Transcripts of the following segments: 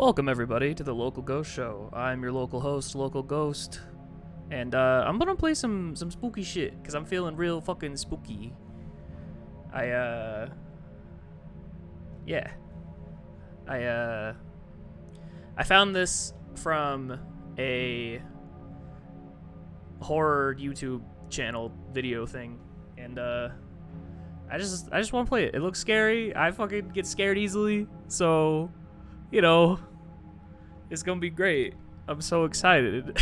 Welcome everybody to the Local Ghost Show. I'm your local host, Local Ghost, and I'm gonna play some spooky shit because I'm feeling real fucking spooky. Yeah, I found this from a horror YouTube channel video thing, and I just want to play it. It looks scary. I fucking get scared easily, so. You know, it's gonna be great. I'm so excited.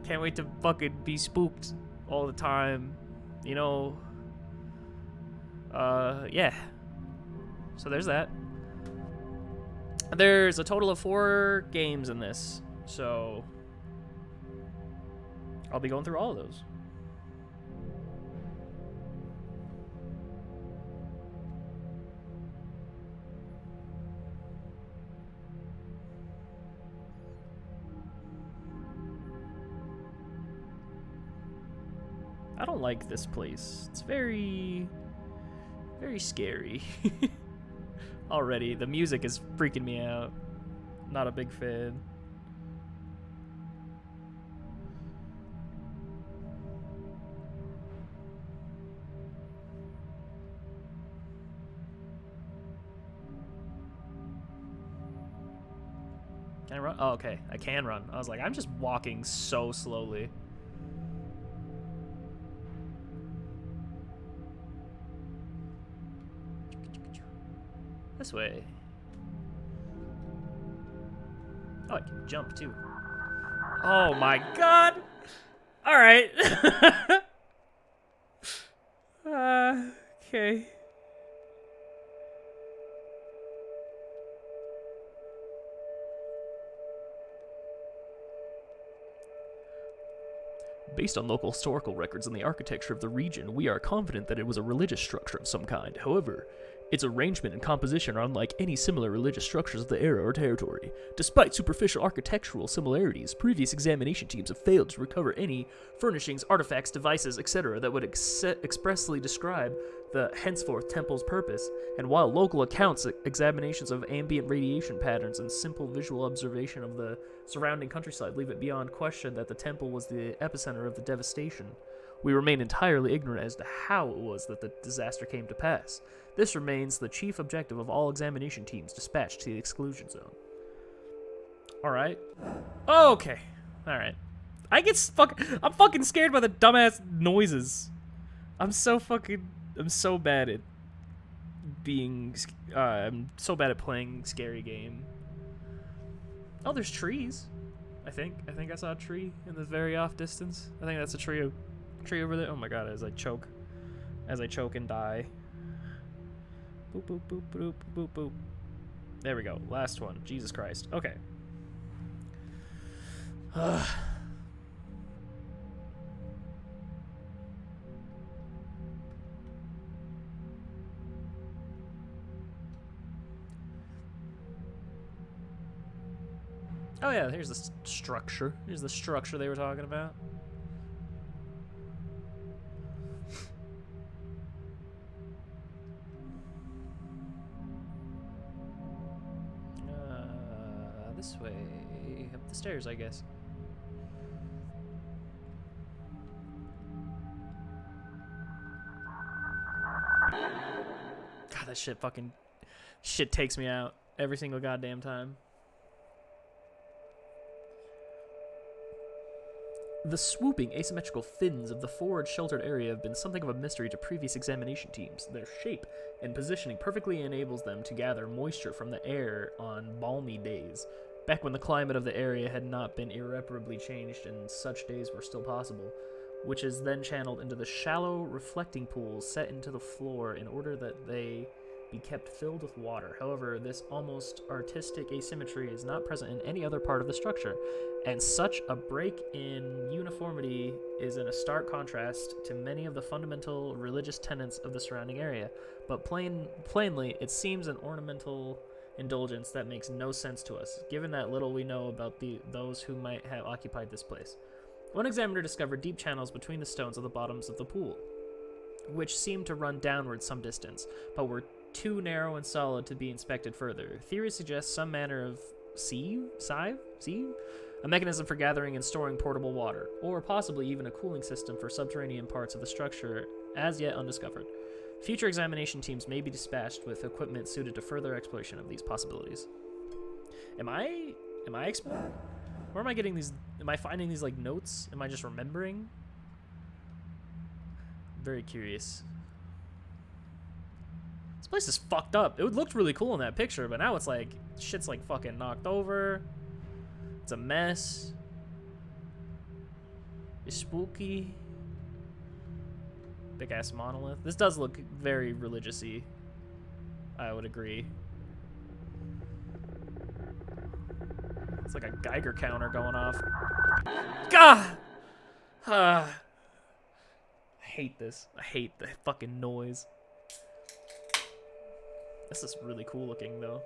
Can't wait to fucking be spooked all the time. You know, yeah. So there's that. There's a total of 4 games in this, so I'll be going through all of those. I don't like this place. It's very scary. Already, the music is freaking me out. Not a big fan. Can I run? Oh, okay. I can run. I was like, I'm just walking so slowly. This way. Oh, I can jump too. Oh my god! Alright. Okay. Based on local historical records and the architecture of the region, we are confident that it was a religious structure of some kind. However, its arrangement and composition are unlike any similar religious structures of the era or territory. Despite superficial architectural similarities, previous examination teams have failed to recover any furnishings, artifacts, devices, etc. that would expressly describe the henceforth temple's purpose, and while local accounts, examinations of ambient radiation patterns, and simple visual observation of the surrounding countryside leave it beyond question that the temple was the epicenter of the devastation, we remain entirely ignorant as to how it was that the disaster came to pass. This remains the chief objective of all examination teams dispatched to the exclusion zone. Alright. Okay. Alright. I'm fucking scared by the dumbass noises. I'm so bad at being, I'm so bad at playing scary game. Oh, there's trees. I think I saw a tree in the very off distance. I think that's a tree over there. Oh my god, as I choke and die. Boop, boop, boop, boop, boop, boop. There we go. Last one. Jesus Christ. Okay. Oh yeah, here's the structure. Here's the structure they were talking about. This way, up the stairs, I guess. God, that shit takes me out every single goddamn time. The swooping, asymmetrical fins of the forward sheltered area have been something of a mystery to previous examination teams. Their shape and positioning perfectly enables them to gather moisture from the air on balmy days, back when the climate of the area had not been irreparably changed and such days were still possible, which is then channeled into the shallow, reflecting pools set into the floor in order that they be kept filled with water. However, this almost artistic asymmetry is not present in any other part of the structure, and such a break in uniformity is in a stark contrast to many of the fundamental religious tenets of the surrounding area. But plainly, it seems an ornamental indulgence that makes no sense to us, given that little we know about those who might have occupied this place. One examiner discovered deep channels between the stones of the bottoms of the pool, which seemed to run downward some distance, but were too narrow and solid to be inspected further. Theory suggests some manner of sieve? A mechanism for gathering and storing portable water, or possibly even a cooling system for subterranean parts of the structure as yet undiscovered. Future examination teams may be dispatched with equipment suited to further exploration of these possibilities. Am I exploring? Where am I getting these? Am I finding these like notes? Am I just remembering? Very curious. This place is fucked up. It looked really cool in that picture, but now it's like shit's like fucking knocked over. It's a mess. It's spooky. Big ass monolith. This does look very religious-y. I would agree. It's like a Geiger counter going off. God! I hate this. I hate the fucking noise. This is really cool looking though.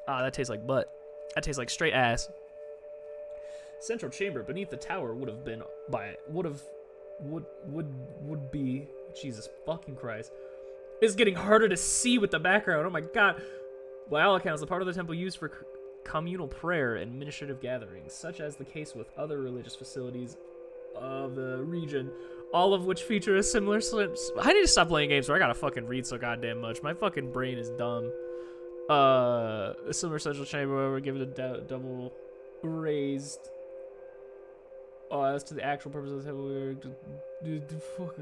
Ah, that tastes like butt. That tastes like straight ass. Central chamber beneath the tower would be Jesus fucking Christ. It's getting harder to see with the background. Oh my god. By all accounts, the part of the temple used for communal prayer and administrative gatherings, such as the case with other religious facilities of the region, all of which feature a similar I need to stop playing games where I gotta fucking read so goddamn much. My fucking brain is dumb. A similar central chamber where we're given a double raised. As to the actual purpose of the temple, we were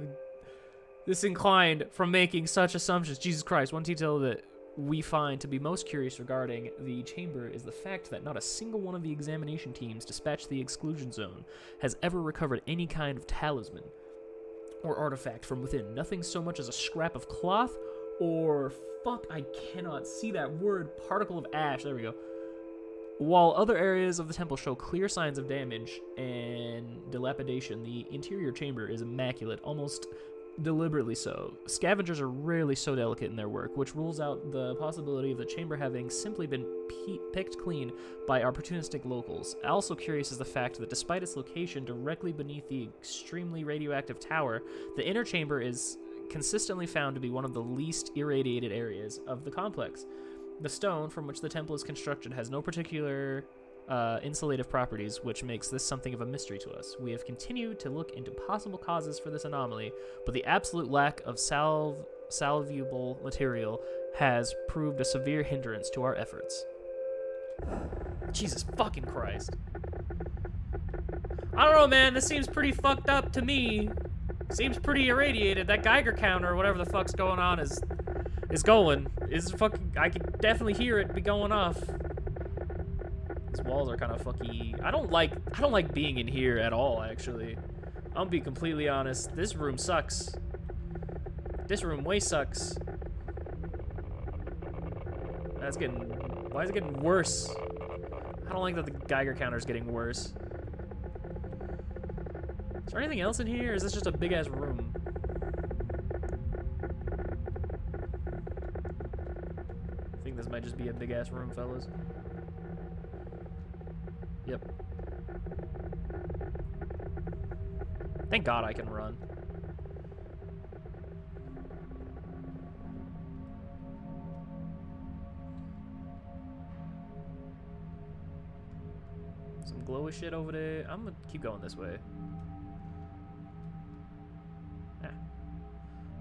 disinclined from making such assumptions. Jesus Christ, one detail that we find to be most curious regarding the chamber is the fact that not a single one of the examination teams dispatched to the exclusion zone has ever recovered any kind of talisman or artifact from within. Nothing so much as a scrap of cloth or I cannot see that word, particle of ash. There we go. While other areas of the temple show clear signs of damage and dilapidation, the interior chamber is immaculate, almost deliberately so. Scavengers are rarely so delicate in their work, which rules out the possibility of the chamber having simply been picked clean by opportunistic locals. Also curious is the fact that despite its location directly beneath the extremely radioactive tower, the inner chamber is consistently found to be one of the least irradiated areas of the complex. The stone from which the temple is constructed has no particular insulative properties, which makes this something of a mystery to us. We have continued to look into possible causes for this anomaly, but the absolute lack of salvable material has proved a severe hindrance to our efforts. Jesus fucking Christ. I don't know, man. This seems pretty fucked up to me. Seems pretty irradiated. That Geiger counter or whatever the fuck's going on is going. I can definitely hear it be going off. These walls are kind of fucky. I don't like being in here at all, actually. I'll be completely honest. This room sucks. This room way sucks. Why is it getting worse? I don't like that the Geiger counter is getting worse. Is there anything else in here, or is this just a big-ass room? I think this might just be a big-ass room, fellas. Yep. Thank God I can run. Some glowy shit over there. I'm gonna keep going this way.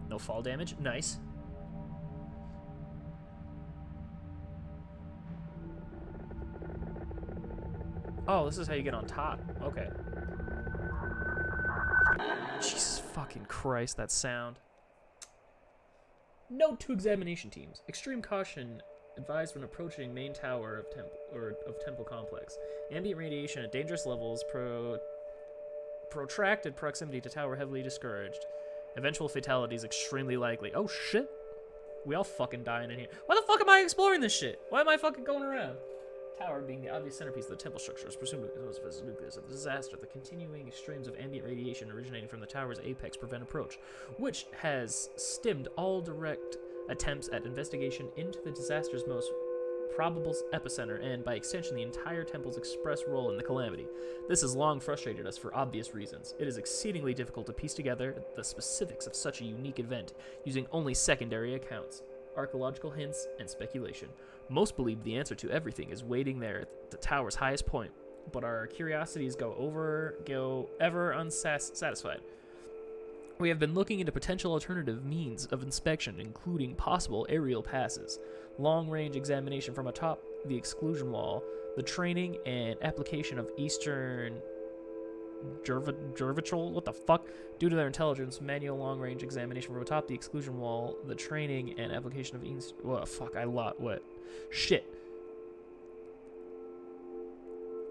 No fall damage. Nice. Oh, this is how you get on top. Okay. Jesus fucking Christ, that sound. Note to examination teams. Extreme caution advised when approaching main tower of temple complex. Ambient radiation at dangerous levels. Protracted proximity to tower heavily discouraged. Eventual fatality is extremely likely. Oh shit. We all fucking dying in here. Why the fuck am I exploring this shit? Why am I fucking going around? Tower being the obvious centerpiece of the temple structure is presumably the nucleus of the disaster. The continuing streams of ambient radiation originating from the tower's apex prevent approach, which has stemmed all direct attempts at investigation into the disaster's most probable epicenter and, by extension, the entire temple's express role in the calamity. This has long frustrated us for obvious reasons. It is exceedingly difficult to piece together the specifics of such a unique event using only secondary accounts, archaeological hints, and speculation. Most believe the answer to everything is waiting there at the tower's highest point, but our curiosities go ever unsatisfied. We have been looking into potential alternative means of inspection, including possible aerial passes, long-range examination from atop the exclusion wall, the training and application of Eastern Jervitrol, what the fuck? Due to their intelligence, manual long-range examination from atop the exclusion wall, the training and application of East... What? Fuck, what? Shit.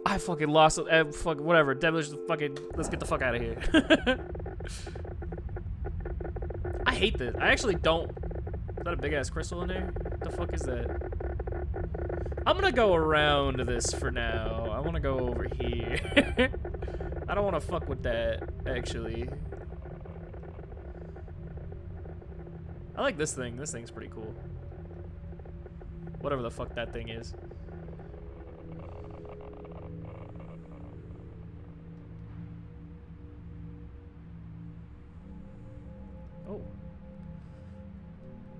I fucking lost it. Fuck, whatever. Demolish the fucking... Let's get the fuck out of here. I hate this. I actually don't... Is that a big-ass crystal in there? What the fuck is that? I'm gonna go around this for now. I want to go over here. I don't want to fuck with that, actually. I like this thing. This thing's pretty cool. Whatever the fuck that thing is. Oh.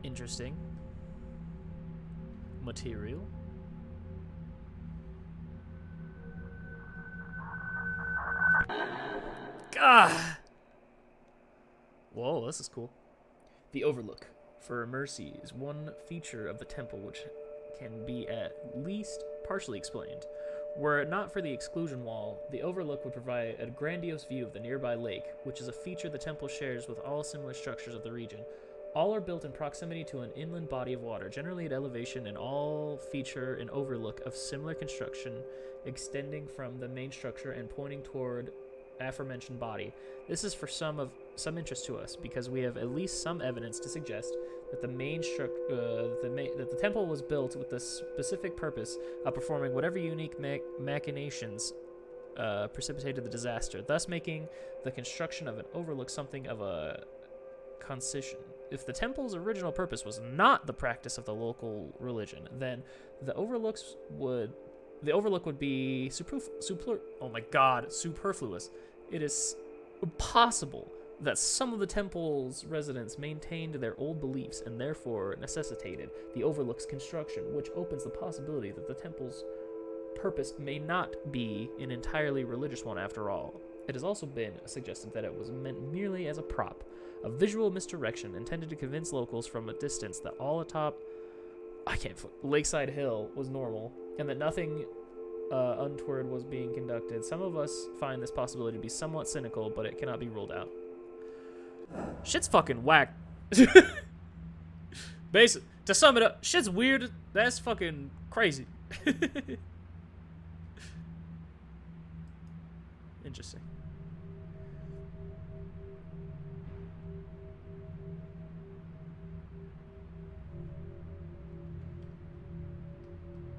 Interesting. Material. Ah! Whoa, this is cool. The Overlook for Mercy is one feature of the temple which can be at least partially explained. Were it not for the exclusion wall, the Overlook would provide a grandiose view of the nearby lake, which is a feature the temple shares with all similar structures of the region. All are built in proximity to an inland body of water, generally at elevation, and all feature an overlook of similar construction extending from the main structure and pointing toward aforementioned body. This is for some interest to us because we have at least some evidence to suggest that the temple was built with the specific purpose of performing whatever unique machinations precipitated the disaster, thus making the construction of an overlook something of a concession. If the temple's original purpose was not the practice of the local religion, then the overlook would be superfluous. It is possible that some of the temple's residents maintained their old beliefs and therefore necessitated the overlook's construction, which opens the possibility that the temple's purpose may not be an entirely religious one after all. It has also been suggested that it was meant merely as a prop, a visual misdirection intended to convince locals from a distance that all atop Lakeside Hill was normal, and that nothing untoward was being conducted. Some of us find this possibility to be somewhat cynical, but it cannot be ruled out. Shit's fucking whack. Basic. To sum it up, shit's weird. That's fucking crazy. Interesting.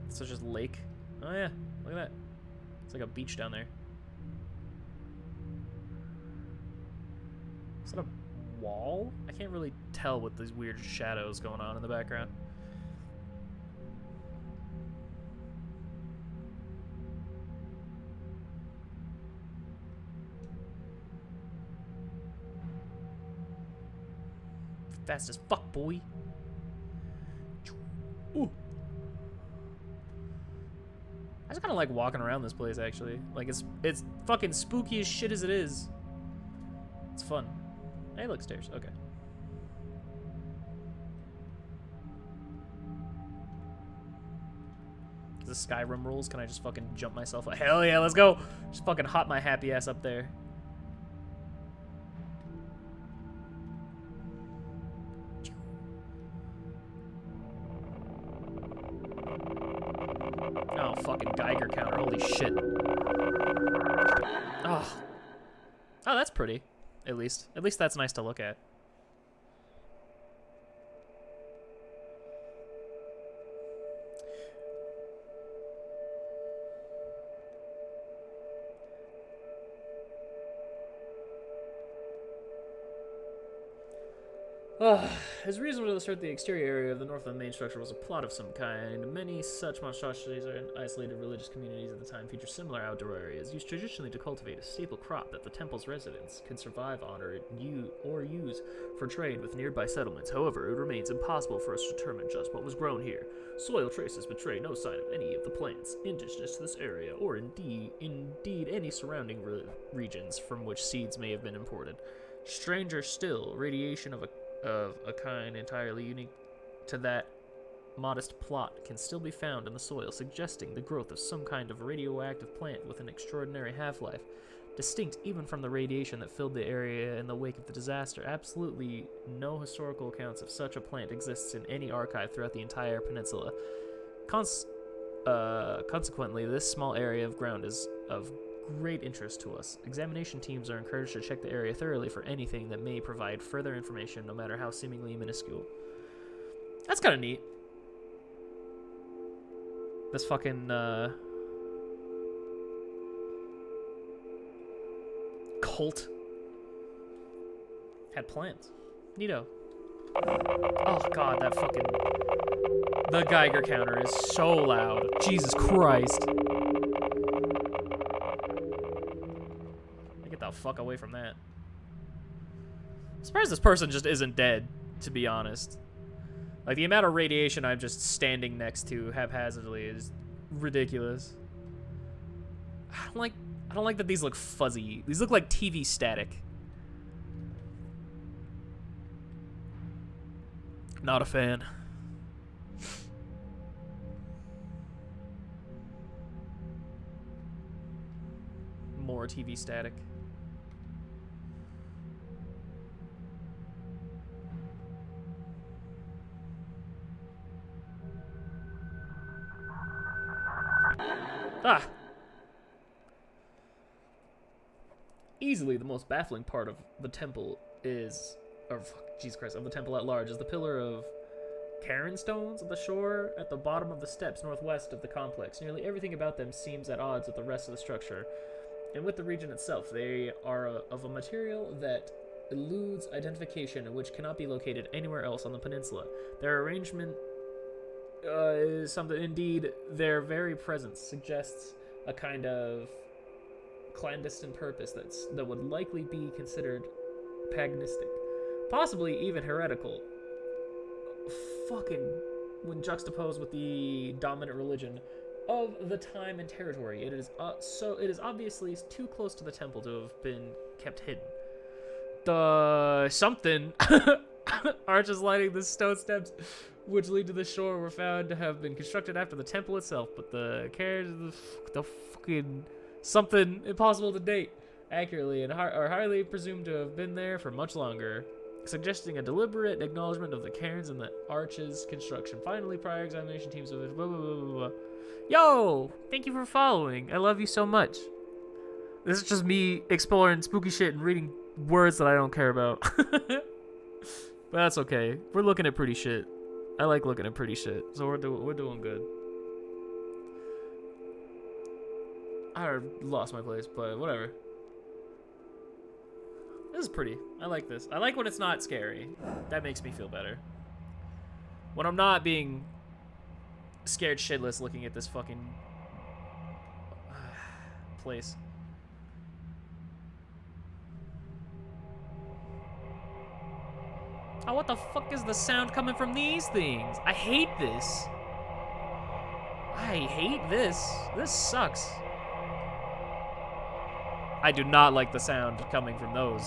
So just lake. Oh yeah, look at that. It's like a beach down there. Is that a wall? I can't really tell with these weird shadows going on in the background. Fast as fuck, boy. Ooh. I just kind of like walking around this place, actually. Like, it's fucking spooky as shit as it is. It's fun. Hey, look, stairs. Okay. Is this Skyrim rules? Can I just fucking jump myself? Hell yeah, let's go! Just fucking hop my happy ass up there. Oh, fucking Geiger counter. Holy shit. Oh. Oh, that's pretty. At least that's nice to look at. Oh, It's reasonable to assert the exterior area of the north of the main structure was a plot of some kind. Many such monstrosities in isolated religious communities at the time feature similar outdoor areas, used traditionally to cultivate a staple crop that the temple's residents could survive on or use for trade with nearby settlements. However, it remains impossible for us to determine just what was grown here. Soil traces betray no sign of any of the plants indigenous to this area, or indeed any surrounding regions from which seeds may have been imported. Stranger still, radiation of a kind entirely unique to that modest plot can still be found in the soil, suggesting the growth of some kind of radioactive plant with an extraordinary half-life, distinct even from the radiation that filled the area in the wake of the disaster. Absolutely no historical accounts of such a plant exists in any archive throughout the entire peninsula. Consequently, this small area of ground is of great interest to us. Examination teams are encouraged to check the area thoroughly for anything that may provide further information, no matter how seemingly minuscule. That's kind of neat. This fucking, cult had plans. Neato. Oh god, that fucking... The Geiger counter is so loud. Jesus Christ. Get the fuck away from that. I'm surprised this person just isn't dead, to be honest. Like, the amount of radiation I'm just standing next to haphazardly is ridiculous. I don't like that these look fuzzy. These look like TV static. Not a fan. More TV static. Ah! Easily the most baffling part of the temple is... Or, Jesus Christ, of the temple at large is the pillar of cairn stones on the shore at the bottom of the steps northwest of the complex. Nearly everything about them seems at odds with the rest of the structure, and with the region itself. They are of a material that eludes identification and which cannot be located anywhere else on the peninsula. Their arrangement is something, indeed, their very presence suggests a kind of clandestine purpose that would likely be considered paganistic, possibly even heretical. Fucking, when juxtaposed with the dominant religion of the time and territory, it is obviously too close to the temple to have been kept hidden. Something arches lining the stone steps which lead to the shore were found to have been constructed after the temple itself, but the carriage of the fucking something impossible to date accurately and are highly presumed to have been there for much longer, suggesting a deliberate acknowledgement of the cairns and the arches construction. Finally, prior examination teams of it. Blah, blah, blah, blah, blah. Yo, thank you for following. I love you so much. This is just me exploring spooky shit and reading words that I don't care about. But that's okay. We're looking at pretty shit. I like looking at pretty shit, so we're doing good. I lost my place, but whatever. This is pretty. I like this. I like when it's not scary. That makes me feel better. When I'm not being scared shitless looking at this fucking place. Oh, what the fuck is the sound coming from these things? I hate this. I hate this. This sucks. I do not like the sound coming from those.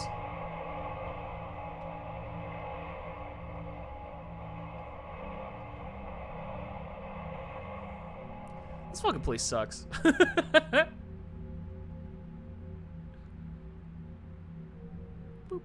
This fucking place sucks. Boop.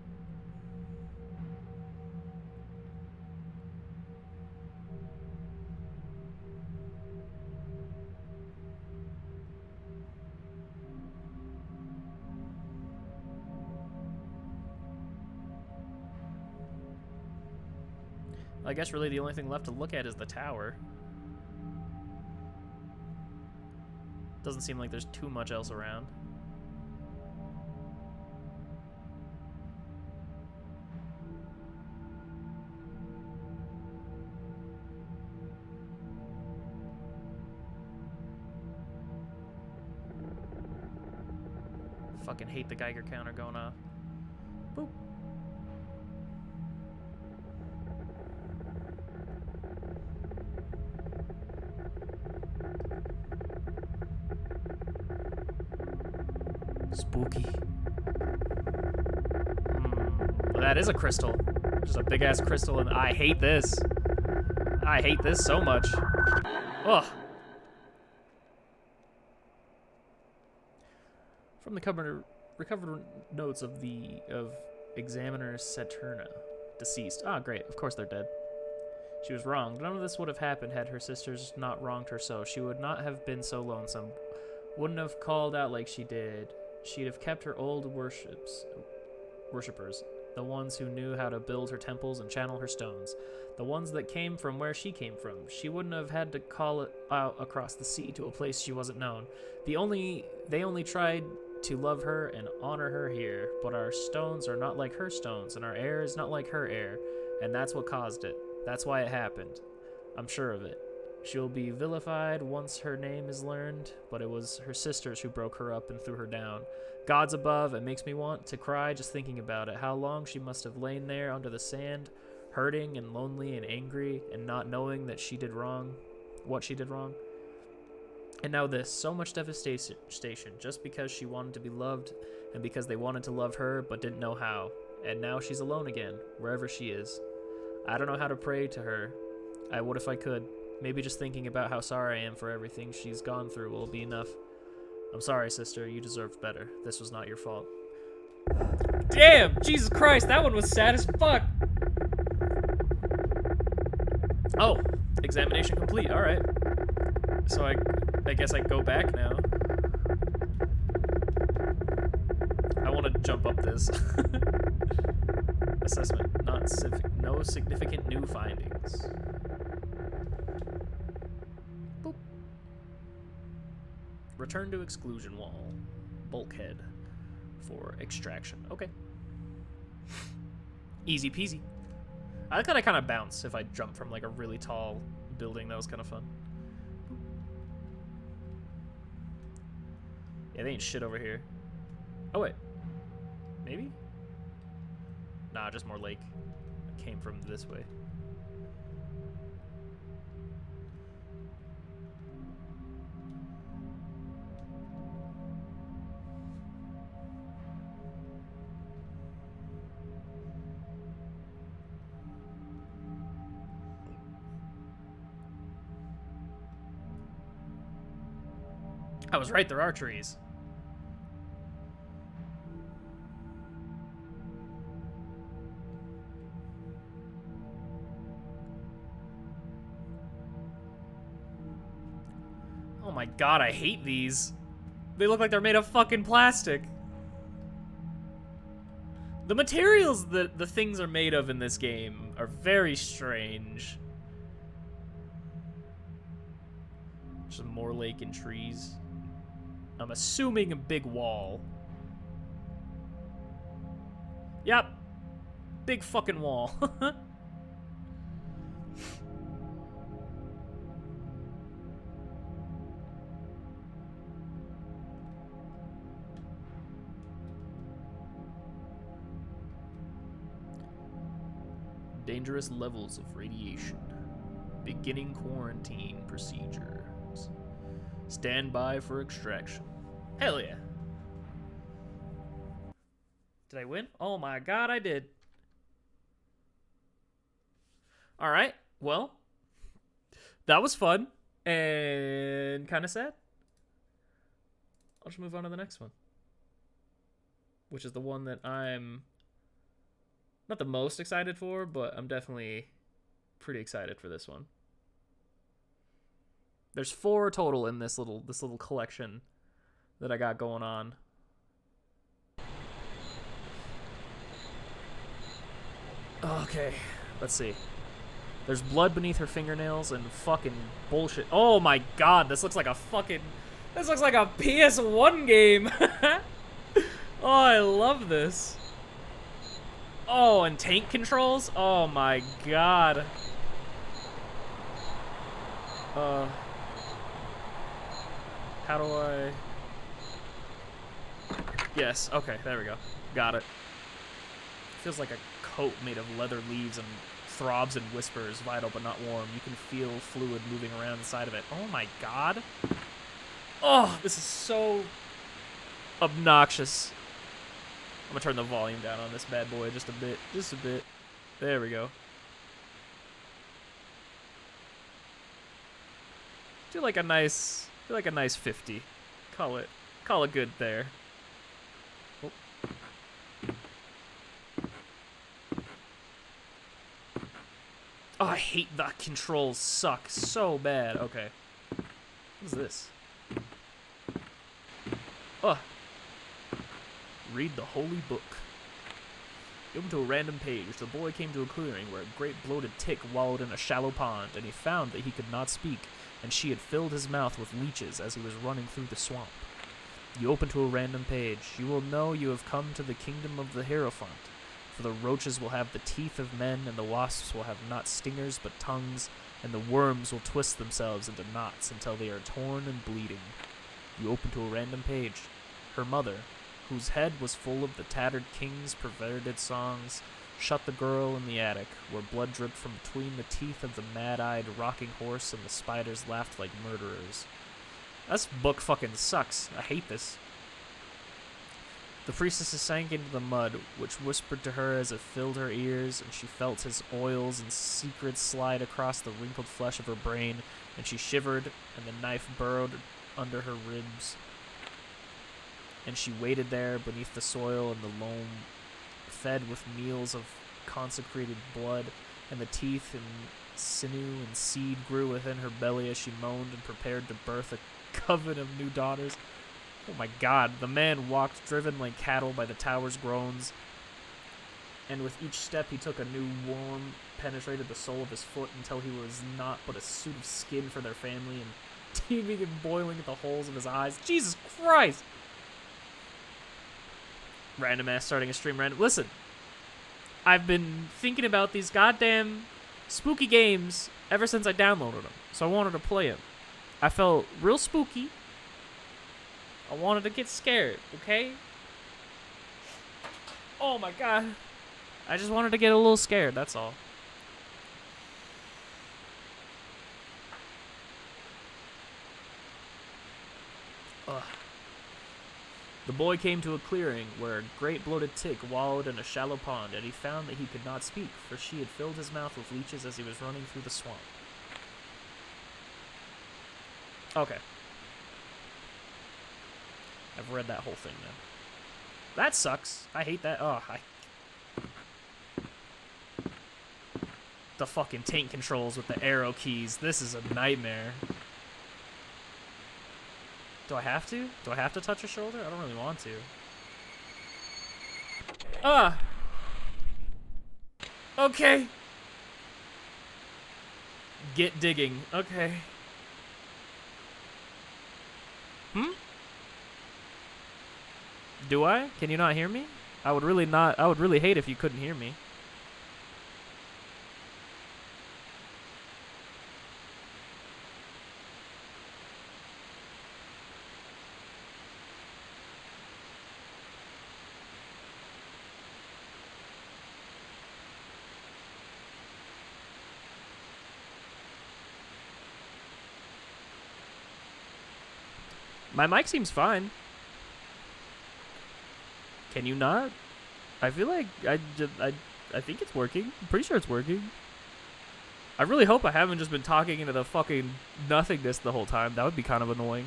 I guess really the only thing left to look at is the tower. Doesn't seem like there's too much else around. Fucking hate the Geiger counter going off. Boop. Spooky. That is a crystal. Just a big ass crystal, and I hate this. I hate this so much. Ugh. From the recovered notes of Examiner Saturna, deceased. Ah, great. Of course they're dead. She was wronged. None of this would have happened had her sisters not wronged her so. She would not have been so lonesome. Wouldn't have called out like she did. She'd have kept her old worshippers, the ones who knew how to build her temples and channel her stones, the ones that came from where she came from. She wouldn't have had to call it out across the sea to a place she wasn't known. They only tried to love her and honor her here, but our stones are not like her stones, and our air is not like her air, and that's what caused it. That's why it happened. I'm sure of it. She'll be vilified once her name is learned, but it was her sisters who broke her up and threw her down. God's above, it makes me want to cry just thinking about it. How long she must have lain there under the sand, hurting and lonely and angry, and not knowing that she did wrong, what she did wrong. And now this, so much devastation, just because she wanted to be loved, and because they wanted to love her, but didn't know how. And now she's alone again, wherever she is. I don't know how to pray to her. I would if I could. Maybe just thinking about how sorry I am for everything she's gone through will be enough. I'm sorry, sister. You deserved better. This was not your fault. Damn! Jesus Christ, that one was sad as fuck! Oh, examination complete. Alright. So I guess I go back now. I want to jump up this. Assessment. No significant new findings. Boop. Return to exclusion wall. Bulkhead for extraction. Okay. Easy peasy. I like that I kind of bounce if I jump from like a really tall building. That was kind of fun. Yeah, they ain't shit over here. Oh, wait. Maybe? Nah, just more lake. I came from this way. I was right, there are trees. Oh my god, I hate these. They look like they're made of fucking plastic. The materials that the things are made of in this game are very strange. Just more lake and trees. I'm assuming a big wall. Yep. Big fucking wall. Dangerous levels of radiation. Beginning quarantine procedures. Stand by for extraction. Hell yeah. Did I win? Oh my god, I did. Alright, well. That was fun. And kind of sad. I'll just move on to the next one. Which is the one that I'm not the most excited for, but I'm definitely pretty excited for this one. There's 4 total in this little collection that I got going on. Okay, let's see. There's blood beneath her fingernails and fucking bullshit. Oh my god, this looks like a fucking... This looks like a PS1 game! Oh, I love this. Oh, and tank controls? Oh my god. How do I... Yes, okay, there we go. Got it. Feels like a coat made of leather leaves and throbs and whispers, vital but not warm. You can feel fluid moving around inside of it. Oh my god. Oh, this is so obnoxious. I'm gonna turn the volume down on this bad boy just a bit. Just a bit. There we go. Do like a nice 50. Call it good there. Oh. Oh, I hate the controls. Suck so bad. Okay. What is this? Oh. Read the holy book. Open to a random page. The boy came to a clearing where a great bloated tick wallowed in a shallow pond, and he found that he could not speak, and she had filled his mouth with leeches as he was running through the swamp. You open to a random page. You will know you have come to the kingdom of the Hierophant, for the roaches will have the teeth of men, and the wasps will have not stingers but tongues, and the worms will twist themselves into knots until they are torn and bleeding. You open to a random page. Her mother, whose head was full of the tattered king's perverted songs, shut the girl in the attic, where blood dripped from between the teeth of the mad-eyed rocking horse, and the spiders laughed like murderers. This book fucking sucks. I hate this. The priestesses sank into the mud, which whispered to her as it filled her ears, and she felt his oils and secrets slide across the wrinkled flesh of her brain, and she shivered, and the knife burrowed under her ribs. And she waited there beneath the soil and the loam, fed with meals of consecrated blood, and the teeth and sinew and seed grew within her belly as she moaned and prepared to birth a coven of new daughters. Oh my god, the man walked driven like cattle by the tower's groans, and with each step he took a new worm, penetrated the sole of his foot until he was not but a suit of skin for their family, and teeming and boiling at the holes of his eyes. Jesus Christ! Random ass starting a stream random. Listen, I've been thinking about these goddamn spooky games ever since I downloaded them, so I wanted to play them. I felt real spooky. I wanted to get scared, okay? Oh my god. I just wanted to get a little scared, that's all. Ugh. The boy came to a clearing where a great bloated tick wallowed in a shallow pond, and he found that he could not speak, for she had filled his mouth with leeches as he was running through the swamp. Okay. I've read that whole thing now. That sucks. I hate that. Oh, the fucking tank controls with the arrow keys. This is a nightmare. Do I have to? Do I have to touch her shoulder? I don't really want to. Ah! Okay. Get digging. Okay. Do I? Can you not hear me? I would really hate if you couldn't hear me. My mic seems fine. Can you not? I feel like I think it's working. I'm pretty sure it's working. I really hope I haven't just been talking into the fucking nothingness the whole time. That would be kind of annoying.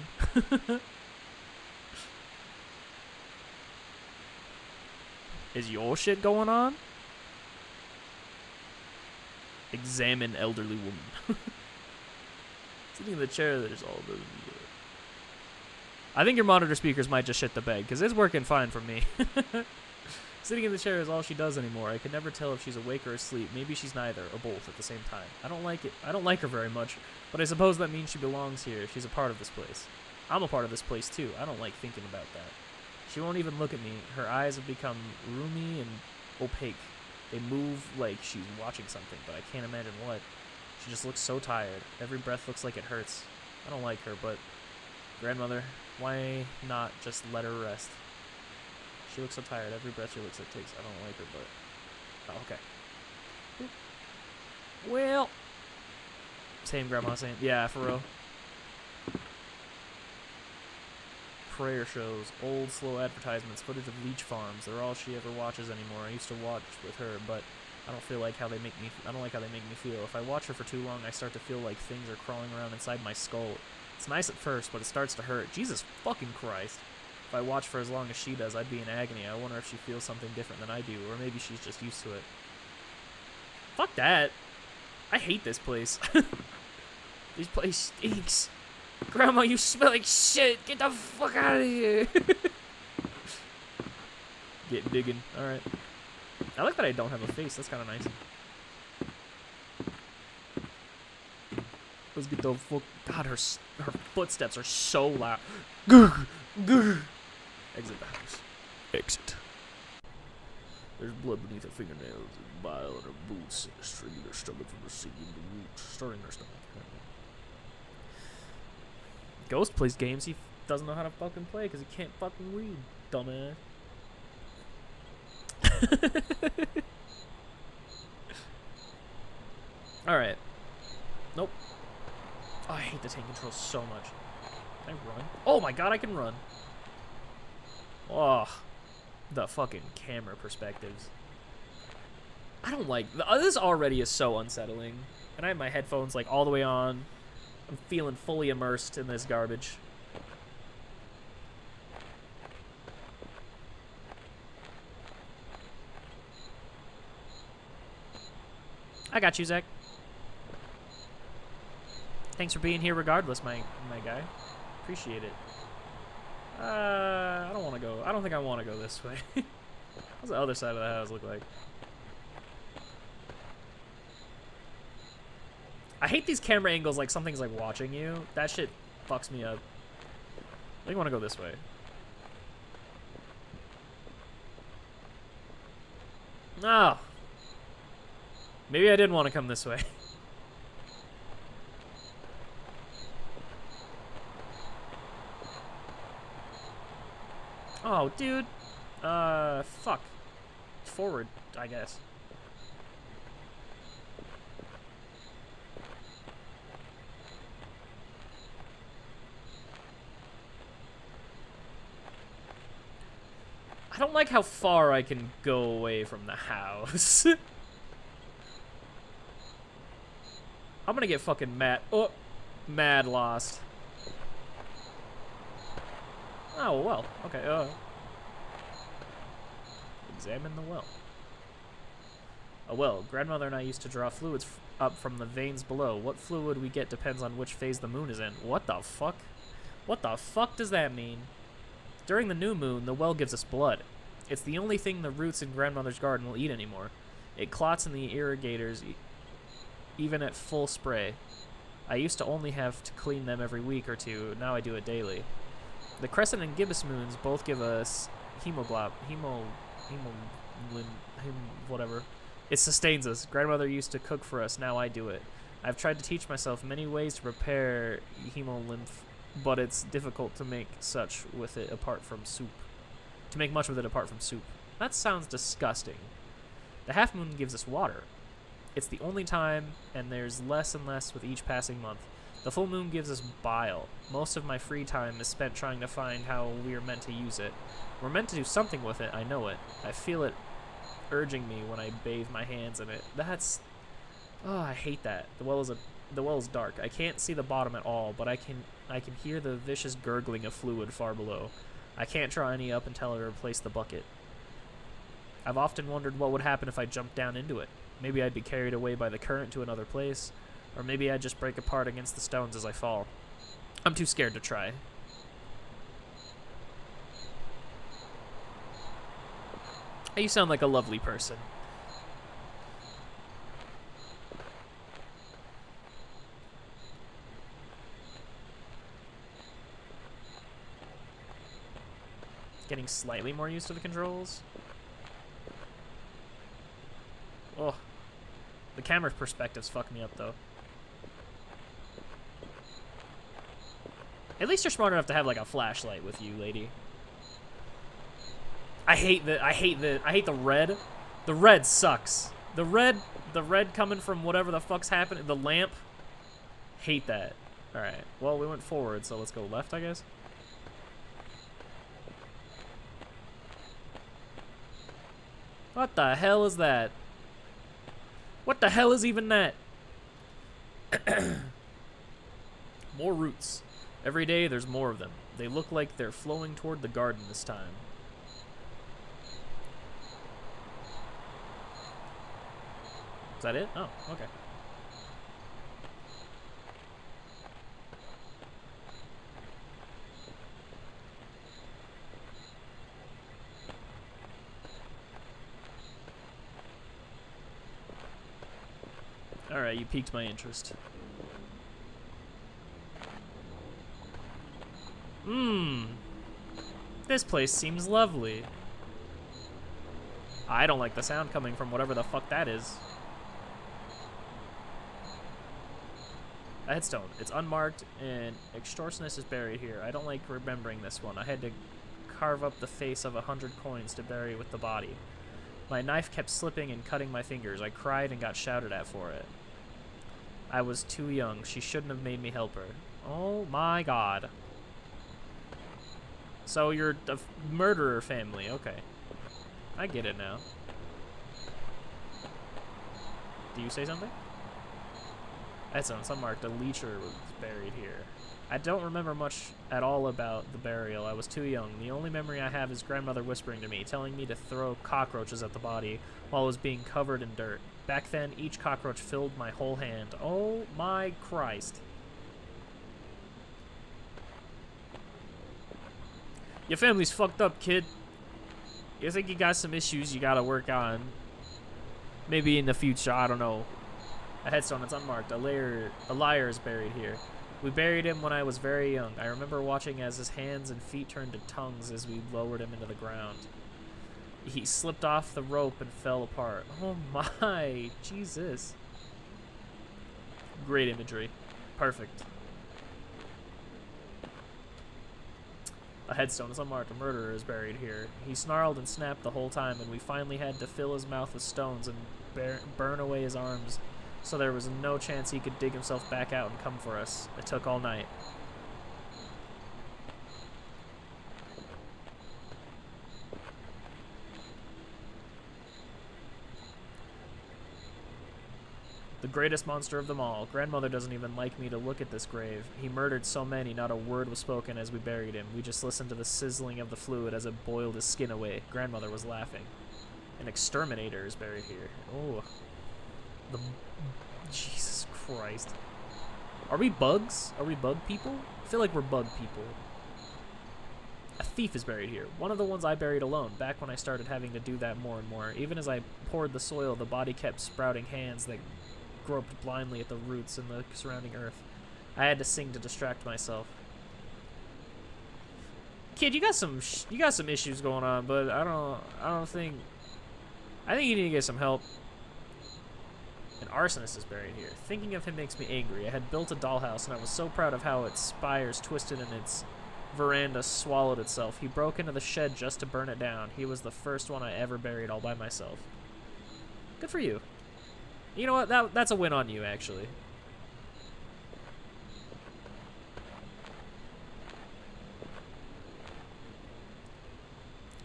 Is your shit going on? Examine elderly woman. Sitting in the chair that is all the... I think your monitor speakers might just shit the bed, because it's working fine for me. Sitting in the chair is all she does anymore. I can never tell if she's awake or asleep. Maybe she's neither, or both at the same time. I don't like it. I don't like her very much, but I suppose that means she belongs here. She's a part of this place. I'm a part of this place, too. I don't like thinking about that. She won't even look at me. Her eyes have become roomy and opaque. They move like she's watching something, but I can't imagine what. She just looks so tired. Every breath looks like it hurts. I don't like her, but... Grandmother, why not just let her rest? She looks so tired. Every breath she looks at takes. I don't like her, but... Oh, okay. Boop. Well... Same grandma, same... Yeah, for real. Prayer shows, old, slow advertisements, footage of leech farms. They're all she ever watches anymore. I used to watch with her, but I don't feel like how they make me... I don't like how they make me feel. If I watch her for too long, I start to feel like things are crawling around inside my skull. It's nice at first, but it starts to hurt. Jesus fucking Christ. If I watch for as long as she does, I'd be in agony. I wonder if she feels something different than I do, or maybe she's just used to it. Fuck that. I hate this place. This place stinks. Grandma, you smell like shit. Get the fuck out of here. Get digging. Alright. I like that I don't have a face. That's kind of nice. Let's get the fuck... God, her footsteps are so loud. Exit the house. Exit. There's blood beneath her fingernails and bile in her boots, and a string in her stomach from the sinking the roots, starting her stomach. Ghost plays games he doesn't know how to fucking play because he can't fucking read, dumbass. Alright. Nope. Oh, I hate the tank controls so much. Can I run? Oh my god, I can run. Oh, the fucking camera perspectives. I don't like... This already is so unsettling. And I have my headphones like all the way on. I'm feeling fully immersed in this garbage. I got you, Zach. Thanks for being here regardless, my guy. Appreciate it. I don't want to go. I don't think I want to go this way. What's the other side of the house look like? I hate these camera angles like something's like watching you. That shit fucks me up. I think I want to go this way. No. Maybe I didn't want to come this way. Oh, dude. Fuck. Forward, I guess. I don't like how far I can go away from the house. I'm gonna get fucking mad. Oh, mad lost. Oh, well. Okay, examine the well. A well. Grandmother and I used to draw fluids up from the veins below. What fluid we get depends on which phase the moon is in. What the fuck? What the fuck does that mean? During the new moon, the well gives us blood. It's the only thing the roots in Grandmother's garden will eat anymore. It clots in the irrigators even at full spray. I used to only have to clean them every week or two. Now I do it daily. The crescent and gibbous moons both give us whatever. It sustains us. Grandmother used to cook for us. Now I do it. I've tried to teach myself many ways to prepare hemolymph, but it's difficult to make such with it apart from soup. To make much with it apart from soup. That sounds disgusting. The half moon gives us water. It's the only time, and there's less and less with each passing month. The full moon gives us bile. Most of my free time is spent trying to find how we are meant to use it. We're meant to do something with it, I know it. I feel it urging me when I bathe my hands in it. That's... Oh, I hate that. The well is dark. I can't see the bottom at all, but I can hear the vicious gurgling of fluid far below. I can't draw any up until I replace the bucket. I've often wondered what would happen if I jumped down into it. Maybe I'd be carried away by the current to another place, or maybe I'd just break apart against the stones as I fall. I'm too scared to try. You sound like a lovely person. Getting slightly more used to the controls. Oh, the camera perspectives fuck me up though. At least you're smart enough to have like a flashlight with you, lady. I hate the red. The red sucks. The red coming from whatever the fuck's happening. The lamp. Hate that. All right. Well, we went forward, so let's go left, I guess. What the hell is that? What the hell is even that? More roots. Every day there's more of them. They look like they're flowing toward the garden this time. Is that it? Oh, okay. Alright, you piqued my interest. This place seems lovely. I don't like the sound coming from whatever the fuck that is. A headstone. It's unmarked and extortionist is buried here. I don't like remembering this one. I had to carve up the face of 100 coins to bury with the body. My knife kept slipping and cutting my fingers. I cried and got shouted at for it. I was too young. She shouldn't have made me help her. Oh my god. So you're a murderer family. Okay. I get it now. Do you say something? That's unmarked. A leecher was buried here. I don't remember much at all about the burial. I was too young. The only memory I have is grandmother whispering to me, telling me to throw cockroaches at the body while it was being covered in dirt. Back then, each cockroach filled my whole hand. Oh my Christ. Your family's fucked up, kid. You think you got some issues you gotta work on. Maybe in the future, I don't know. A headstone that's unmarked. A liar is buried here. We buried him when I was very young. I remember watching as his hands and feet turned to tongues as we lowered him into the ground. He slipped off the rope and fell apart. Oh my, Jesus. Great imagery. Perfect. A headstone is unmarked. A murderer is buried here. He snarled and snapped the whole time, and we finally had to fill his mouth with stones and burn away his arms, so there was no chance he could dig himself back out and come for us. It took all night. The greatest monster of them all. Grandmother doesn't even like me to look at this grave. He murdered so many, not a word was spoken as we buried him. We just listened to the sizzling of the fluid as it boiled his skin away. Grandmother was laughing. An exterminator is buried here. Oh. Jesus Christ. Are we bugs? Are we bug people? I feel like we're bug people. A thief is buried here. One of the ones I buried alone, back when I started having to do that more and more. Even as I poured the soil, the body kept sprouting hands that groped blindly at the roots in the surrounding earth. I had to sing to distract myself. Kid, you got some issues going on, but I think you need to get some help. An arsonist is buried here. Thinking of him makes me angry. I had built a dollhouse, and I was so proud of how its spires twisted and its veranda swallowed itself. He broke into the shed just to burn it down. He was the first one I ever buried all by myself. Good for you. You know what? That's a win on you, actually.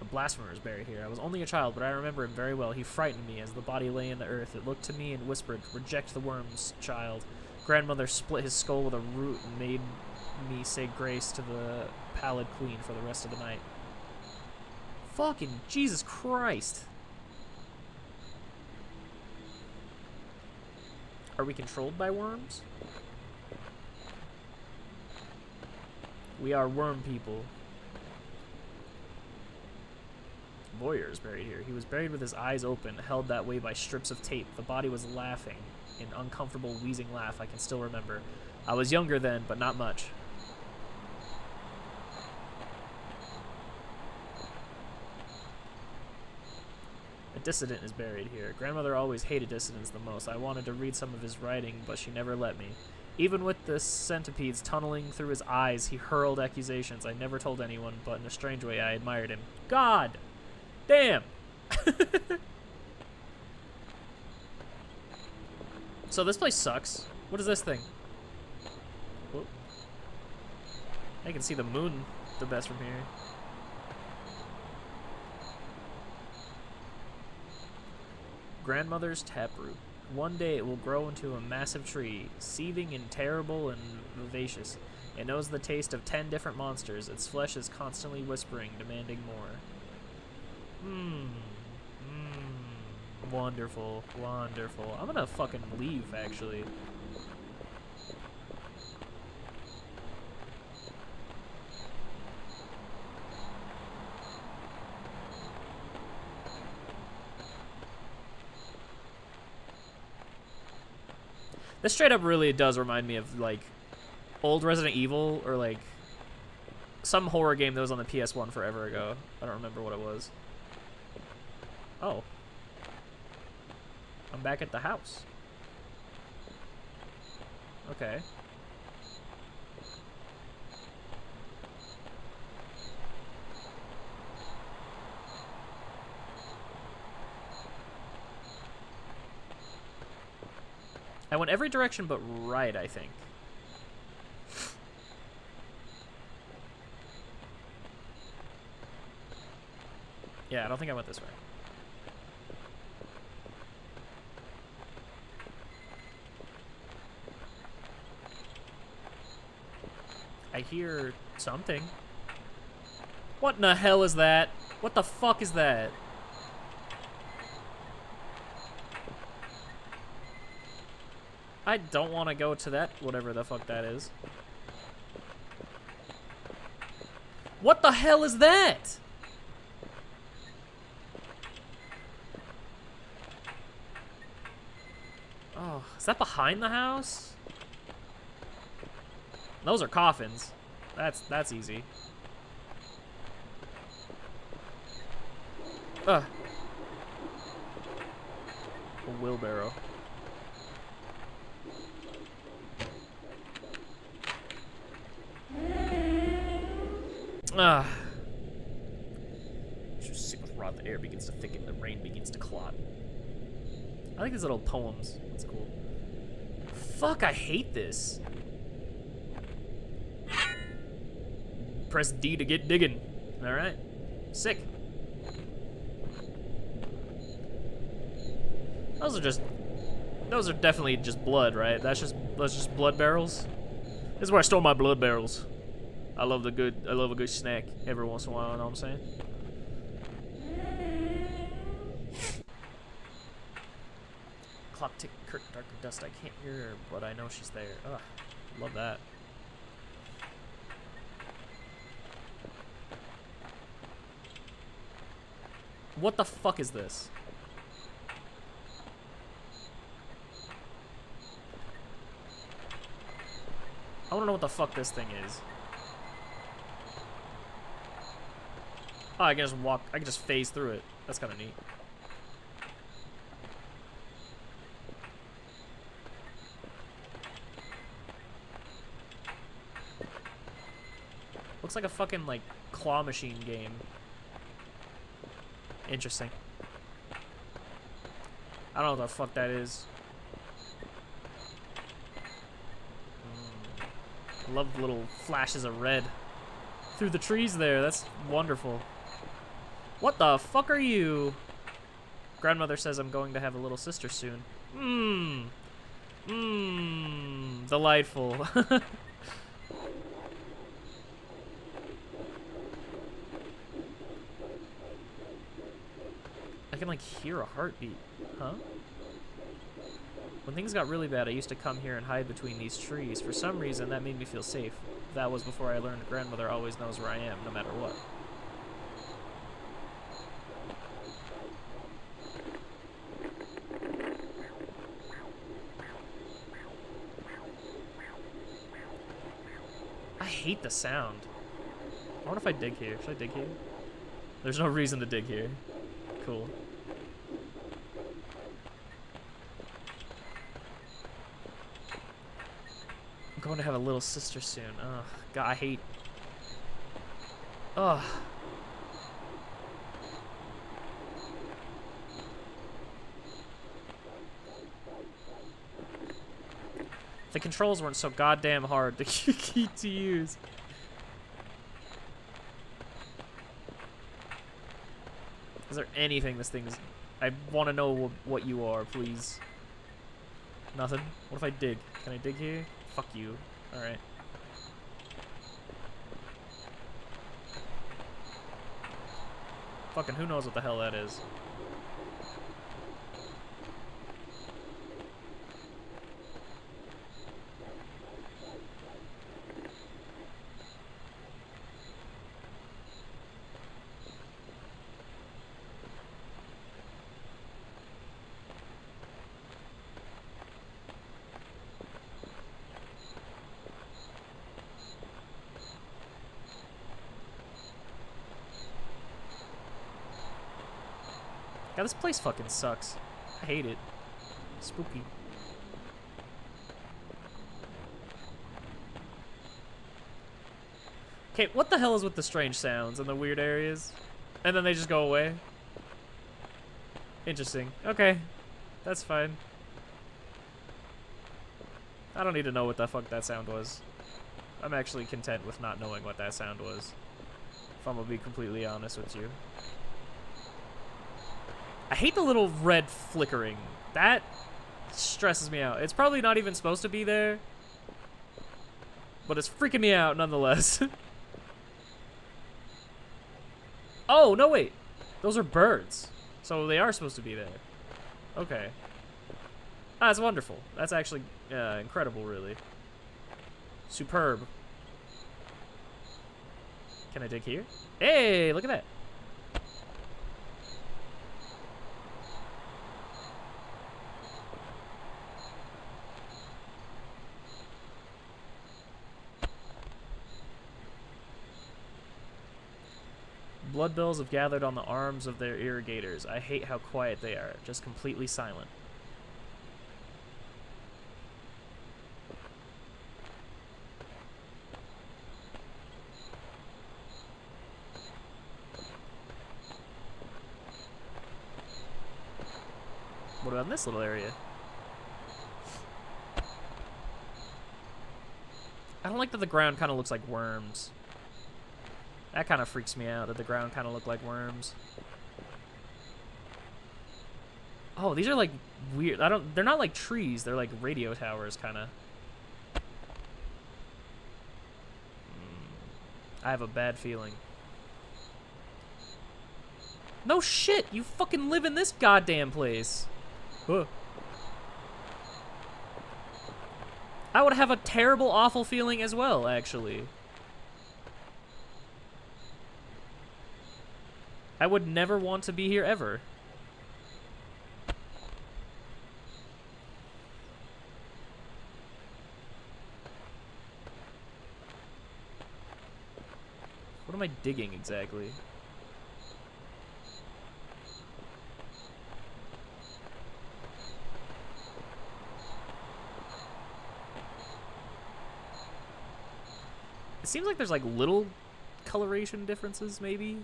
A blasphemer is buried here. I was only a child, but I remember him very well. He frightened me as the body lay in the earth. It looked to me and whispered, "Reject the worms, child." Grandmother split his skull with a root and made me say grace to the pallid queen for the rest of the night. Fucking Jesus Christ. Are we controlled by worms? We are worm people. Lawyer is buried here. He was buried with his eyes open, held that way by strips of tape. The body was laughing, an uncomfortable, wheezing laugh I can still remember. I was younger then, but not much. A dissident is buried here. Grandmother always hated dissidents the most. I wanted to read some of his writing, but she never let me. Even with the centipedes tunneling through his eyes, he hurled accusations. I never told anyone, but in a strange way I admired him. God! Damn. So this place sucks. What is this thing? Whoop. I can see the moon the best from here. Grandmother's taproot. One day it will grow into a massive tree, seething and terrible and vivacious. It knows the taste of 10 different monsters. Its flesh is constantly whispering, demanding more. Wonderful, wonderful. I'm gonna fucking leave, actually. This straight up really does remind me of, like, old Resident Evil, or, like, some horror game that was on the PS1 forever ago. I don't remember what it was. Oh. I'm back at the house. Okay. I went every direction but right, I think. Yeah, I don't think I went this way. I hear something. What in the hell is that? What the fuck is that? I don't want to go to that, whatever the fuck that is. What the hell is that? Oh, is that behind the house? Those are coffins. That's easy. A wheelbarrow. Just sick with rot. The air begins to thicken. The rain begins to clot. I like these little poems. That's cool. Fuck, I hate this. Press D to get digging. Alright. Sick. Those are definitely just blood, right? That's just blood barrels. This is where I store my blood barrels. I love a good snack every once in a while, you know what I'm saying? Clock tick, curtain, dark and dust. I can't hear her, but I know she's there. Ugh, love that. What the fuck is this? I wanna know what the fuck this thing is. Oh, I can just walk, I can just phase through it. That's kinda neat. Looks like a fucking, like, claw machine game. Interesting. I don't know what the fuck that is. I love the little flashes of red through the trees there. That's wonderful. What the fuck are you? Grandmother says I'm going to have a little sister soon. Delightful. I can, like, hear a heartbeat. Huh? When things got really bad, I used to come here and hide between these trees. For some reason, that made me feel safe. That was before I learned grandmother always knows where I am, no matter what. I hate the sound. I wonder if I dig here. Should I dig here? There's no reason to dig here. Cool. I'm going to have a little sister soon. Ugh, God, I hate. Ugh. the controls weren't so goddamn hard to use. Is there anything this thing is... I want to know what you are, please. Nothing? What if I dig? Can I dig here? Fuck you. Alright. Fucking who knows what the hell that is. God, this place fucking sucks. I hate it. Spooky. Okay, what the hell is with the strange sounds and the weird areas? And then they just go away? Interesting. Okay. That's fine. I don't need to know what the fuck that sound was. I'm actually content with not knowing what that sound was. If I'm gonna be completely honest with you. I hate the little red flickering. That stresses me out. It's probably not even supposed to be there, but it's freaking me out nonetheless. Oh, no, wait. Those are birds. So they are supposed to be there. Okay. That's wonderful. That's actually incredible, really. Superb. Can I dig here? Hey, look at that. Bloodbills have gathered on the arms of their irrigators. I hate how quiet they are, just completely silent. What about in this little area? I don't like that the ground kind of looks like worms. That kind of freaks me out, that the ground kind of look like worms. Oh, these are like weird. They're not like trees, they're like radio towers, kind of. I have a bad feeling. No shit, you fucking live in this goddamn place. Huh. I would have a terrible, awful feeling as well, actually. I would never want to be here ever. What am I digging exactly? It seems like there's like little coloration differences, maybe?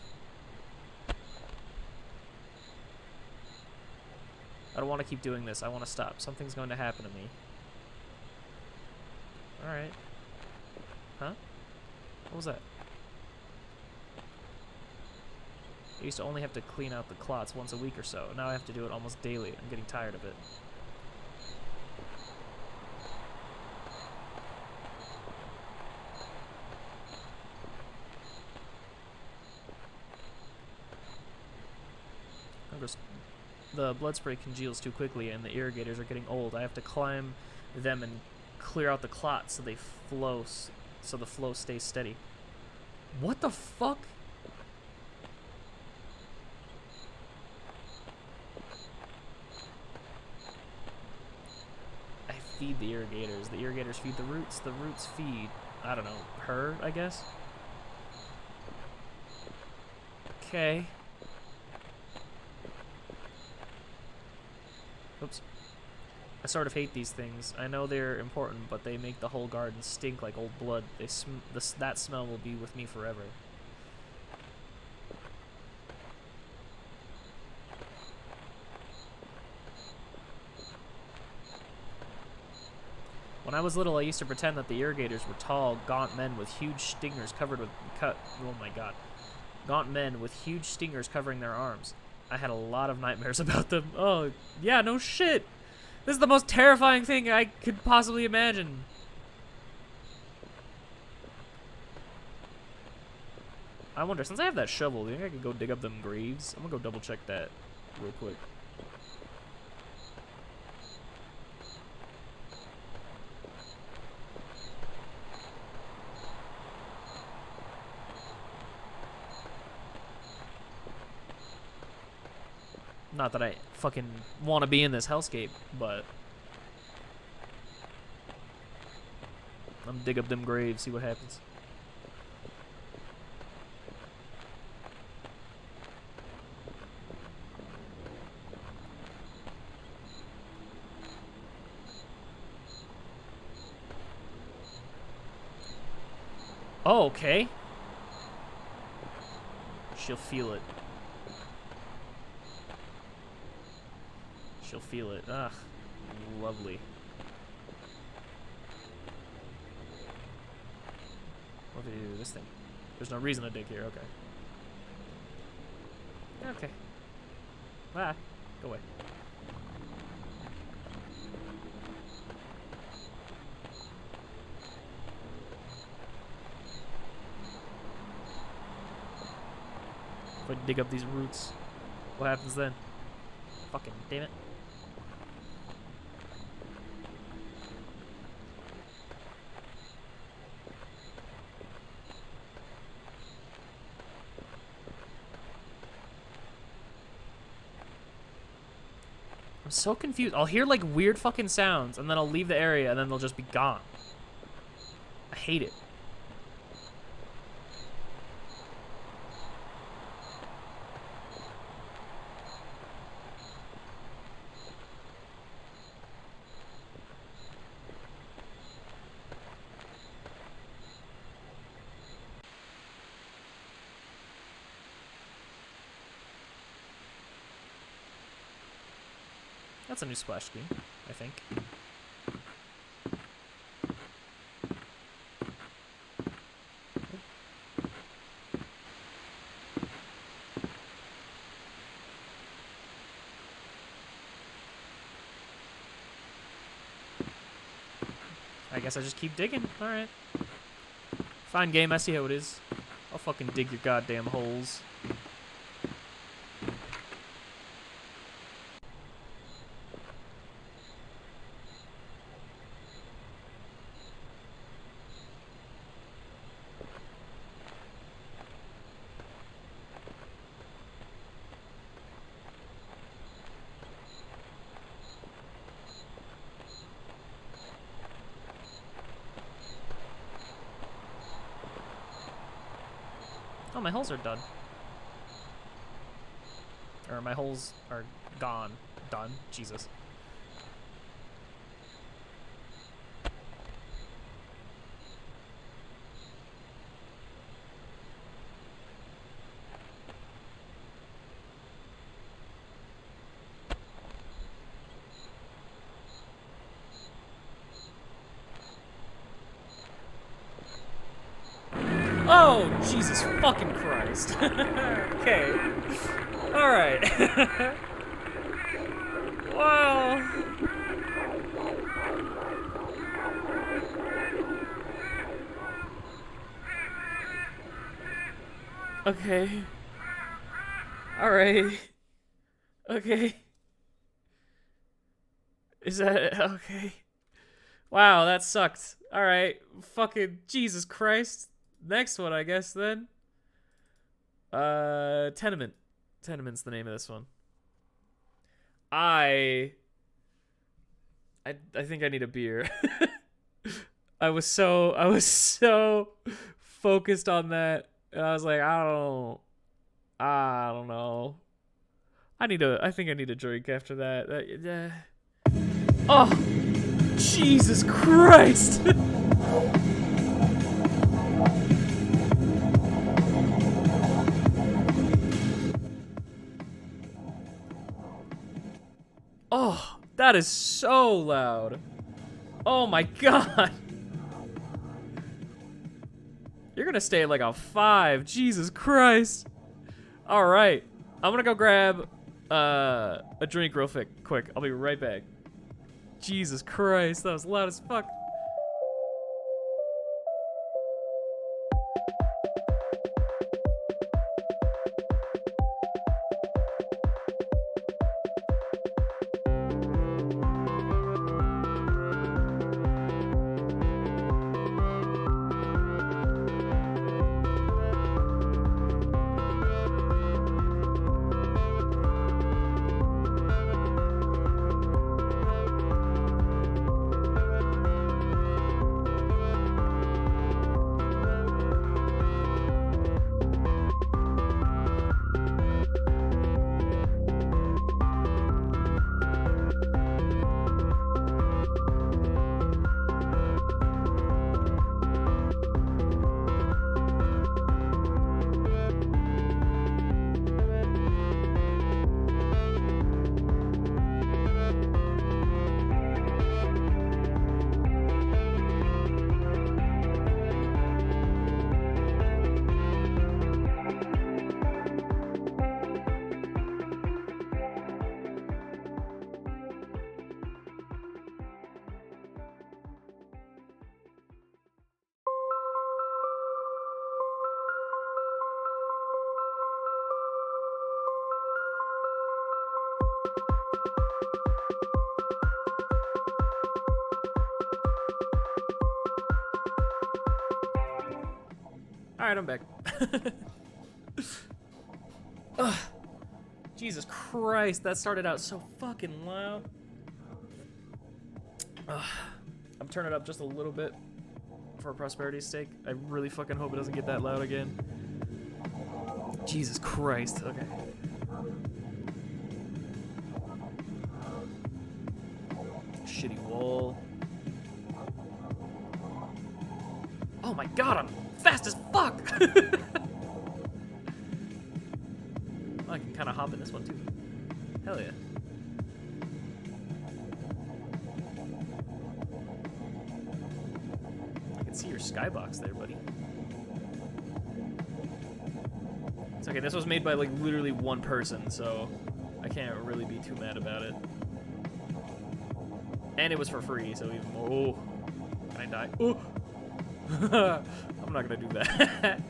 I don't want to keep doing this. I want to stop. Something's going to happen to me. Alright. Huh? What was that? I used to only have to clean out the clots once a week or so. Now I have to do it almost daily. I'm getting tired of it. The blood spray congeals too quickly and the irrigators are getting old. I have to climb them and clear out the clots so they flow, so the flow stays steady. What the fuck? I feed the irrigators. The irrigators feed the roots feed, I don't know, her, I guess? Okay. Oops. I sort of hate these things. I know they're important, but they make the whole garden stink like old blood. That smell will be with me forever. When When I was little, I used to pretend that the irrigators were tall, gaunt men with huge stingers covered with oh my god. Gaunt men with huge stingers covering their arms. I had a lot of nightmares about them. Oh, yeah, no shit. This is the most terrifying thing I could possibly imagine. I wonder, since I have that shovel, do you think I could go dig up them graves? I'm gonna go double check that real quick. Not that I fucking want to be in this hellscape, but I'm gonna dig up them graves, see what happens. Oh, okay. She'll feel it. She'll feel it. Ah, lovely. What do you do this thing? There's no reason to dig here. Okay. Okay. Ah, go away. If I dig up these roots, what happens then? Fucking damn it. I'm so confused. I'll hear like weird fucking sounds and then I'll leave the area and then they'll just be gone. I hate it. That's a new splash screen, I think. I guess I just keep digging. Alright. Fine game, I see how it is. I'll fucking dig your goddamn holes. Oh, my holes are done. Or my holes are gone. Done? Jesus. Oh, Jesus fucking Christ. Okay. Alright. Wow. Okay. Alright. Okay. Is that okay? Wow, that sucked. Alright. Fucking Jesus Christ. Next one, I guess, then. Tenement. Tenement's the name of this one. I think I need a beer. I was so focused on that. And I was like, I don't know. I think I need a drink after that. Oh, Jesus Christ. Oh, that is so loud. Oh my god! You're gonna stay at like a 5. Jesus Christ. Alright. I'm gonna go grab a drink real quick. I'll be right back. Jesus Christ, that was loud as fuck. Alright, I'm back. Ugh. Jesus Christ, that started out so fucking loud. Ugh. I'm turning it up just a little bit for prosperity's sake. I really fucking hope it doesn't get that loud again. Jesus Christ, okay. Shitty wall. Oh my god, I'm fast as fuck! I can kind of hop in this one too. Hell yeah. I can see your skybox there, buddy. It's okay, this was made by like literally one person, so I can't really be too mad about it. And it was for free, so even more. Oh, can I die? Oh! I'm not gonna do that.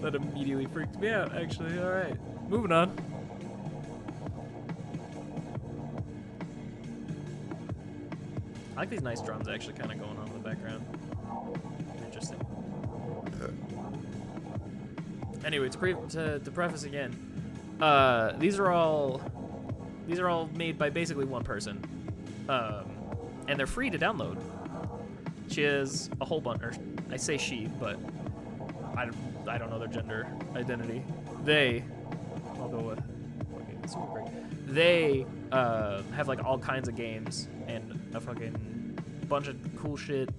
That immediately freaked me out, actually. Alright, moving on. I like these nice drums actually kind of going on in the background. Interesting. Anyway, to preface again, these are all made by basically one person, and they're free to download. She has a whole bunch. Or I say she, but I don't know their gender identity. They, I'll go with fucking super great. They have like all kinds of games and a fucking bunch of cool shit.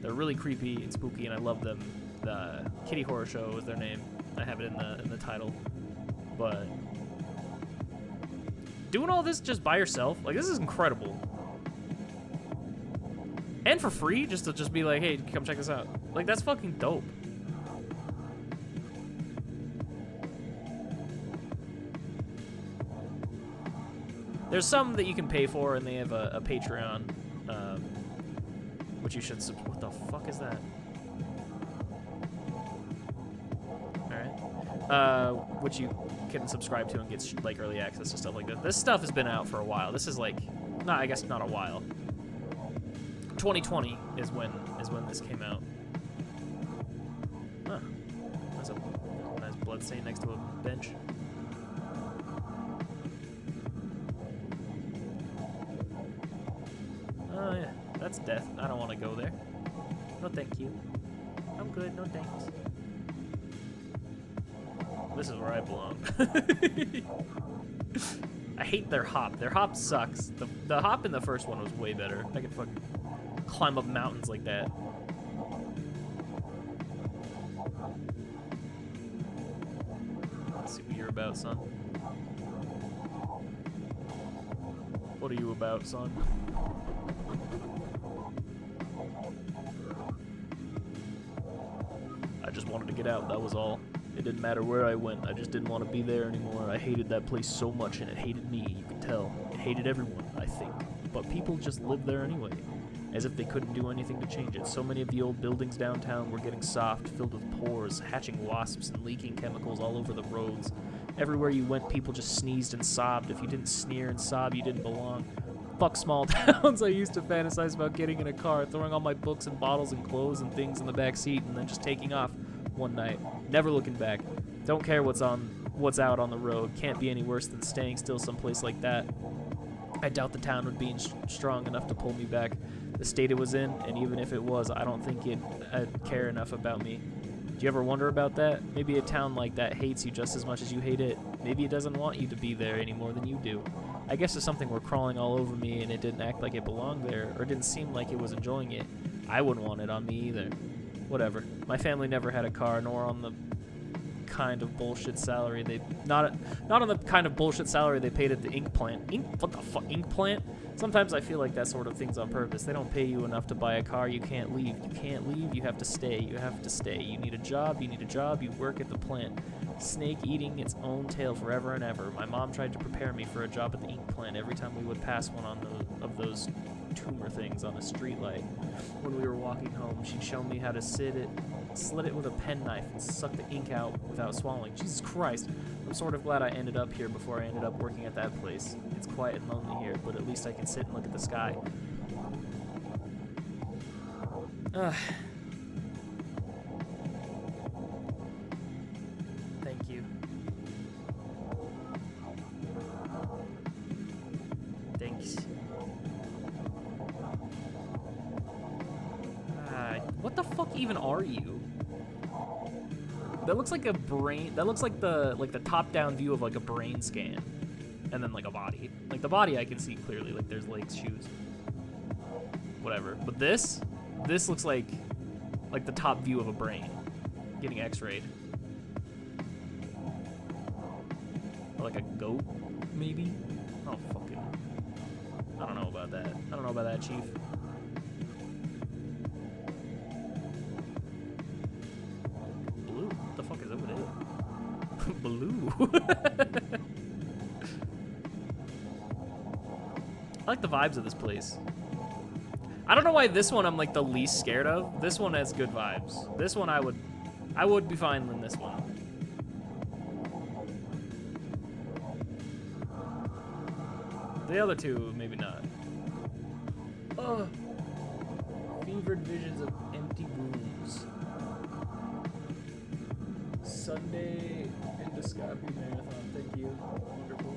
They're really creepy and spooky, and I love them. The KittyHorrorshow is their name. I have it in the title. But doing all this just by yourself, like this is incredible. And for free, just to be like, hey, come check this out. Like that's fucking dope. There's some that you can pay for, and they have a Patreon, which you should. What the fuck is that? All right. Which you can subscribe to and get like early access to stuff like that. This stuff has been out for a while. This is like, I guess not a while. 2020 is when this came out. Huh. There's a nice blood stain next to a bench. Oh yeah, that's death. I don't want to go there. No thank you. I'm good, no thanks. This is where I belong. I hate their hop. Their hop sucks. The hop in the first one was way better. I could fucking climb up mountains like that. Let's see what you're about, son. What are you about, son? just wanted to get out, that was all. It didn't matter where I went, I just didn't want to be there anymore. I hated that place so much, and it hated me, you could tell. It hated everyone, I think. But people just lived there anyway, as if they couldn't do anything to change it. So many of the old buildings downtown were getting soft, filled with pores, hatching wasps and leaking chemicals all over the roads. Everywhere you went, people just sneezed and sobbed. If you didn't sneer and sob, you didn't belong. Fuck small towns. I used to fantasize about getting in a car, throwing all my books and bottles and clothes and things in the back seat, and then just taking off one night, never looking back. Don't care what's out on the road. Can't be any worse than staying still someplace like that. I doubt the town would be strong enough to pull me back. The state it was in, and even if it was, I don't think it'd care enough about me. Do you ever wonder about that? Maybe a town like that hates you just as much as you hate it. Maybe it doesn't want you to be there any more than you do. I guess if something were crawling all over me and it didn't act like it belonged there, or didn't seem like it was enjoying it, I wouldn't want it on me either. Whatever. My family never had a car, nor on the kind of bullshit salary they not on the kind of bullshit salary they paid at the ink plant. What the fuck, ink plant? Sometimes I feel like that sort of thing's on purpose. They don't pay you enough to buy a car. You can't leave. You can't leave. You have to stay. You have to stay. You need a job. You need a job. You work at the plant. Snake eating its own tail forever and ever. My mom tried to prepare me for a job at the ink plant every time we would pass one of those tumor things on a street light. When we were walking home, she'd show me how to slit it with a penknife and suck the ink out without swallowing. Jesus Christ. I'm sort of glad I ended up here before I ended up working at that place. It's quiet and lonely here, but at least I can sit and look at the sky. Thank you. Thanks. What the fuck even are you? That looks like a brain. That looks like the top-down view of like a brain scan, and then like a body. Like the body I can see clearly. Like there's legs, shoes, whatever. But this looks like the top view of a brain getting X-rayed. Or like a goat, maybe. Oh fucking. I don't know about that. I don't know about that, Chief. Blue. I like the vibes of this place. I don't know why this one I'm like the least scared of. This one has good vibes. This one I would be fine in this one. The other two, maybe not. Oh, fevered visions of empty rooms. Sunday endoscopy marathon, thank you. Wonderful.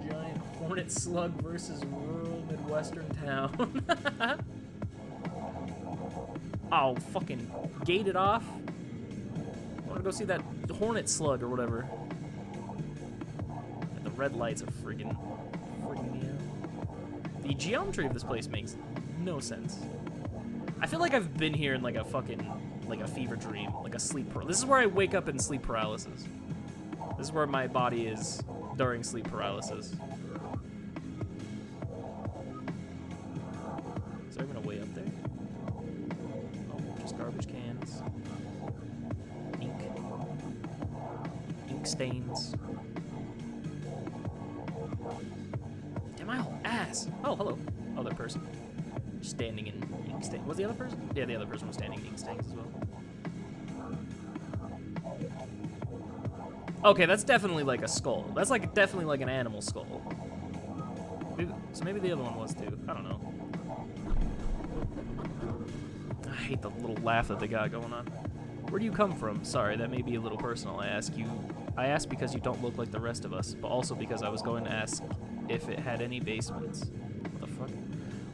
Giant hornet slug versus rural Midwestern town. Oh, fucking gate it off. I wanna go see that hornet slug or whatever. And the red lights are freaking me out. The geometry of this place makes no sense. I feel like I've been here in like a fucking a fever dream, like a sleep paralysis. This is where I wake up in sleep paralysis. This is where my body is during sleep paralysis. Is there even a way up there? Oh, just garbage cans. Ink stains. Damn, my whole ass. Oh, hello. Other person. Standing in ink stains. Was the other person? Yeah, the other person was standing in ink stains as well. Okay, that's definitely like a skull. That's like definitely like an animal skull. So maybe the other one was too. I don't know. I hate the little laugh that they got going on. Where do you come from? Sorry, that may be a little personal. I ask because you don't look like the rest of us, but also because I was going to ask if it had any basements. What the fuck?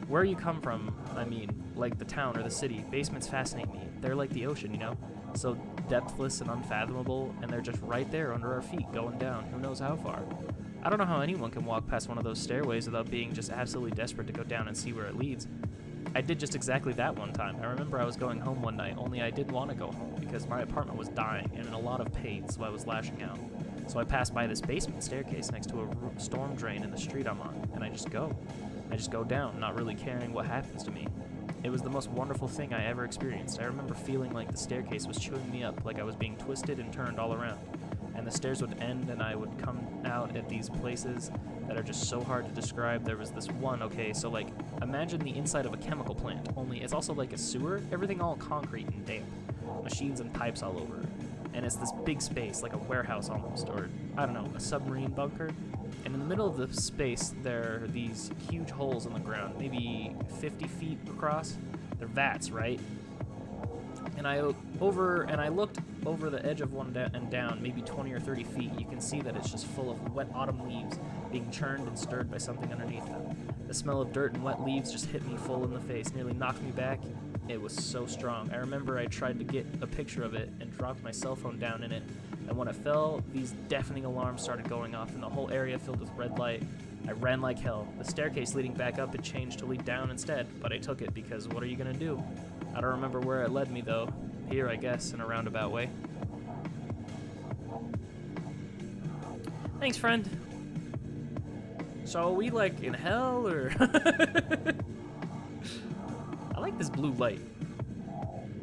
Where you come from, I mean, like the town or the city. Basements fascinate me. They're like the ocean, you know? So depthless and unfathomable, and they're just right there under our feet, going down, who knows how far. I don't know how anyone can walk past one of those stairways without being just absolutely desperate to go down and see where it leads. I did just exactly that one time. I remember I was going home one night, only I didn't want to go home because my apartment was dying and in a lot of pain, so I was lashing out. So I passed by this basement staircase next to a storm drain in the street I'm on, and I just go down, not really caring what happens to me. It was the most wonderful thing I ever experienced. I remember feeling like the staircase was chewing me up, like I was being twisted and turned all around. And the stairs would end and I would come out at these places that are just so hard to describe. There was this one, okay, so like, imagine the inside of a chemical plant, only it's also like a sewer, everything all concrete and damp. Machines and pipes all over. And it's this big space, like a warehouse almost, or, I don't know, a submarine bunker. And in the middle of the space, there are these huge holes in the ground, maybe 50 feet across. They're vats, right? And I looked over the edge of one and down, maybe 20 or 30 feet. You can see that it's just full of wet autumn leaves being churned and stirred by something underneath them. The smell of dirt and wet leaves just hit me full in the face, nearly knocked me back. It was so strong. I remember I tried to get a picture of it and dropped my cell phone down in it. And when it fell, these deafening alarms started going off and the whole area filled with red light. I ran like hell. The staircase leading back up had changed to lead down instead, but I took it because what are you gonna do? I don't remember where it led me though. Here, I guess, in a roundabout way. Thanks, friend. So are we like in hell or? I like this blue light.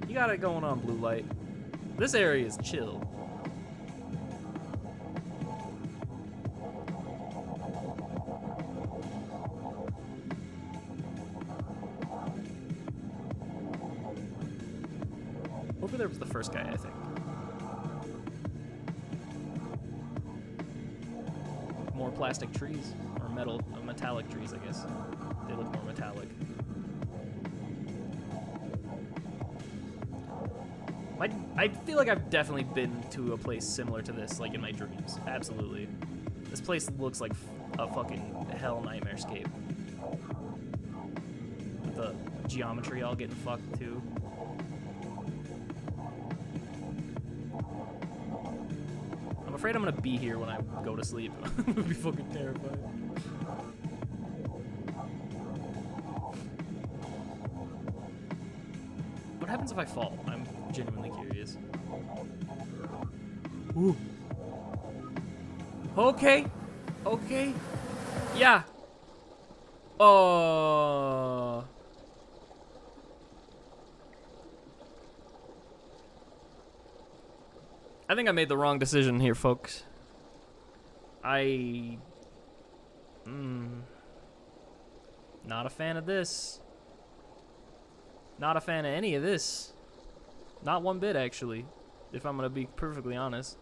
You got it going on, blue light. This area is chill. Over there was the first guy, I think. More plastic trees, or metallic trees, I guess. They look more metallic. I feel like I've definitely been to a place similar to this, like in my dreams. Absolutely. This place looks like a fucking hell nightmarescape. With the geometry all getting fucked too. I'm afraid I'm gonna be here when I go to sleep. I'm gonna be fucking terrified. What happens if I fall? I'm genuinely curious. Ooh. Okay. Okay. Yeah. I think I made the wrong decision here, folks. Not a fan of this. Not a fan of any of this. Not one bit, actually, if I'm gonna be perfectly honest.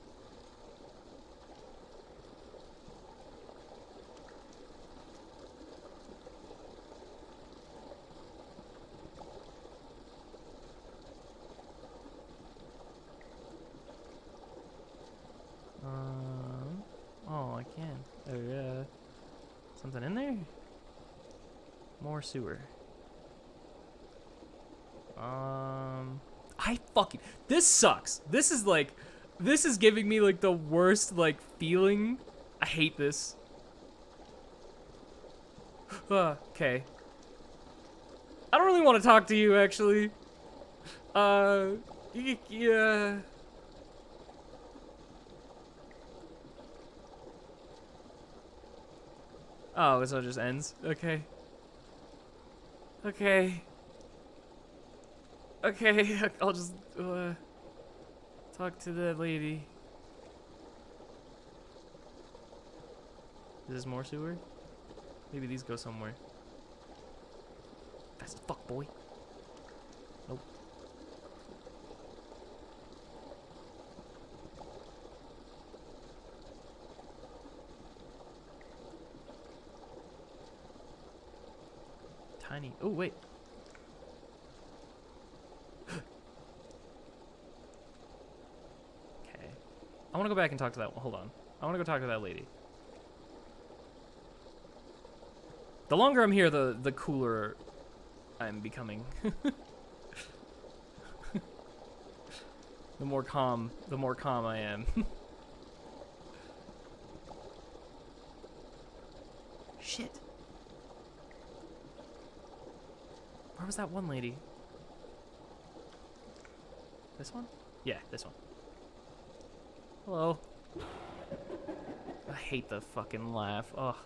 Oh, I can. Oh, something in there? More sewer. This sucks. This is giving me like the worst like feeling. I hate this. Okay. I don't really want to talk to you actually. Yeah. Oh, so it just ends? Okay. Okay. Okay, I'll just talk to that lady. Is this more sewer? Maybe these go somewhere. Fast as fuck, boy. Nope. Tiny. Oh, wait. I want to go back and talk to that one. Hold on. I want to go talk to that lady. The longer I'm here, the cooler I'm becoming. The more calm I am. Shit. Where was that one lady? This one? Yeah, this one. Hello. I hate the fucking laugh. Ugh.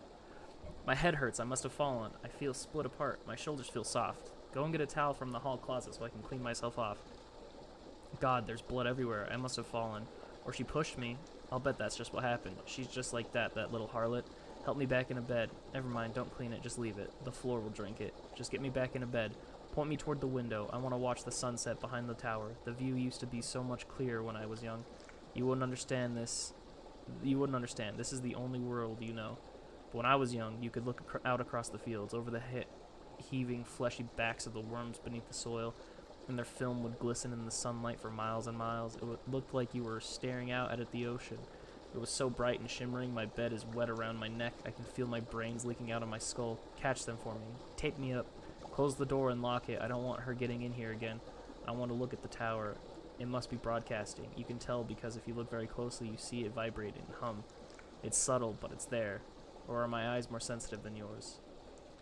My head hurts. I must have fallen. I feel split apart. My shoulders feel soft. Go and get a towel from the hall closet so I can clean myself off. God, there's blood everywhere. I must have fallen. Or she pushed me. I'll bet that's just what happened. She's just like that little harlot. Help me back into bed. Never mind, don't clean it, just leave it. The floor will drink it. Just get me back into bed. Point me toward the window. I want to watch the sunset behind the tower. The view used to be so much clearer when I was young. You wouldn't understand this. You wouldn't understand. This is the only world you know. But when I was young, you could look out across the fields, over the heaving, fleshy backs of the worms beneath the soil, and their film would glisten in the sunlight for miles and miles. It looked like you were staring out at the ocean. It was so bright and shimmering, my bed is wet around my neck. I can feel my brains leaking out of my skull. Catch them for me. Tape me up. Close the door and lock it. I don't want her getting in here again. I want to look at the tower. It must be broadcasting. You can tell because if you look very closely, you see it vibrate and hum. It's subtle, but it's there. Or are my eyes more sensitive than yours?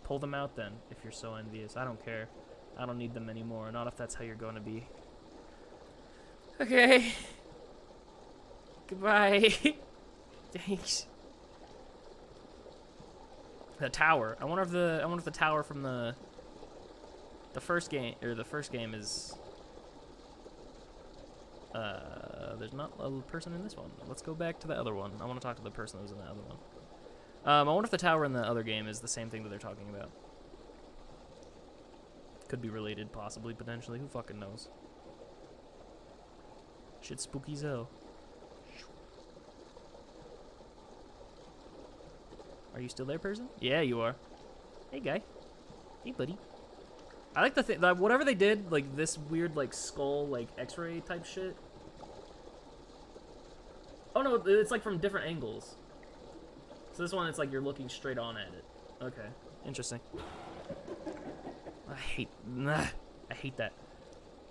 Pull them out then, if you're so envious. I don't care. I don't need them anymore, not if that's how you're going to be. Okay. Goodbye. Thanks. The tower. I wonder if the tower from the first game is there's not a person in this one. Let's go back to the other one. I want to talk to the person that was in the other one. I wonder if the tower in the other game is the same thing that they're talking about. Could be related, possibly, potentially. Who fucking knows? Shit spooky as hell. Are you still there, person? Yeah, you are. Hey, guy. Hey, buddy. I like the thing, whatever they did, like this weird, like skull, like X-ray type shit. Oh no, it's like from different angles. So this one, it's like you're looking straight on at it. Okay, interesting. I hate that.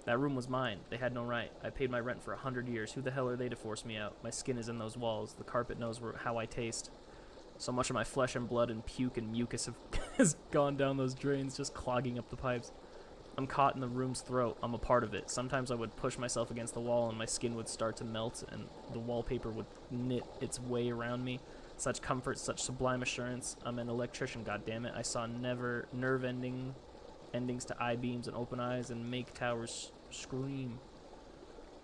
That room was mine. They had no right. I paid my rent for 100 years. Who the hell are they to force me out? My skin is in those walls. The carpet knows how I taste. So much of my flesh and blood and puke and mucus has gone down those drains, just clogging up the pipes. I'm caught in the room's throat. I'm a part of it. Sometimes I would push myself against the wall and my skin would start to melt and the wallpaper would knit its way around me. Such comfort, such sublime assurance. I'm an electrician, goddammit. I saw nerve endings to I-beams and open eyes and make towers scream.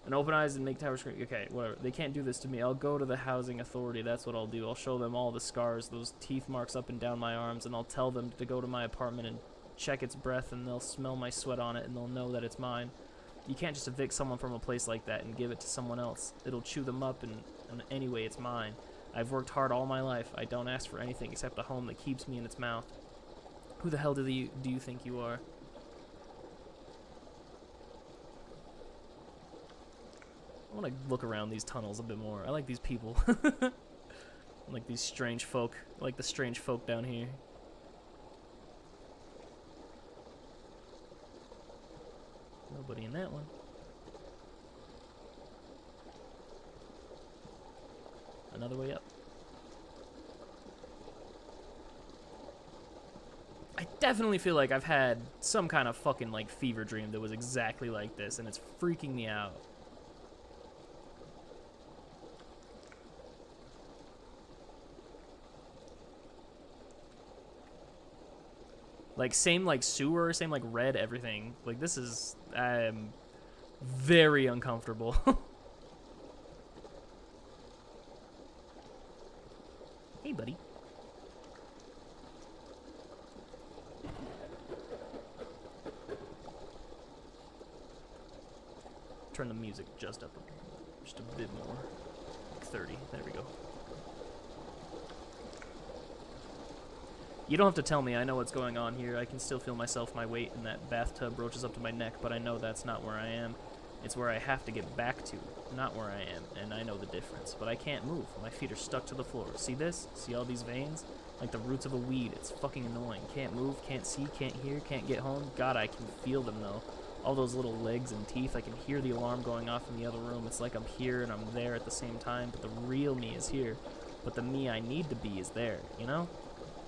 And open eyes and make towers scream. Okay, whatever. They can't do this to me. I'll go to the housing authority. That's what I'll do. I'll show them all the scars, those teeth marks up and down my arms, and I'll tell them to go to my apartment and check its breath, and they'll smell my sweat on it, and they'll know that it's mine. You can't just evict someone from a place like that and give it to someone else. It'll chew them up, and anyway, it's mine. I've worked hard all my life. I don't ask for anything except a home that keeps me in its mouth. Who the hell do you think you are? I want to look around these tunnels a bit more. I like these people. I like these strange folk. I like the strange folk down here. Nobody in that one. Another way up. I definitely feel like I've had some kind of fucking like fever dream that was exactly like this, and it's freaking me out. Like same like sewer, same like red everything. Like this is very uncomfortable. Hey, buddy. Turn the music just up, just a bit more. 30. There we go. You don't have to tell me. I know what's going on here. I can still feel myself. My weight in that bathtub roaches up to my neck, but I know that's not where I am. It's where I have to get back to, not where I am, and I know the difference. But I can't move. My feet are stuck to the floor. See this? See all these veins? Like the roots of a weed. It's fucking annoying. Can't move, can't see, can't hear, can't get home. God, I can feel them, though. All those little legs and teeth. I can hear the alarm going off in the other room. It's like I'm here and I'm there at the same time, but the real me is here. But the me I need to be is there, you know?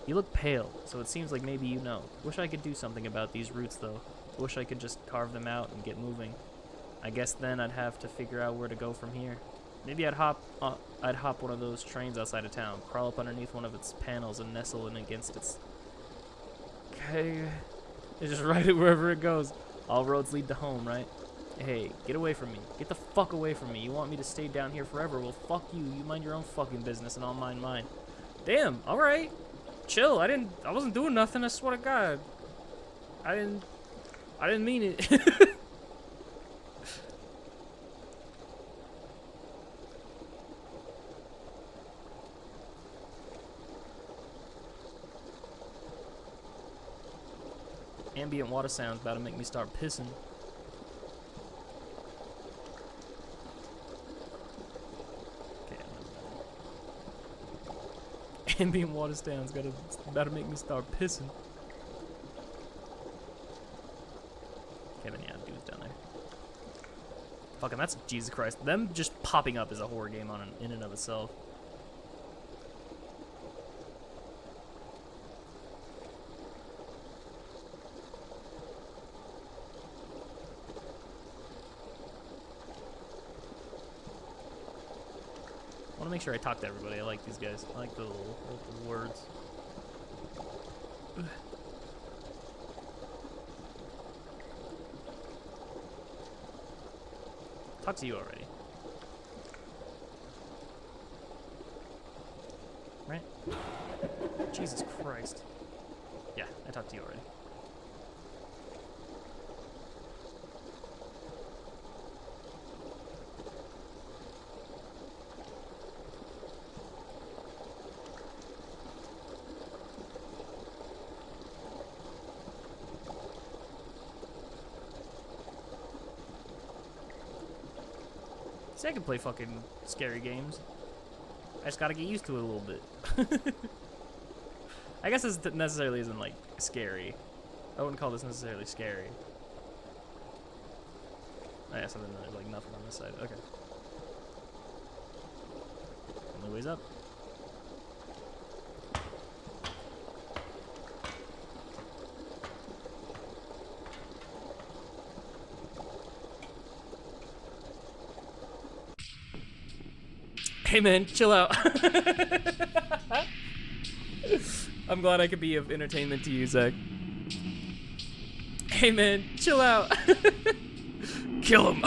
You look pale, so it seems like maybe you know. Wish I could do something about these roots, though. Wish I could just carve them out and get moving. I guess then I'd have to figure out where to go from here. Maybe I'd hop one of those trains outside of town, crawl up underneath one of its panels and nestle in against its They just ride it wherever it goes. All roads lead to home, right? Hey, get away from me. Get the fuck away from me. You want me to stay down here forever? Well, fuck you. You mind your own fucking business and I'll mind mine. Damn, alright. Chill. I wasn't doing nothing, I swear to God. I didn't mean it. Ambient water sounds about to make me start pissing. Okay, ambient water sounds about to make me start pissing. Kevin, yeah, dude's down there. Fucking, that's Jesus Christ. Them just popping up is a horror game in and of itself. I want to make sure I talk to everybody. I like these guys. I like the little words. Talk to you already. Right? Jesus Christ. Yeah, I talked to you already. See, I can play fucking scary games. I just gotta get used to it a little bit. I guess this necessarily isn't, like, scary. I wouldn't call this necessarily scary. Oh yeah, something like nothing on this side. Okay. Only ways up. Hey man, chill out. I'm glad I could be of entertainment to you, Zach. Hey man, chill out. Kill him.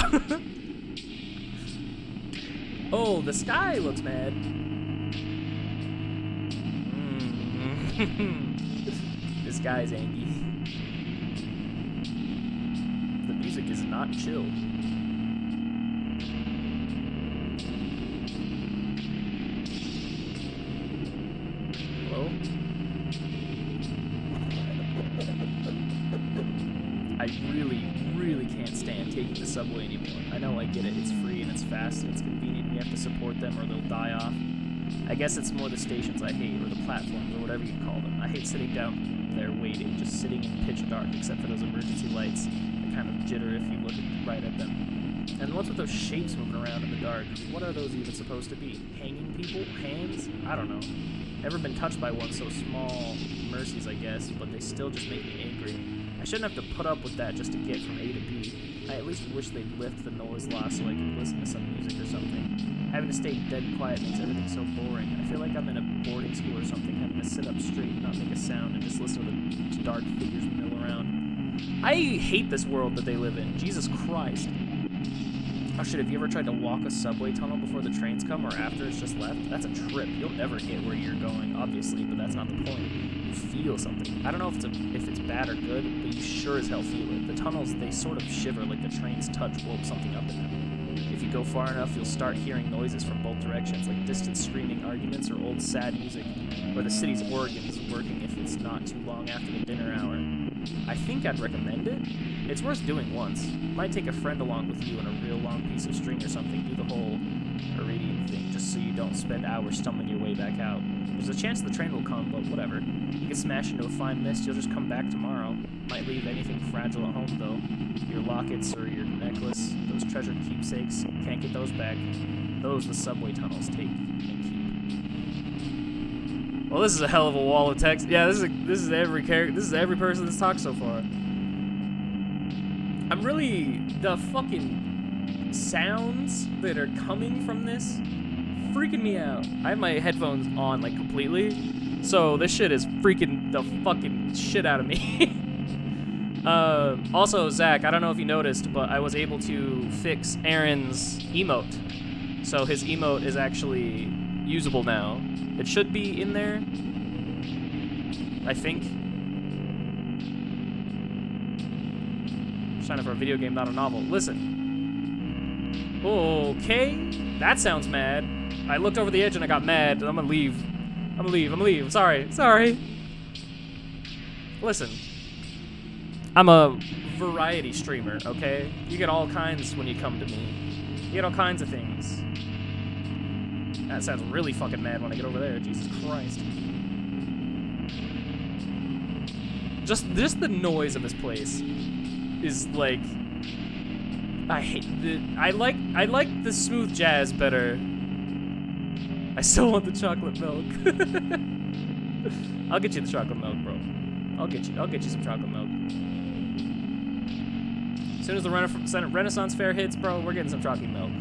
Oh, the sky looks mad. This guy's angry. The music is not chill. Hello? I really can't stand taking the subway anymore. I know, I get it. It's free and it's fast and it's convenient. You have to support them or they'll die off. I guess it's more the stations I hate, or the platforms, or whatever you call them. I hate sitting down there waiting, just sitting in pitch dark, except for those emergency lights that kind of jitter if you look right at them. And what's with those shapes moving around in the dark? What are those even supposed to be? Hanging people? Hands? I don't know. Never been touched by one so small. Mercies, I guess, but they still just make me angry. I shouldn't have to put up with that just to get from A to B. I at least wish they'd lift the noise loss so I could listen to some music or something. Having to stay dead quiet makes everything so boring. I feel like I'm in a boarding school or something, having to sit up straight and not make a sound and just listen to the dark figures mill around. I hate this world that they live in. Jesus Christ. Oh shit, have you ever tried to walk a subway tunnel before the trains come or after it's just left? That's a trip. You'll never get where you're going, obviously, but that's not the point. You feel something. I don't know if it's bad or good, but you sure as hell feel it. The tunnels, they sort of shiver like the train's touch woke something up in them. If you go far enough, you'll start hearing noises from both directions, like distant screaming arguments or old sad music, or the city's organ is working if it's not too long after the dinner hour. I think I'd recommend it. It's worth doing once. Might take a friend along with you on a real long piece of string or something. Do the whole Iridium thing just so you don't spend hours stumbling your way back out. There's a chance the train will come, but whatever. You can smash into a fine mist, you'll just come back tomorrow. Might leave anything fragile at home, though. Your lockets or your necklace, those treasured keepsakes, can't get those back. Those the subway tunnels take and keep. Well, this is a hell of a wall of text. Yeah, this is every character. This is every person that's talked so far. I'm really the fucking sounds that are coming from this freaking me out. I have my headphones on like completely, so this shit is freaking the fucking shit out of me. Also, Zach, I don't know if you noticed, but I was able to fix Aaron's emote. So his emote is actually usable now. It should be in there, I think. Sign up for a video game, not a novel. Listen. Okay, that sounds mad. I looked over the edge and I got mad, and I'm gonna leave. I'm gonna leave. Sorry. Listen. I'm a variety streamer, okay? You get all kinds when you come to me. You get all kinds of things. That sounds really fucking mad when I get over there. Jesus Christ. Just the noise of this place is like, I hate the. I like the smooth jazz better. I still want the chocolate milk. I'll get you the chocolate milk, bro. I'll get you some chocolate milk. As soon as the Renaissance Fair hits, bro, we're getting some chocolate milk.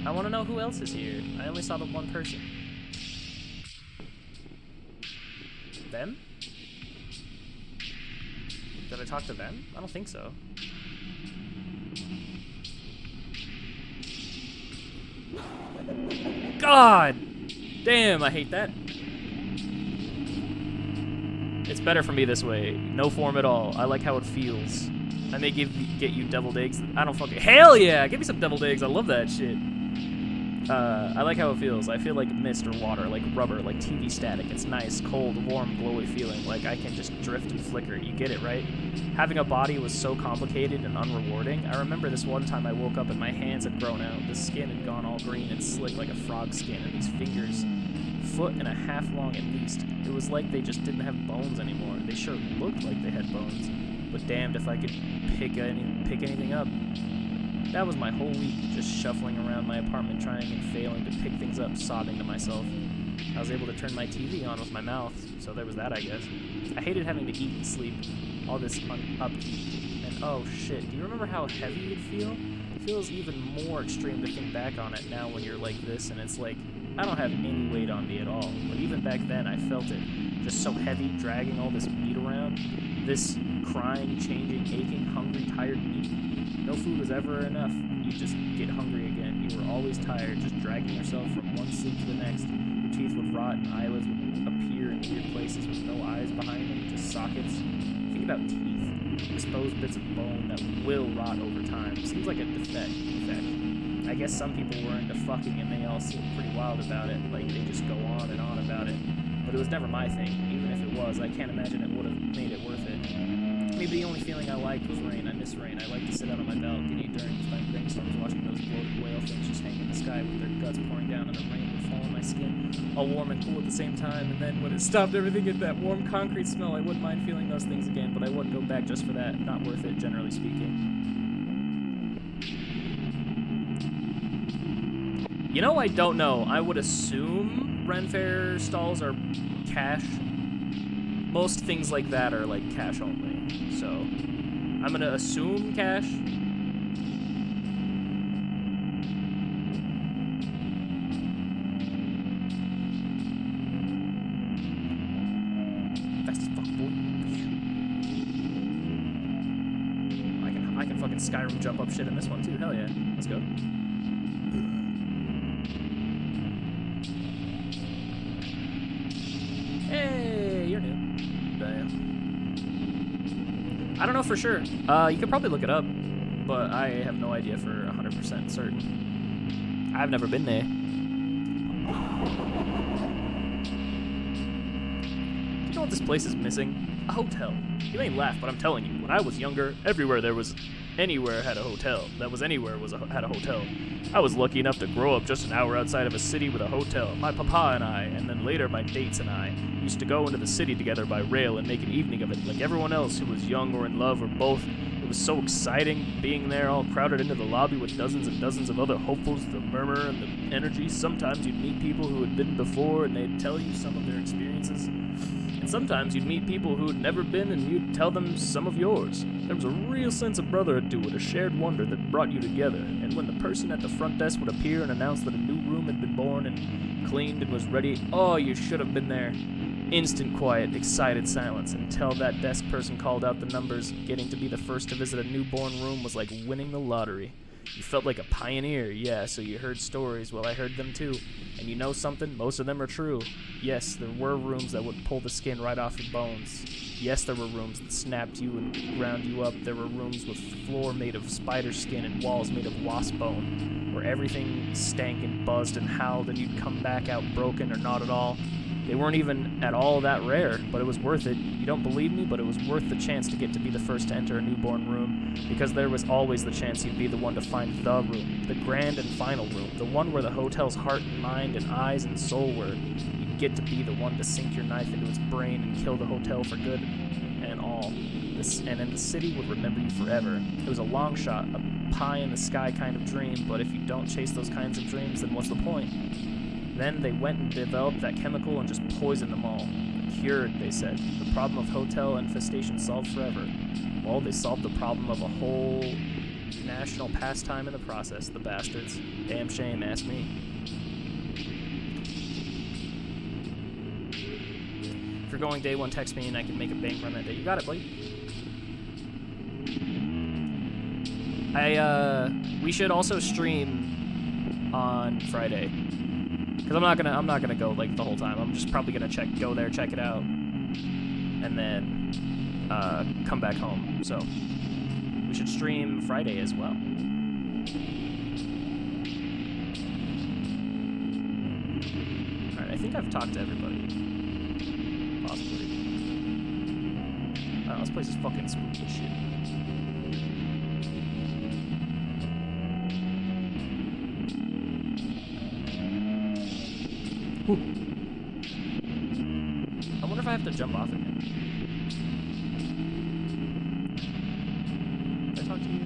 I want to know who else is here. I only saw the one person. Them? Did I talk to them? I don't think so. God damn, I hate that. It's better for me this way. No form at all. I like how it feels. I may get you deviled eggs. I don't fucking... Hell yeah! Give me some deviled eggs. I love that shit. I like how it feels. I feel like mist or water, like rubber, like TV static. It's nice, cold, warm, glowy feeling. Like I can just drift and flicker. You get it, right? Having a body was so complicated and unrewarding. I remember this one time I woke up and my hands had grown out. The skin had gone all green and slick like a frog skin, and these fingers, foot and a half long at least. It was like they just didn't have bones anymore. They sure looked like they had bones, but damned if I could pick anything up. That was my whole week, just shuffling around my apartment, trying and failing to pick things up, sobbing to myself. I was able to turn my TV on with my mouth, so there was that, I guess. I hated having to eat and sleep, all this upkeep. And oh shit, do you remember how heavy you'd feel? It feels even more extreme to think back on it now when you're like this, and it's like, I don't have any weight on me at all. But even back then, I felt it. Just so heavy, dragging all this meat around. This crying, changing, aching, hungry, tired meat. No food was ever enough. You just get hungry again. You were always tired, just dragging yourself from one sleep to the next. Your teeth would rot and eyelids would appear in weird places with no eyes behind them, just sockets. Think about teeth. Exposed bits of bone that will rot over time. Seems like a defect. I guess some people were into fucking and they all seemed pretty wild about it. Like they just go on and on about it. But it was never my thing. Even if it was, I can't imagine it would have made it worth it. Maybe the only feeling I liked was rain. I miss rain. I like to sit out on my balcony during rainstorms watching those bloated whale things just hang in the sky with their guts pouring down and the rain would fall on my skin, all warm and cool at the same time. And then when it stopped everything in that warm concrete smell, I wouldn't mind feeling those things again, but I wouldn't go back just for that. Not worth it, generally speaking. You know, I don't know. I would assume Ren Fair stalls are cash. Most things like that are like cash only. So, I'm gonna assume cash. Fast as fuck, boy. I can fucking Skyrim jump up shit in this one too. Hell yeah. Let's go. Hey, you're new. Damn. I don't know for sure. You could probably look it up, but I have no idea for 100% certain. I've never been there. Do you know what this place is missing? A hotel. You may laugh, but I'm telling you, when I was younger, everywhere there was anywhere had a hotel. That was anywhere had a hotel. I was lucky enough to grow up just an hour outside of a city with a hotel. My papa and I, and then later my dates and I, used to go into the city together by rail and make an evening of it like everyone else who was young or in love or both. It was so exciting being there, all crowded into the lobby with dozens and dozens of other hopefuls, the murmur and the energy. Sometimes you'd meet people who had been before and they'd tell you some of their experiences. And sometimes you'd meet people who had never been and you'd tell them some of yours. There was a real sense of brotherhood to it, a shared wonder that brought you together. And when the person at the front desk would appear and announce that a new room had been born and cleaned and was ready, oh, you should have been there. Instant quiet, excited silence until that desk person called out the numbers. Getting to be the first to visit a newborn room was like winning the lottery. You felt like a pioneer, yeah, so you heard stories. Well, I heard them too. And you know something? Most of them are true. Yes, there were rooms that would pull the skin right off your bones. Yes, there were rooms that snapped you and ground you up. There were rooms with floor made of spider skin and walls made of wasp bone, where everything stank and buzzed and howled and you'd come back out broken or not at all. They weren't even at all that rare, but it was worth it. You don't believe me, but it was worth the chance to get to be the first to enter a newborn room, because there was always the chance you'd be the one to find the room, the grand and final room, the one where the hotel's heart and mind and eyes and soul were. You'd get to be the one to sink your knife into its brain and kill the hotel for good and all. And then the city would remember you forever. It was a long shot, a pie-in-the-sky kind of dream, but if you don't chase those kinds of dreams, then what's the point? Then they went and developed that chemical and just poisoned them all. Cured, they said. The problem of hotel infestation solved forever. Well, they solved the problem of a whole national pastime in the process, the bastards. Damn shame, ask me. If you're going day one, text me and I can make a bank run that day. You got it, buddy. We should also stream on Friday. Because I'm not gonna go like the whole time. I'm just probably gonna go there, check it out, and then come back home. So we should stream Friday as well. All right, I think I've talked to everybody. Possibly. This place is fucking spooky as shit. Whew. I wonder if I have to jump off again. Did I talk to you?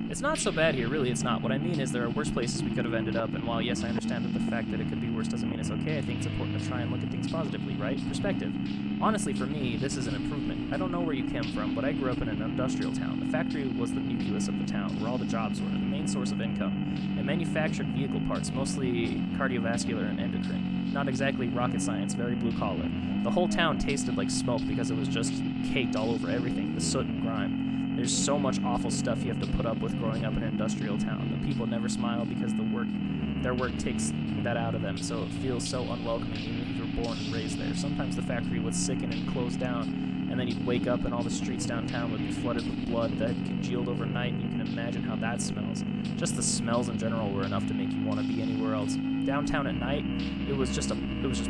It's not so bad here, really, it's not. What I mean is there are worse places we could have ended up, and while, yes, I understand that the fact that it could be worse doesn't mean it's okay, I think it's important to try and look at things positively, right? Perspective. Honestly, for me, this is an improvement. I don't know where you came from, but I grew up in an industrial town. The factory was the nucleus of the town, where all the jobs were, the main source of income. It manufactured vehicle parts, mostly cardiovascular and endocrine. Not exactly rocket science, very blue collar. The whole town tasted like smoke because it was just caked all over everything, the soot and grime. There's so much awful stuff you have to put up with growing up in an industrial town. The people never smile because their work takes that out of them, so it feels so unwelcoming even if you're born and raised there. Sometimes the factory would sicken and close down, and then you'd wake up and all the streets downtown would be flooded with blood that had congealed overnight, and you can imagine how that smells. Just the smells in general were enough to make you want to be anywhere else. Downtown at night, it was just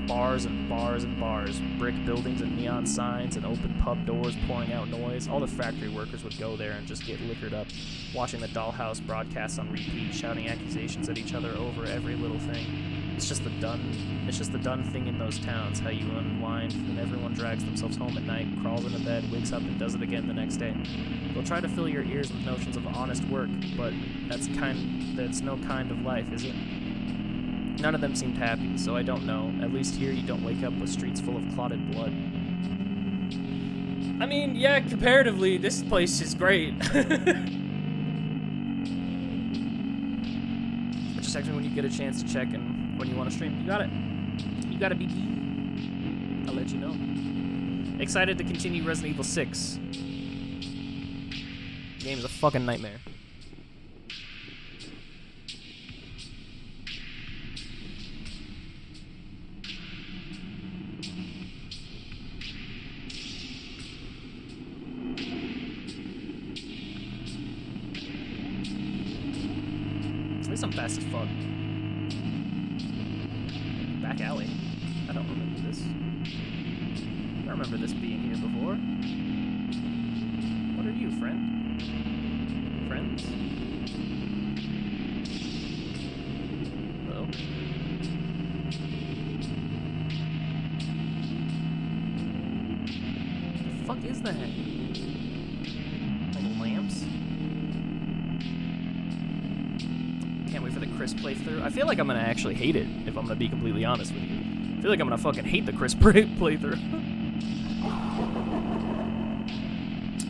bars and bars and bars, brick buildings and neon signs and open pub doors pouring out noise. All the factory workers would go there and just get liquored up, watching the Dollhouse broadcasts on repeat, shouting accusations at each other over every little thing. It's just the done thing in those towns, how you unwind and everyone drags themselves home at night, crawls into bed, wakes up and does it again the next day. They'll try to fill your ears with notions of honest work, but that's no kind of life, is it? None of them seemed happy, so I don't know. At least here you don't wake up with streets full of clotted blood. I mean, yeah, comparatively, this place is great. Just text me when you get a chance to check and when you want to stream. You got it. You got it, BB. I'll let you know. Excited to continue Resident Evil 6. Game is a fucking nightmare. At least I'm fast as fuck. Back alley. I don't remember this. I remember this being here before. What are you, friend? Friends? Hello? What the fuck is that? Like lamps? Can't wait for the Chris playthrough. I feel like I'm gonna actually hate it, if I'm gonna be completely honest with you. I feel like I'm gonna fucking hate the Chris playthrough.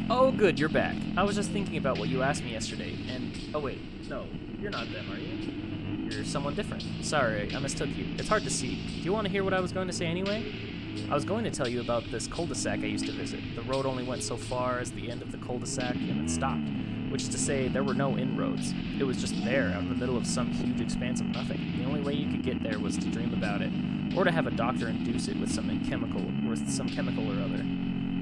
Oh, good, you're back. I was just thinking about what you asked me yesterday, and... Oh, wait. No, you're not them, are you? You're someone different. Sorry, I mistook you. It's hard to see. Do you want to hear what I was going to say anyway? I was going to tell you about this cul-de-sac I used to visit. The road only went so far as the end of the cul-de-sac and then stopped, which is to say there were no inroads. It was just there, out in the middle of some huge expanse of nothing. The only way you could get there was to dream about it, or to have a doctor induce it with some chemical or other.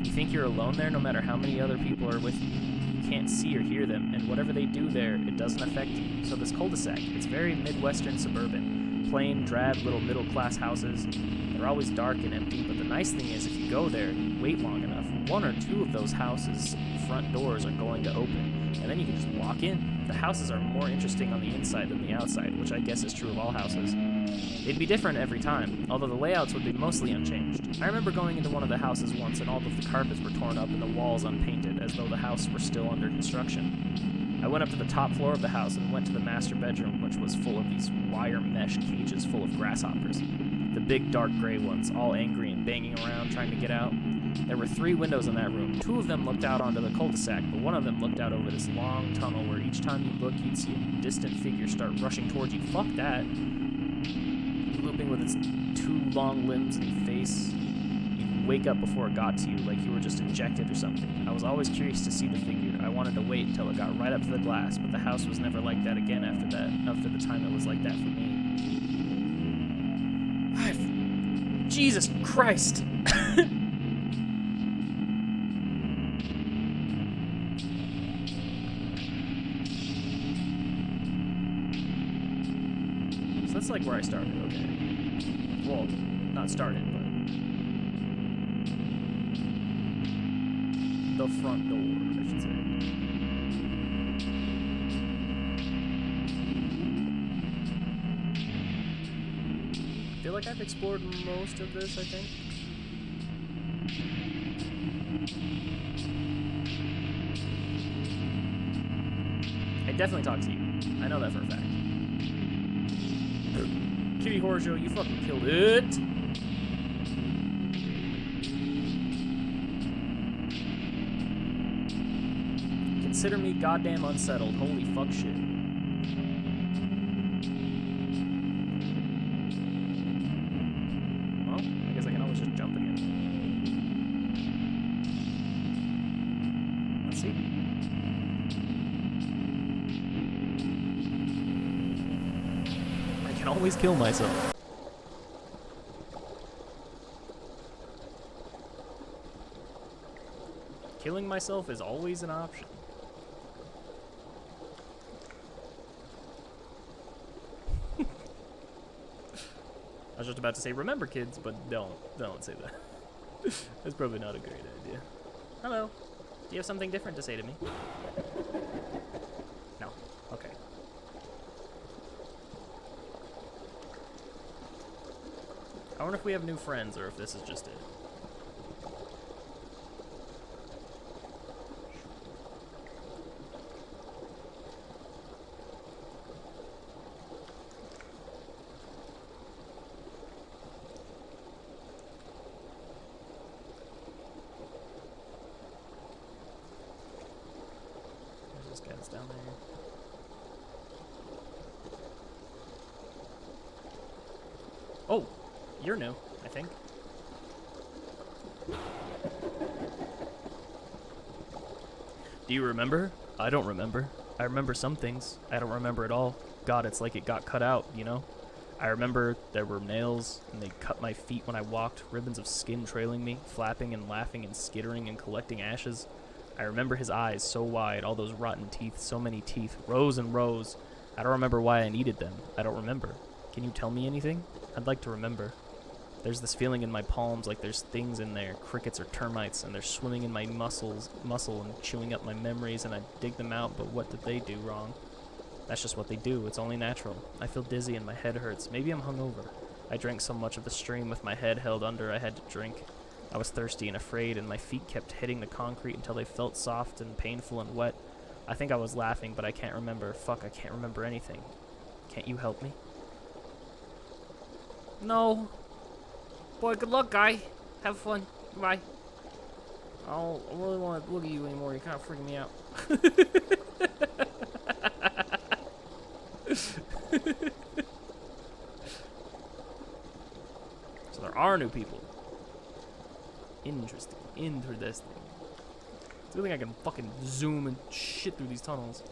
You think you're alone there no matter how many other people are with you. You can't see or hear them, and whatever they do there, it doesn't affect you. So this cul-de-sac, it's very Midwestern suburban. Plain, drab little middle-class houses. They're always dark and empty, but the nice thing is if you go there and you wait long enough, one or two of those houses' front doors are going to open, and then you can just walk in. The houses are more interesting on the inside than the outside, which I guess is true of all houses. They'd be different every time, although the layouts would be mostly unchanged. I remember going into one of the houses once and all of the carpets were torn up and the walls unpainted, as though the house were still under construction. I went up to the top floor of the house and went to the master bedroom, which was full of these wire mesh cages full of grasshoppers. The big dark gray ones, all angry and banging around trying to get out. There were 3 windows in that room. 2 of them looked out onto the cul-de-sac, but one of them looked out over this long tunnel where each time you look, you'd see a distant figure start rushing towards you. Fuck that. Looping with its 2 long limbs and face. You'd wake up before it got to you, like you were just injected or something. I was always curious to see the figure. I wanted to wait until it got right up to the glass, but the house was never like that again after the time it was like that for me. Jesus Christ! So that's like where I started, okay. Well, not started, but... the front door, I should say. I feel like I've explored most of this, I think. I definitely talked to you. I know that for a fact. KittyHorrorshow, you fucking killed it! Consider me goddamn unsettled. Holy fuck shit. Well, I guess I can always just jump again. Let's see. I can always kill myself. Killing myself is always an option. I was just about to say, remember kids, but don't say that. That's probably not a great idea. Hello. Do you have something different to say to me? No. Okay. I wonder if we have new friends or if this is just it. Down there. Oh, you're new, I think. Do you remember? I don't remember. I remember some things. I don't remember it all. God, it's like it got cut out, you know? I remember there were nails, and they cut my feet when I walked, ribbons of skin trailing me, flapping and laughing and skittering and collecting ashes. I remember his eyes so wide, all those rotten teeth, so many teeth, rows and rows. I don't remember why I needed them. I don't remember. Can you tell me anything? I'd like to remember. There's this feeling in my palms like there's things in there, crickets or termites, and they're swimming in my muscle and chewing up my memories, and I dig them out, but what did they do wrong? That's just what they do. It's only natural. I feel dizzy and my head hurts. Maybe I'm hungover. I drank so much of the stream with my head held under I had to drink. I was thirsty and afraid, and my feet kept hitting the concrete until they felt soft and painful and wet. I think I was laughing, but I can't remember. Fuck, I can't remember anything. Can't you help me? No. Boy, good luck, guy. Have fun. Bye. I don't really want to look at you anymore. You're kind of freaking me out. So there are new people. Interesting. Interesting. It's a good thing I can fucking zoom and shit through these tunnels.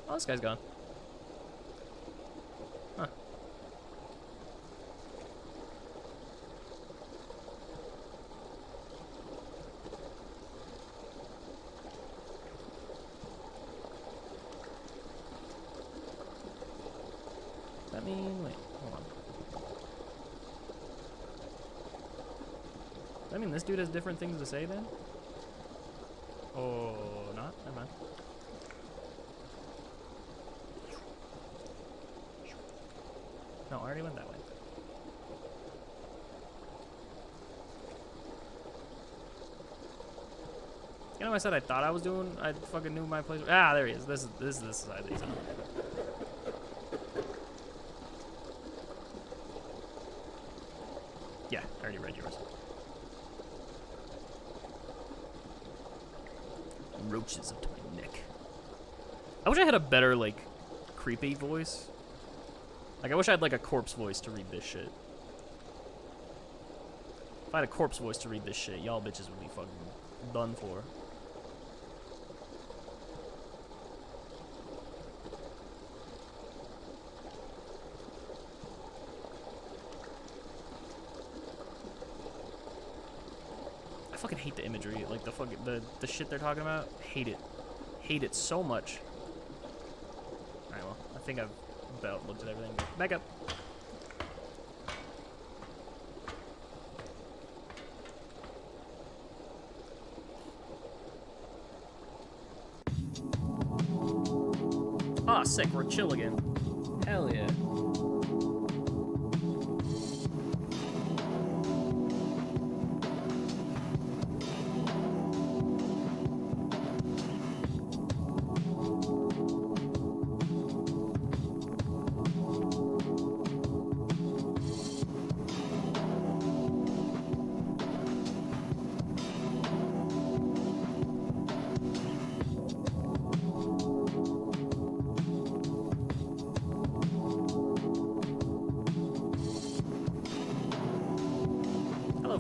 Oh, this guy's gone. Huh. Does that mean... Wait, hold on. Does that mean this dude has different things to say then? Oh, not? Never mind. No, I already went that way. You know, I said I thought I was doing. I fucking knew my place. Ah, there he is. This is the side that he's on. Yeah, I already read yours. Roaches up to my neck. I wish I had a better, like, creepy voice. Like, I wish I had, like, a corpse voice to read this shit. If I had a corpse voice to read this shit, y'all bitches would be fucking done for. I fucking hate the imagery, like, the fucking, the shit they're talking about. Hate it. Hate it so much. Alright, well, I think I've about looked at everything. Back up. Ah, sick, we're chill again. Hell yeah.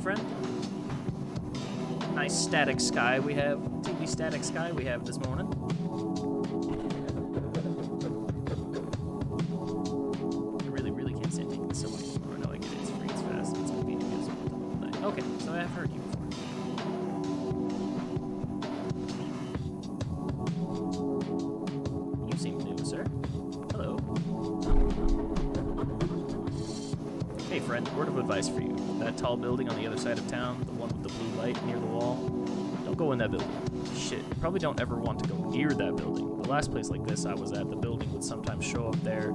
Friend. Nice static sky we have. TV static sky we have this morning. I really can't stand taking the subway anymore. I know I get it. It's free, it's fast, it's convenient, it's worth the whole night. Okay, so I have heard you before. You seem new, sir. Hello. Hey friend, word of advice for you. That tall building on the other side of town, the one with the blue light near the wall, don't go in that building. Shit, you probably don't ever want to go near that building. The last place like this I was at, the building would sometimes show up there.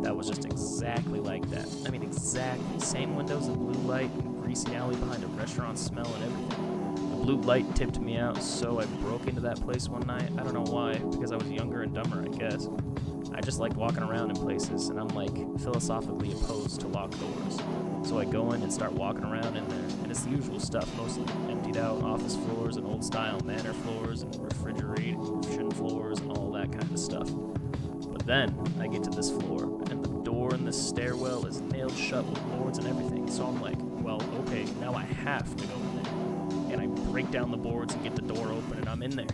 That was just exactly like that. I mean, exactly. Same windows and blue light and greasy alley behind a restaurant smell and everything. The blue light tipped me out, so I broke into that place one night. I don't know why, because I was younger and dumber, I guess. I just liked walking around in places, and I'm, like, philosophically opposed to locked doors. So I go in and start walking around in there, and it's the usual stuff, mostly emptied out office floors and old-style manor floors and refrigeration floors and all that kind of stuff. But then I get to this floor, and the door in this stairwell is nailed shut with boards and everything, so I'm like, well, okay, now I have to go in there. And I break down the boards and get the door open, and I'm in there.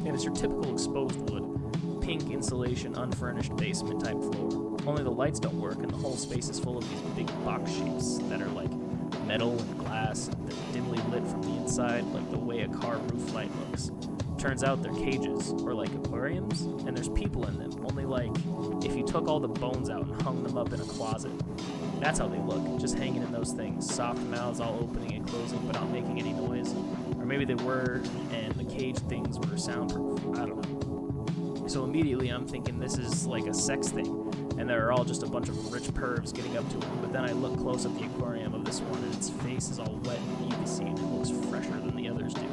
And it's your typical exposed wood, pink insulation, unfurnished basement type floor. Only the lights don't work, and the whole space is full of these big box shapes that are like metal and glass, and they're dimly lit from the inside, like the way a car roof light looks. Turns out they're cages, or like aquariums, and there's people in them, only like if you took all the bones out and hung them up in a closet. That's how they look, just hanging in those things, soft mouths all opening and closing but not making any noise. Or maybe they were, and the cage things were soundproof, I don't know. So immediately I'm thinking this is like a sex thing, and they're all just a bunch of rich pervs getting up to it. But then I look close at the aquarium of this one, and its face is all wet and mucusy, and it looks fresher than the others do.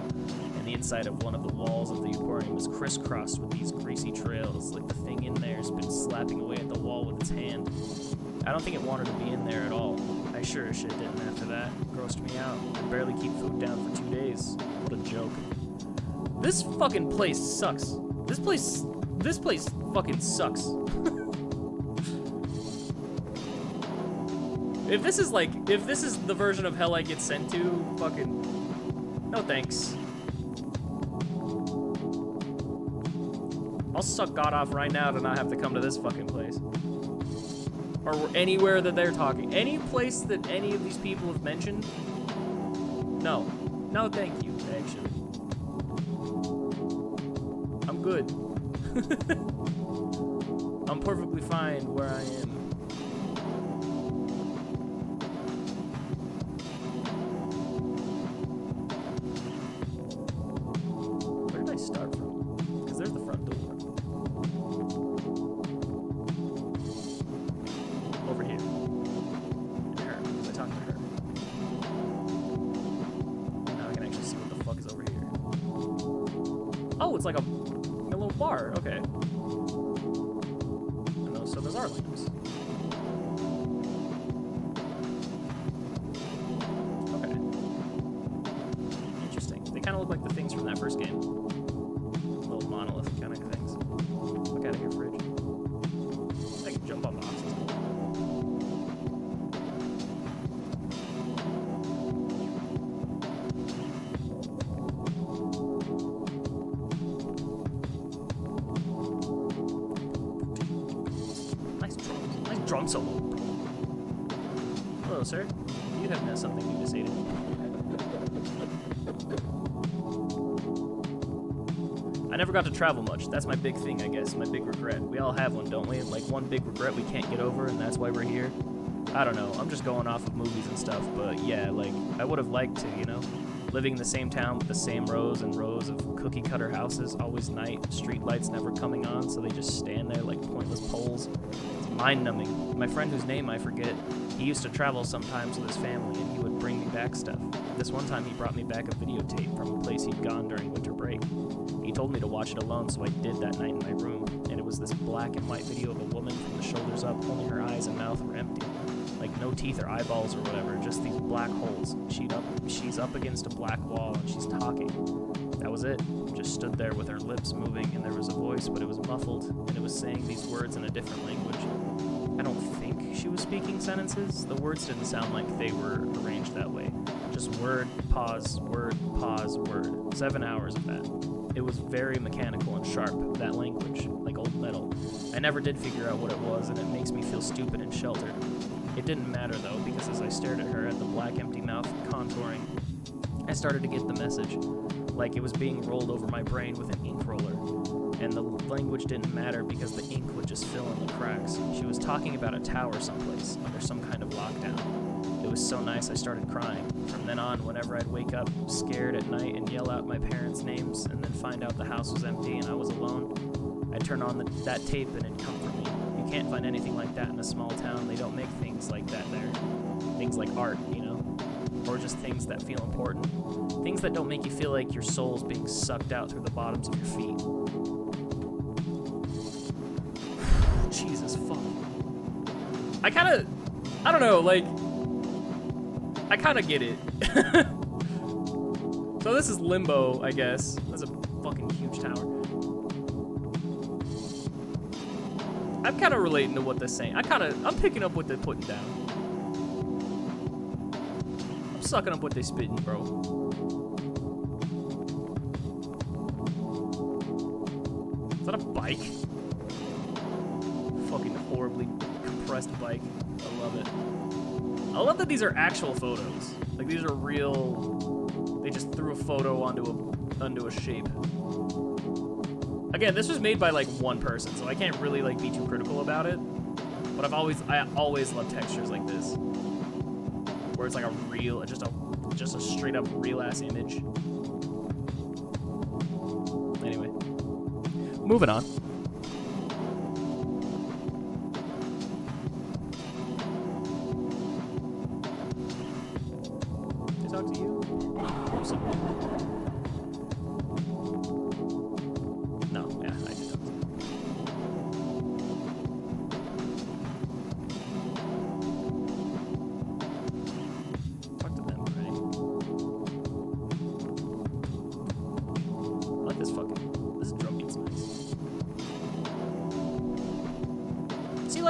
And the inside of one of the walls of the aquarium is crisscrossed with these greasy trails, like the thing in there has been slapping away at the wall with its hand. I don't think it wanted to be in there at all. I sure as shit didn't after that. Grossed me out. I could barely keep food down for 2 days. What a joke. This fucking place sucks. This place fucking sucks. If this is the version of hell I get sent to, fucking, no thanks. I'll suck God off right now to not have to come to this fucking place. Or anywhere that they're talking. Any place that any of these people have mentioned? No. No, thank you, actually. I'm good. I'm perfectly fine where I am. Where did I start from? Because there's the front door. Over here. And her, because I talked to her. Now I can actually see what the fuck is over here. Oh, it's like a little bar. Okay. And so those are lamps. Okay. Interesting. They kind of look like the things from that first game. Little monolith kind of things. Look out of here, fridge. I can jump on boxes. Drum solo. Hello, sir. You have something new to say to me. I never got to travel much. That's my big thing, I guess. My big regret. We all have one, don't we? Like, one big regret we can't get over, and that's why we're here. I don't know. I'm just going off of movies and stuff, but yeah, like, I would have liked to, you know? Living in the same town with the same rows and rows of cookie-cutter houses, always night, street lights never coming on, so they just stand there like pointless poles. It's mind-numbing. My friend whose name I forget, he used to travel sometimes with his family, and he would bring me back stuff. This one time he brought me back a videotape from a place he'd gone during winter break. He told me to watch it alone, so I did that night in my room, and it was this black and white video of a woman from the shoulders up, only her eyes and mouth were empty. Like no teeth or eyeballs or whatever, just these black holes. She's up against a black wall and she's talking. That was it. Just stood there with her lips moving, and there was a voice, but it was muffled, and it was saying these words in a different language. I don't think she was speaking sentences. The words didn't sound like they were arranged that way. Just word, pause, word, 7 hours of that. It was very mechanical and sharp, that language, like old metal. I never did figure out what it was, and it makes me feel stupid and sheltered. It didn't matter, though, because as I stared at her, at the black empty mouth contouring, I started to get the message, like it was being rolled over my brain with an ink roller. And the language didn't matter because the ink would just fill in the cracks. She was talking about a tower someplace, under some kind of lockdown. It was so nice I started crying. From then on, whenever I'd wake up scared at night and yell out my parents' names and then find out the house was empty and I was alone, I'd turn on that tape and it'd comfort me. You can't find anything like that in a small town. They don't make things like that there. Things like art, you know? Or just things that feel important. Things that don't make you feel like your soul's being sucked out through the bottoms of your feet. Jesus, fuck. I don't know, like, I kinda get it. So this is Limbo, I guess. That's a fucking huge tower. I'm kinda relating to what they're saying. I'm picking up what they're putting down. I'm sucking up what they're spitting, bro. Is that a bike? Fucking horribly compressed bike. I love it. I love that these are actual photos. Like, these are real. They just threw a photo onto a shape. Again, this was made by like one person, so I can't really like be too critical about it. But I always love textures like this, where it's like a real, just a straight up real ass image. Anyway, moving on. Did I talk to you? No, yeah, I did talk to you.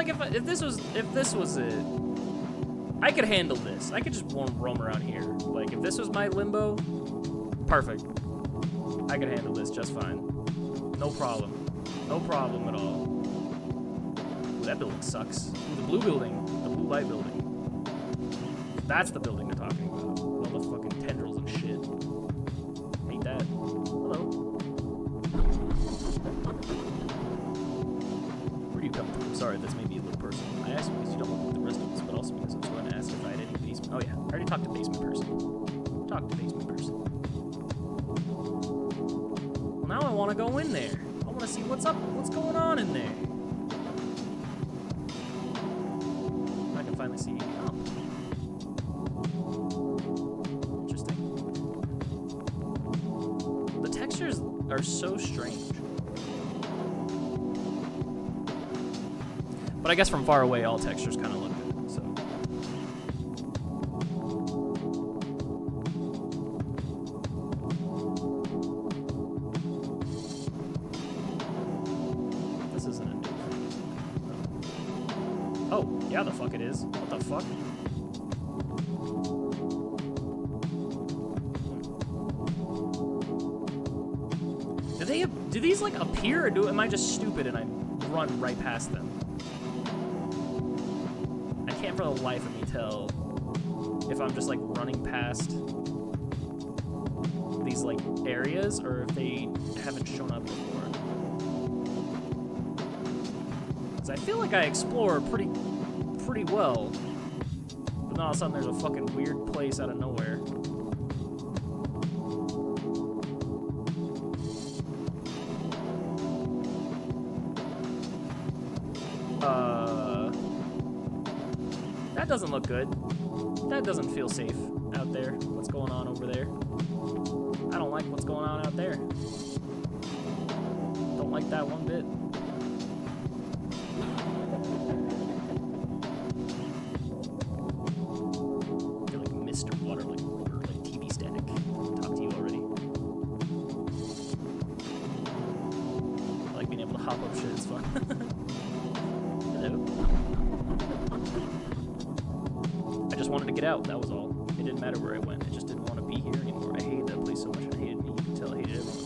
like if this was it, I could handle this. I could just roam around here. Like if this was my limbo, perfect. I could handle this just fine. No problem. No problem at all. Ooh, that building sucks. Ooh, the blue building. The blue light building. That's the building they're talking about. All the fucking tendrils and shit. Hate that. Hello. Where do you come from? Sorry, this may be a little personal. I asked because you don't look like the rest of us, but also because I was going to ask if I had any basement. Oh yeah, I already talked to basement person. Talk to basement person. Well, now I want to go in there. I want to see what's up, what's going on in there. I can finally see. Oh. Interesting. The textures are so strange. But I guess from far away, all textures kind of look good, so. This isn't a new thing. Oh, yeah, the fuck it is. What the fuck? Do these like appear, or am I just stupid and I run right past them? I can't for the life of me tell if I'm just like running past these like areas or if they haven't shown up before. Because I feel like I explore pretty well, but then all of a sudden there's a fucking weird place out of nowhere. That doesn't look good. That doesn't feel safe out there. What's going on over there? I don't like what's going on out there. Don't like that one bit. I feel like Mr. Water, like TV static. Talk to you already. I like being able to hop up shit. It's fun. Hello. I just wanted to get out, that was all. It didn't matter where I went, I just didn't want to be here anymore. I hated that place so much, and I hated me. You can tell I hated everyone.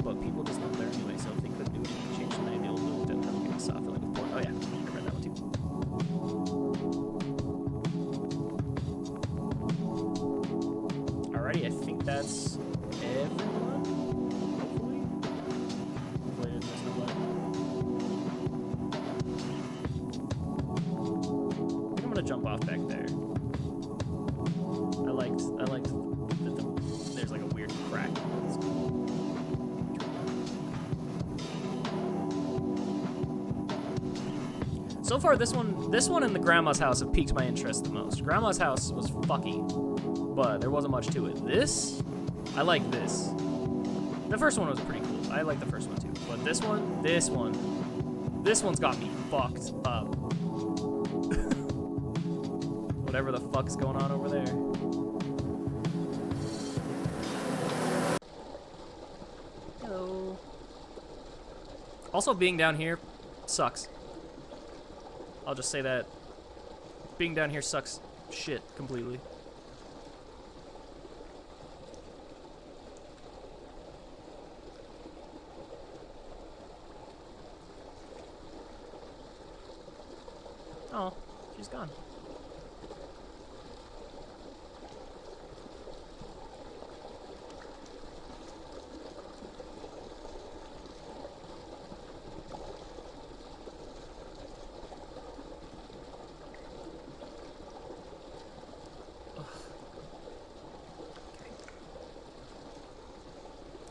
But people just lived there anyway, so if they couldn't do anything to change the name, they'll move to have a soft feeling with port. Oh yeah, I read that one too. Alrighty, I think that's everyone, hopefully. Hopefully I didn't miss nobody. I'm gonna jump off back there. I liked that there's like a weird crack. It's cool. So far, this one and the grandma's house have piqued my interest the most. Grandma's house was fucky, but there wasn't much to it. This, I like this. The first one was pretty cool. I like the first one too, but this one's got me fucked up. Whatever the fuck's going on over there. Hello. Also, being down here sucks. I'll just say that. Being down here sucks shit completely. Oh, she's gone.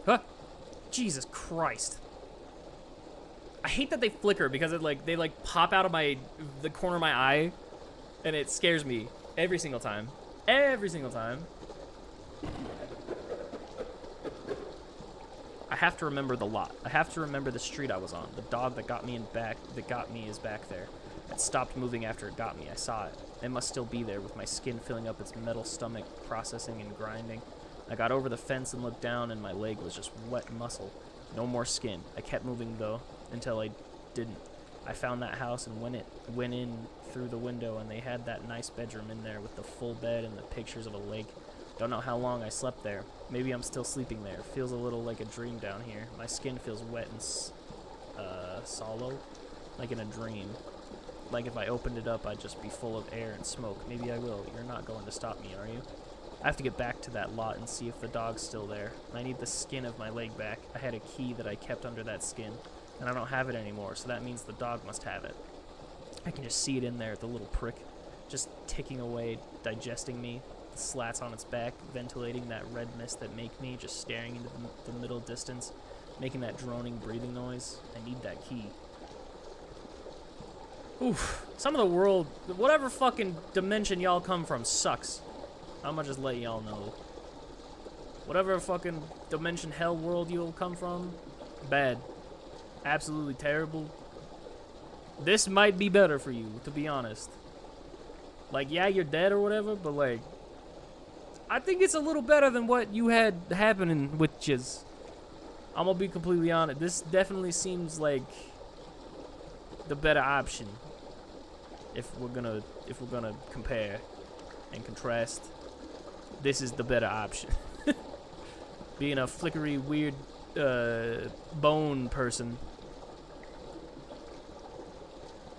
Huh? Jesus Christ. I hate that they flicker because they pop out of the corner of my eye and it scares me every single time. Every single time. I have to remember the lot. I have to remember the street I was on. The dog that got me is back there. It stopped moving after it got me. I saw it. It must still be there with my skin filling up its metal stomach, processing and grinding. I got over the fence and looked down, and my leg was just wet muscle. No more skin. I kept moving, though, until I didn't. I found that house and went in through the window, and they had that nice bedroom in there with the full bed and the pictures of a lake. Don't know how long I slept there. Maybe I'm still sleeping there. Feels a little like a dream down here. My skin feels wet and sallow, like in a dream. Like if I opened it up, I'd just be full of air and smoke. Maybe I will. You're not going to stop me, are you? I have to get back to that lot and see if the dog's still there. I need the skin of my leg back. I had a key that I kept under that skin, and I don't have it anymore, so that means the dog must have it. I can just see it in there, the little prick, just ticking away, digesting me, the slats on its back, ventilating that red mist that make me, just staring into the middle distance, making that droning breathing noise. I need that key. Oof. Some of the world, whatever fucking dimension y'all come from sucks. I'ma just let y'all know. Whatever fucking dimension hell world you'll come from, bad. Absolutely terrible. This might be better for you, to be honest. Like, yeah, you're dead or whatever, but like, I think it's a little better than what you had happening with Chiz. I'm gonna be completely honest. This definitely seems like the better option. If we're gonna compare and contrast, this is the better option. Being a flickery, weird bone person,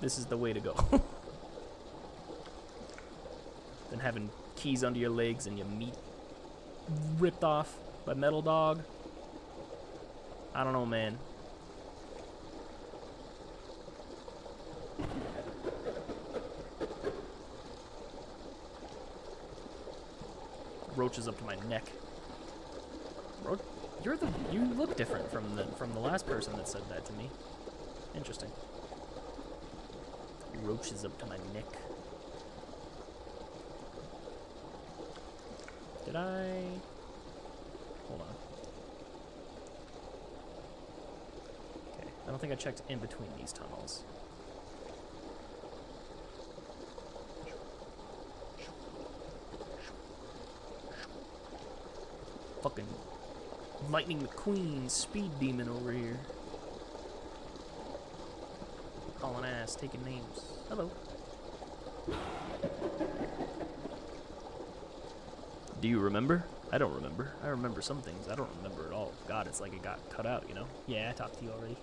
this is the way to go. Than having keys under your legs and your meat ripped off by Metal Dog. I don't know, man. Roaches up to my neck. You look different from the last person that said that to me. Interesting. Roaches up to my neck. Did I? Hold on. Okay, I don't think I checked in between these tunnels. Fucking Lightning McQueen, speed demon over here. Calling ass, taking names. Hello. Do you remember? I don't remember. I remember some things. I don't remember at all. God, it's like it got cut out, you know? Yeah, I talked to you already.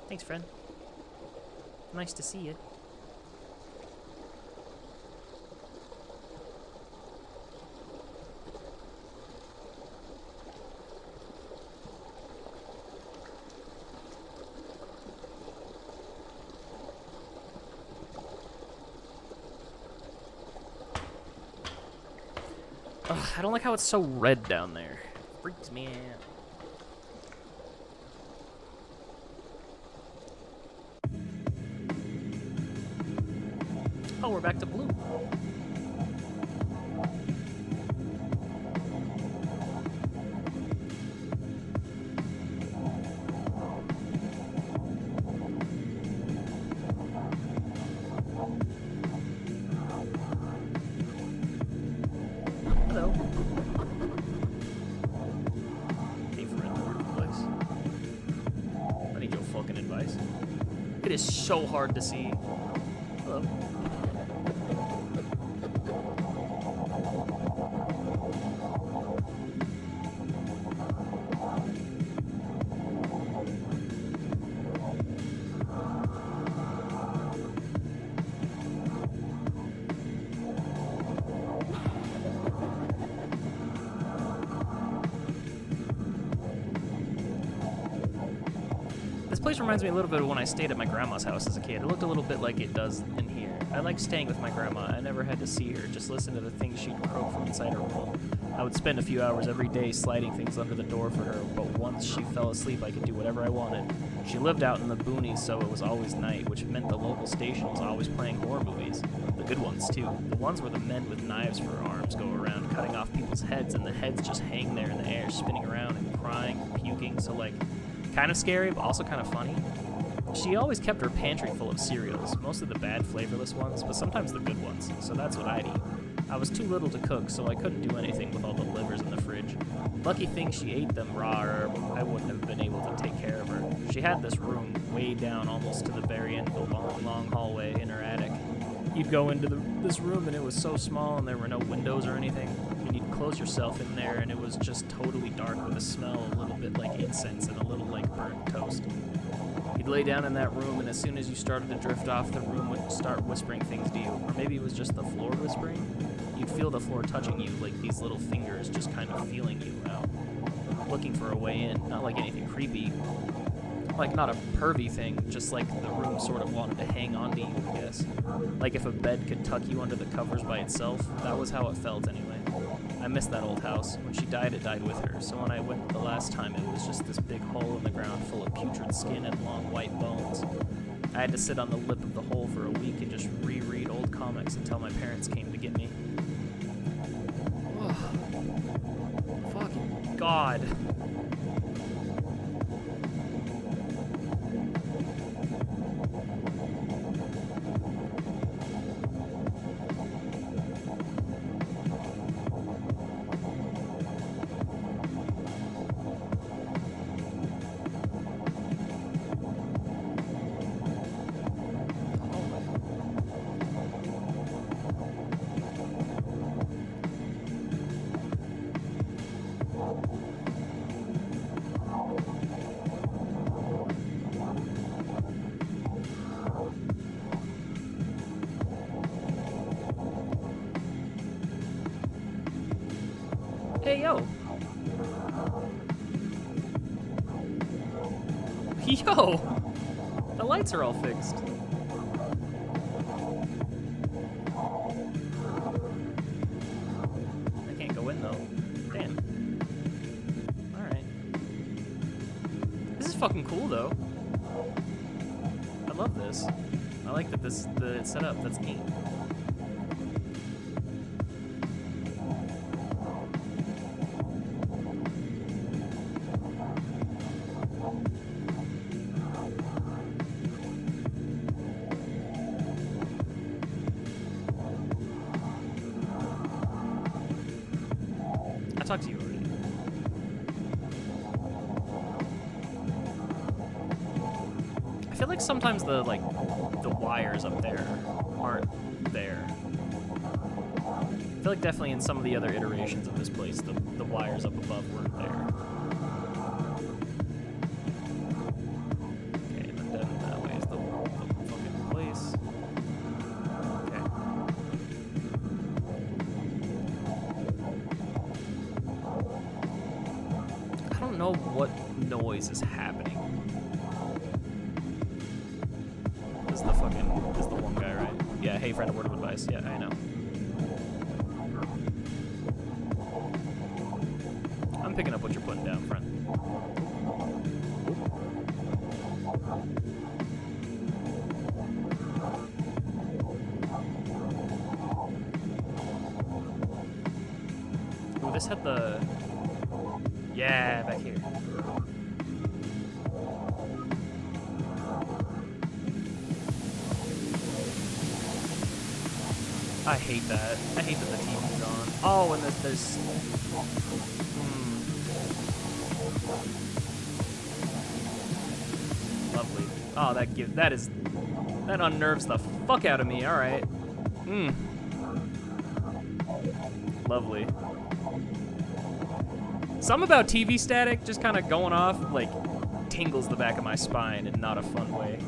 Thanks, friend. Nice to see you. Ugh, I don't like how it's so red down there. Freaks me out. Oh, we're back to blue. Hello. Pay for rent to work place. I need your fucking advice. It is so hard to see. Hello. This place reminds me a little bit of when I stayed at my grandma's house as a kid. It looked a little bit like it does in here. I like staying with my grandma. I never had to see her, just listen to the things she'd croak from inside her room. I would spend a few hours every day sliding things under the door for her, but once she fell asleep, I could do whatever I wanted. She lived out in the boonies, so it was always night, which meant the local station was always playing horror movies. The good ones, too. The ones where the men with knives for arms go around cutting off people's heads, and the heads just hang there in the air, spinning around and crying and puking, so like, kind of scary, but also kind of funny. She always kept her pantry full of cereals, mostly the bad, flavorless ones, but sometimes the good ones, so that's what I'd eat. I was too little to cook, so I couldn't do anything with all the livers in the fridge. Lucky thing she ate them raw, or I wouldn't have been able to take care of her. She had this room way down almost to the very end of the long, long hallway in her attic. You'd go into this room and it was so small and there were no windows or anything. And you'd close yourself in there and it was just totally dark with a smell a little bit like incense and a little like burnt toast. You'd lay down in that room and as soon as you started to drift off, the room would start whispering things to you. Or maybe it was just the floor whispering. You'd feel the floor touching you, like these little fingers just kind of feeling you out. Looking for a way in, not like anything creepy. Like not a pervy thing, just like the room sort of wanted to hang on to you, I guess. Like if a bed could tuck you under the covers by itself, that was how it felt anyway. I missed that old house. When she died, it died with her, so when I went the last time, it was just this big hole in the ground full of putrid skin and long white bones. I had to sit on the lip of the hole for a week and just reread old comics until my parents came to get me. Fucking God. Hey, yo. Yo! The lights are all fixed. I can't go in, though. Damn. Alright. This is fucking cool, though. I love this. I like that it's set up. That's neat. I talked to you already. I feel like sometimes the wires up there aren't there. I feel like definitely in some of the other iterations of this place, the wires up above weren't there. Okay, and then that way is the fucking place. I don't know what noise is happening. This is the one guy, right? Yeah, hey friend, a word of advice. Yeah, I know. I'm picking up what you're putting down, friend. Ooh, this had the... Yeah, back here. I hate that. I hate that the TV's on. Oh, and there's... Lovely. Oh, that unnerves the fuck out of me. All right. Lovely. Something about TV static just kind of going off, like, tingles the back of my spine in not a fun way.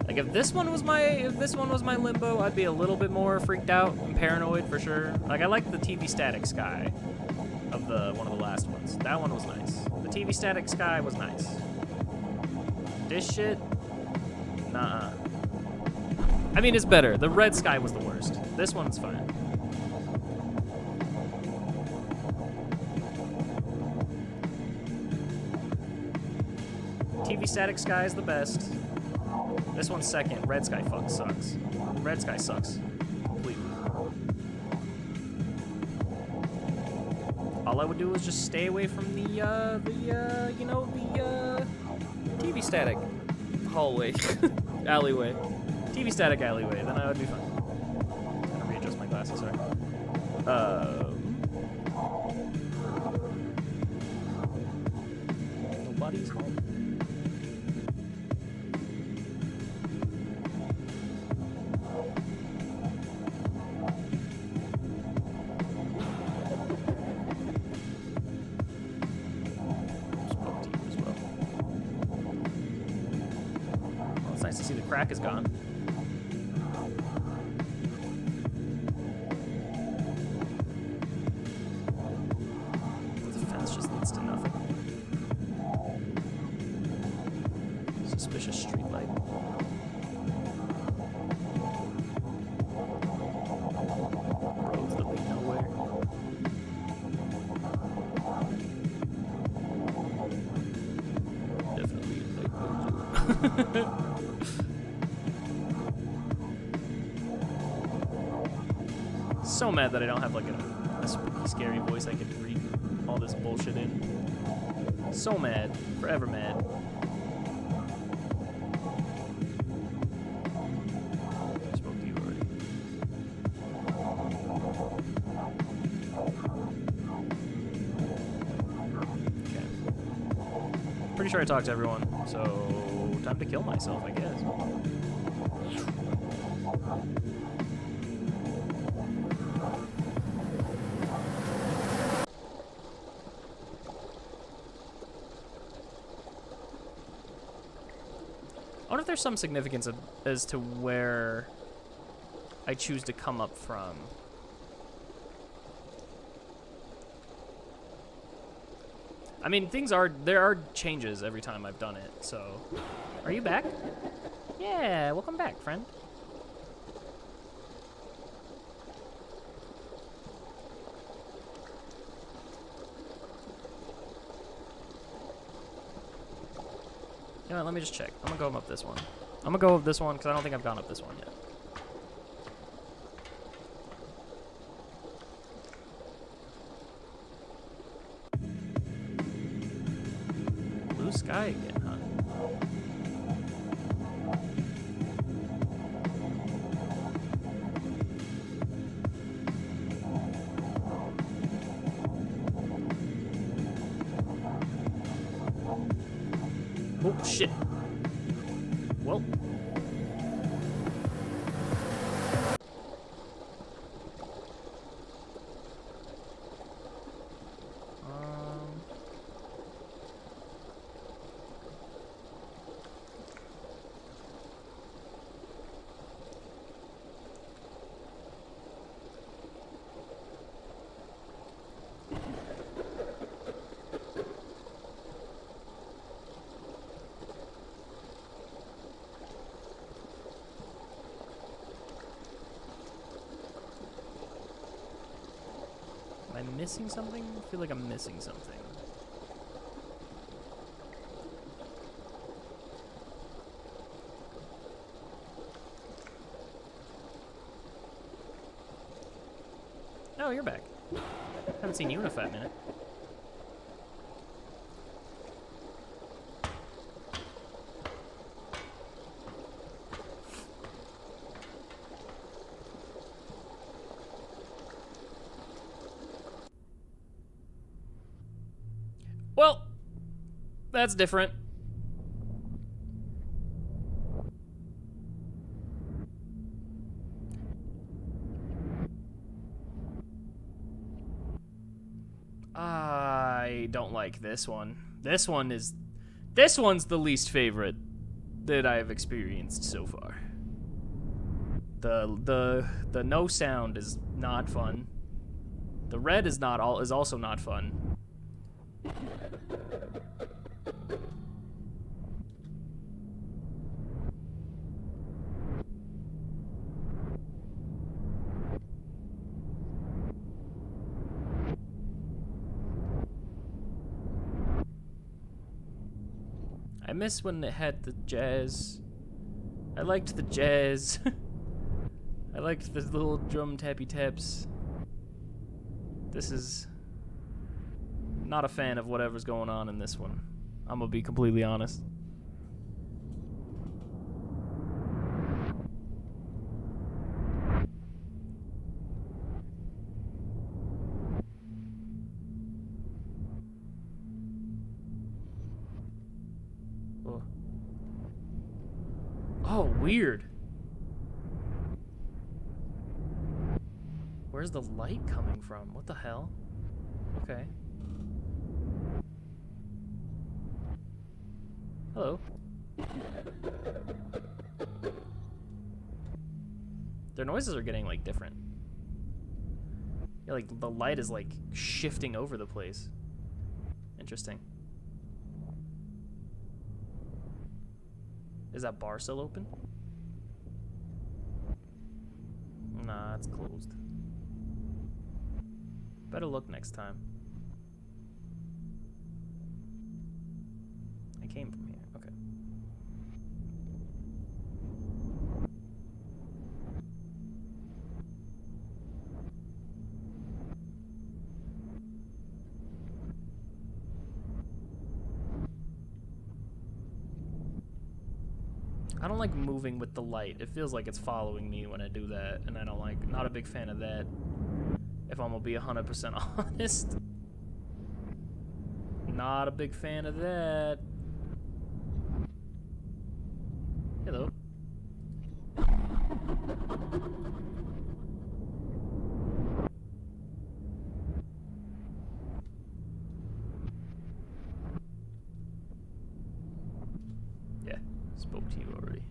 Like if this one was my limbo, I'd be a little bit more freaked out and paranoid for sure. Like I like the TV static sky of one of the last ones. That one was nice. The TV static sky was nice. This shit, nah. I mean, it's better. The red sky was the worst. This one's fine. TV static sky is the best. This one's second. Red sky sucks. Red sky sucks completely. All I would do was just stay away from the TV static hallway, alleyway. TV static alleyway, then I would be fine. I'm gonna readjust my glasses, sorry. Nobody's home. Spoke to you as well. Well, it's nice to see the crack is gone. Suspicious streetlight. Roads that lead nowhere. Definitely like those. So mad that I don't have like a spooky, scary voice I could read all this bullshit in. So mad. Forever mad. Pretty sure I talked to everyone, so time to kill myself, I guess. I wonder if there's some significance as to where I choose to come up from. I mean, there are changes every time I've done it, so. Are you back? Yeah, welcome back, friend. You know what, let me just check. I'm gonna go up this one. I'm gonna go up this one, because I don't think I've gone up this one yet. Sky again, huh? Oh, shit. Well. Am I missing something? I feel like I'm missing something. Oh, you're back. Haven't seen you in a fat minute. Well, that's different. I don't like this one. This one's the least favorite that I've experienced so far. The no sound is not fun. The red is also not fun. I miss when it had the jazz. I liked the jazz. I liked the little drum tappy taps. This is not a fan of whatever's going on in this one. I'm gonna be completely honest. Oh, weird. Where's the light coming from? What the hell? Okay. Hello. Their noises are getting, like, different. Yeah, like, the light is, like, shifting over the place. Interesting. Is that bar still open? Nah, it's closed. Better look next time. I came from here. Okay. I don't like moving with the light. It feels like it's following me when I do that, and I don't like, not a big fan of that. If I'm gonna be 100% honest. Not a big fan of that. Hello. Yeah, spoke to you already.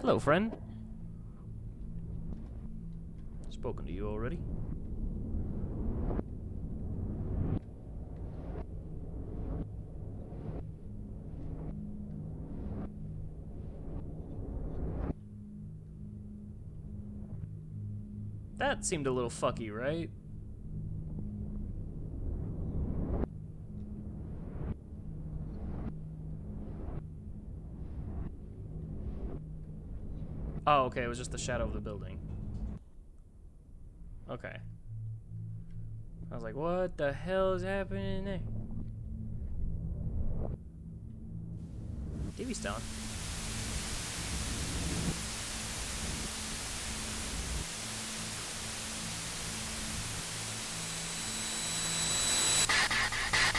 Hello, friend. Spoken to you already. That seemed a little fucky, right? Oh, okay, it was just the shadow of the building. Okay. I was like, what the hell is happening there? TV Stone.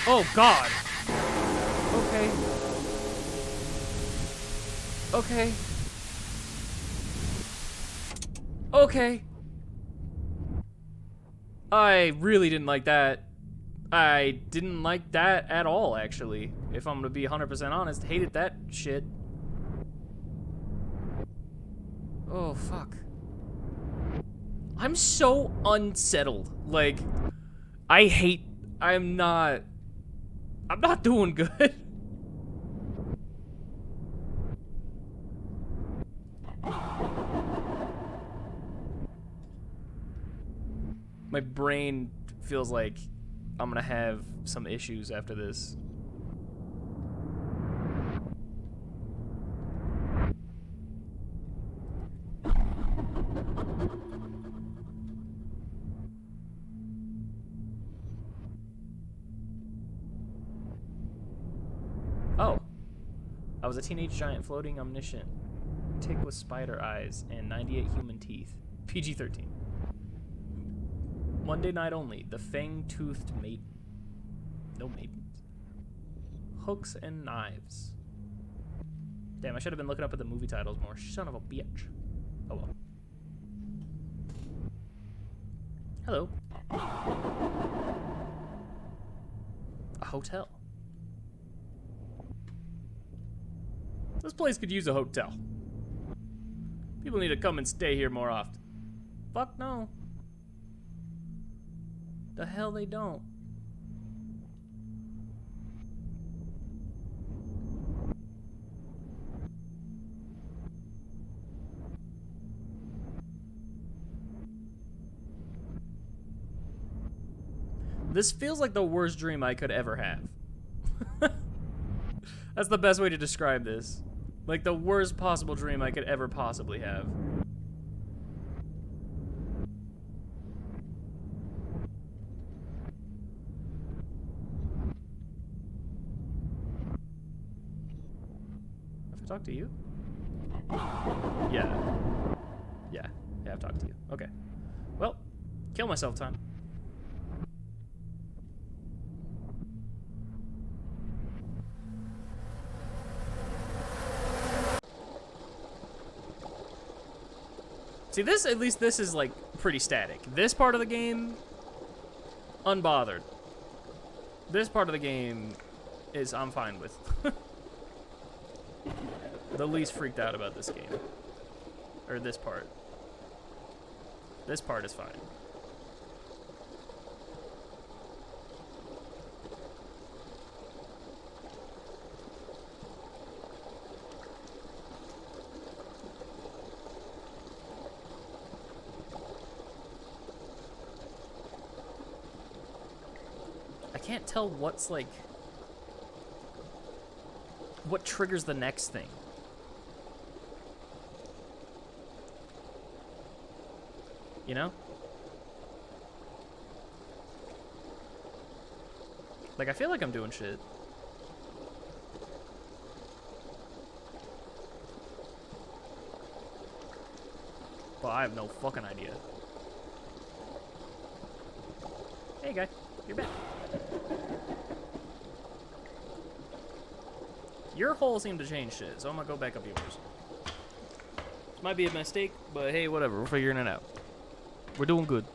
Oh, God! Okay. Okay. Okay. I really didn't like that. I didn't like that at all, actually. If I'm gonna be 100% honest, hated that shit. Oh, fuck. I'm so unsettled. Like, I'm not doing good. My brain feels like I'm gonna have some issues after this. Oh. I was a teenage giant floating omniscient. Tick with spider eyes and 98 human teeth. PG-13. Monday night only. The fang-toothed maiden. No maidens. Hooks and knives. Damn, I should have been looking up at the movie titles more. Son of a bitch. Oh well. Hello. A hotel. This place could use a hotel. People need to come and stay here more often. Fuck no. The hell they don't. This feels like the worst dream I could ever have. That's the best way to describe this. Like the worst possible dream I could ever possibly have. Have I talked to you? Yeah. Yeah, I've talked to you. Okay. Well, kill myself time. See, this, at least this is, like, pretty static. This part of the game, unbothered. This part of the game is I'm fine with. The least freaked out about this game. Or this part. This part is fine. I can't tell what's like... what triggers the next thing. You know? Like, I feel like I'm doing shit. But I have no fucking idea. Hey, guy. You're back. Your hole seemed to change shit, so I'm gonna go back up yours. This might be a mistake, but hey, whatever. We're figuring it out. We're doing good.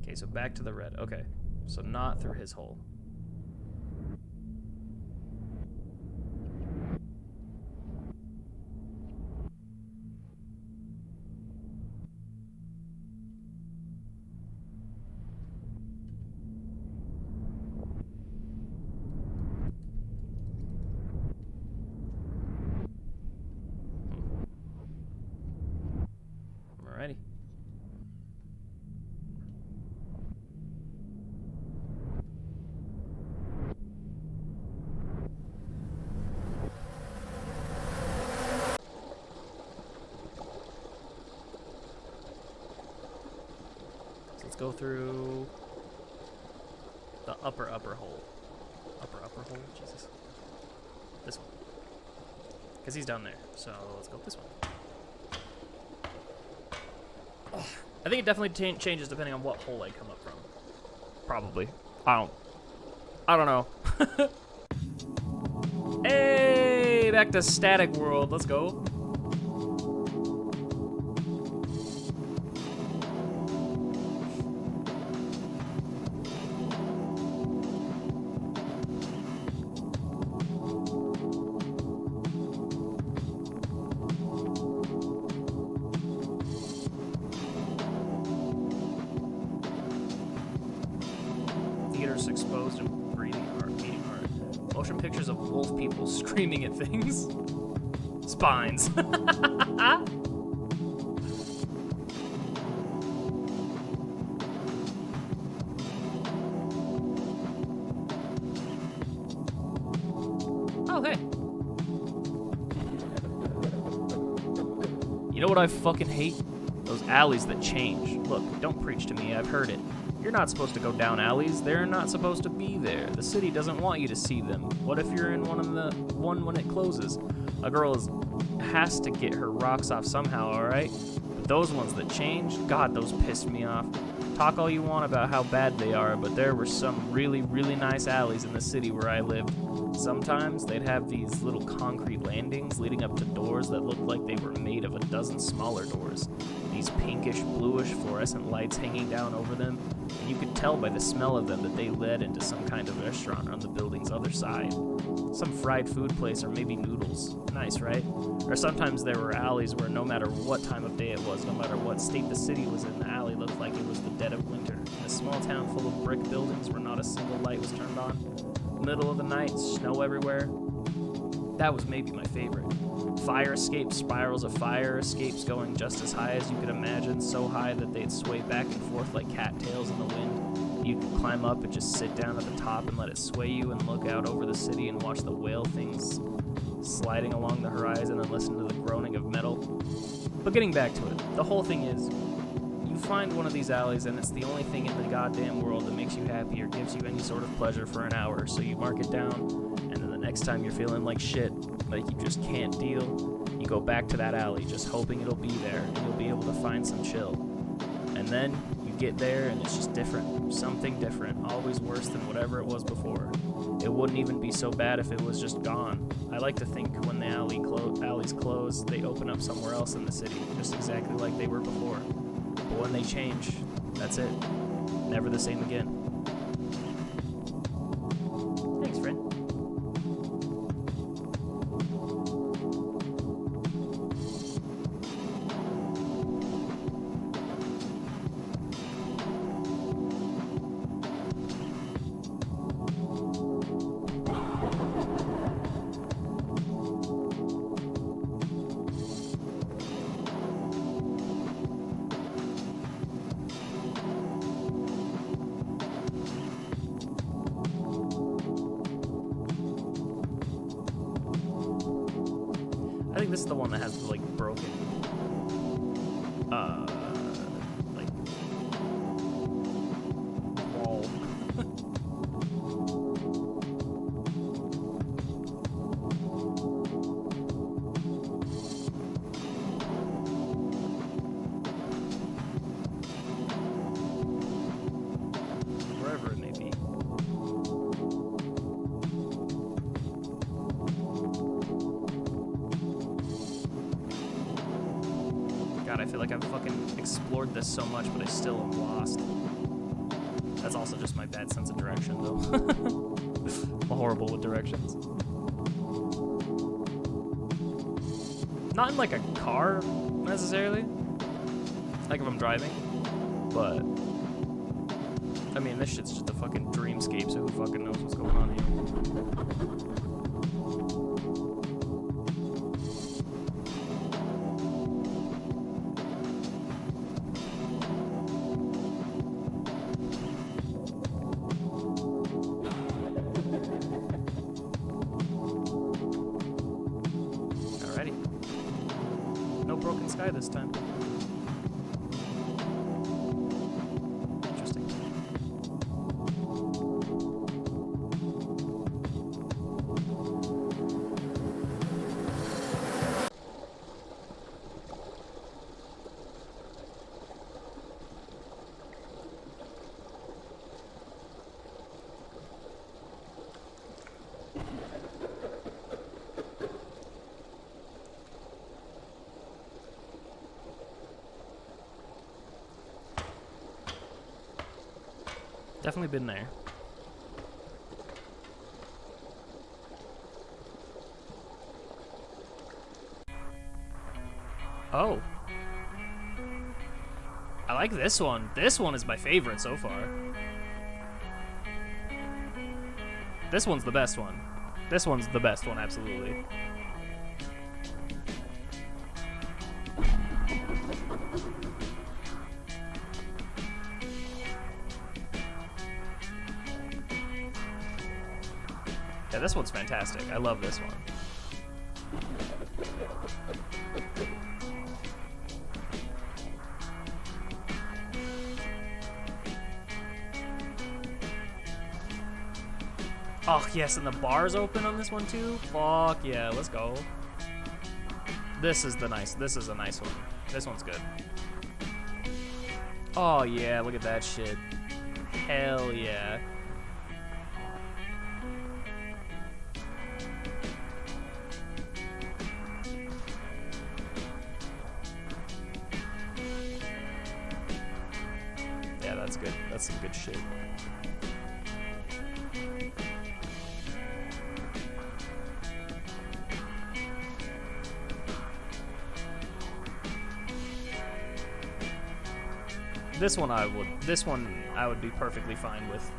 Okay, so back to the red. Okay, so not through his hole. Alrighty. So let's go through the upper hole. Upper hole? Jesus. This one. Because he's down there. So let's go this one. I think it definitely changes depending on what hole I come up from. Probably. I don't know. Hey, back to static world. Let's go. Exposed and breathing hard, beating hard. Motion pictures of wolf people screaming at things. Spines. Oh, hey. You know what I fucking hate? Those alleys that change. Look, don't preach to me, I've heard it. You're not supposed to go down alleys. They're not supposed to be there. The city doesn't want you to see them. What if you're in one when it closes? A girl has to get her rocks off somehow, alright? But those ones that change, God, those pissed me off. Talk all you want about how bad they are, but there were some really, really nice alleys in the city where I lived. Sometimes they'd have these little concrete landings leading up to doors that looked like they were made of a dozen smaller doors. These pinkish, bluish, fluorescent lights hanging down over them, and you could tell by the smell of them that they led into some kind of restaurant on the building's other side. Some fried food place or maybe noodles. Nice, right? Or sometimes there were alleys where no matter what time of day it was, no matter what state the city was in, the alley looked like it was the dead of winter. In a small town full of brick buildings where not a single light was turned on. Middle of the night, snow everywhere. That was maybe my favorite. Fire escapes, spirals of fire escapes going just as high as you could imagine, so high that they'd sway back and forth like cattails in the wind. You could climb up and just sit down at the top and let it sway you and look out over the city and watch the whale things sliding along the horizon and listen to the groaning of metal. But getting back to it, the whole thing is, you find one of these alleys and it's the only thing in the goddamn world that makes you happy or gives you any sort of pleasure for an hour, so you mark it down, and then the next time you're feeling like shit, like you just can't deal, you go back to that alley just hoping it'll be there and you'll be able to find some chill. And then you get there and it's just different, something different, always worse than whatever it was before. It wouldn't even be so bad if it was just gone. I like to think when the alleys close, they open up somewhere else in the city, just exactly like they were before. But when they change, that's it. Never the same again. Thanks, friend. I think this is the one that has the, like, broken, like, wall. Wherever it may be. God, I feel like I've fucking explored this so much, but I still am lost. That's also just my bad sense of direction, though. I'm horrible with directions. Not in, like, a car, necessarily. Like, if I'm driving. But, I mean, this shit's just a fucking dreamscape, so who fucking knows what's going on here. No broken sky this time. Interesting. Definitely been there. Oh. I like this one. This one is my favorite so far. This one's the best one. This one's the best one, absolutely. Yeah, this one's fantastic. I love this one. Oh, yes, and the bar's open on this one too? Fuck yeah, let's go. This is a nice one. This one's good. Oh yeah, look at that shit. Hell yeah. Yeah, that's good. That's some good shit. This one I would be perfectly fine with.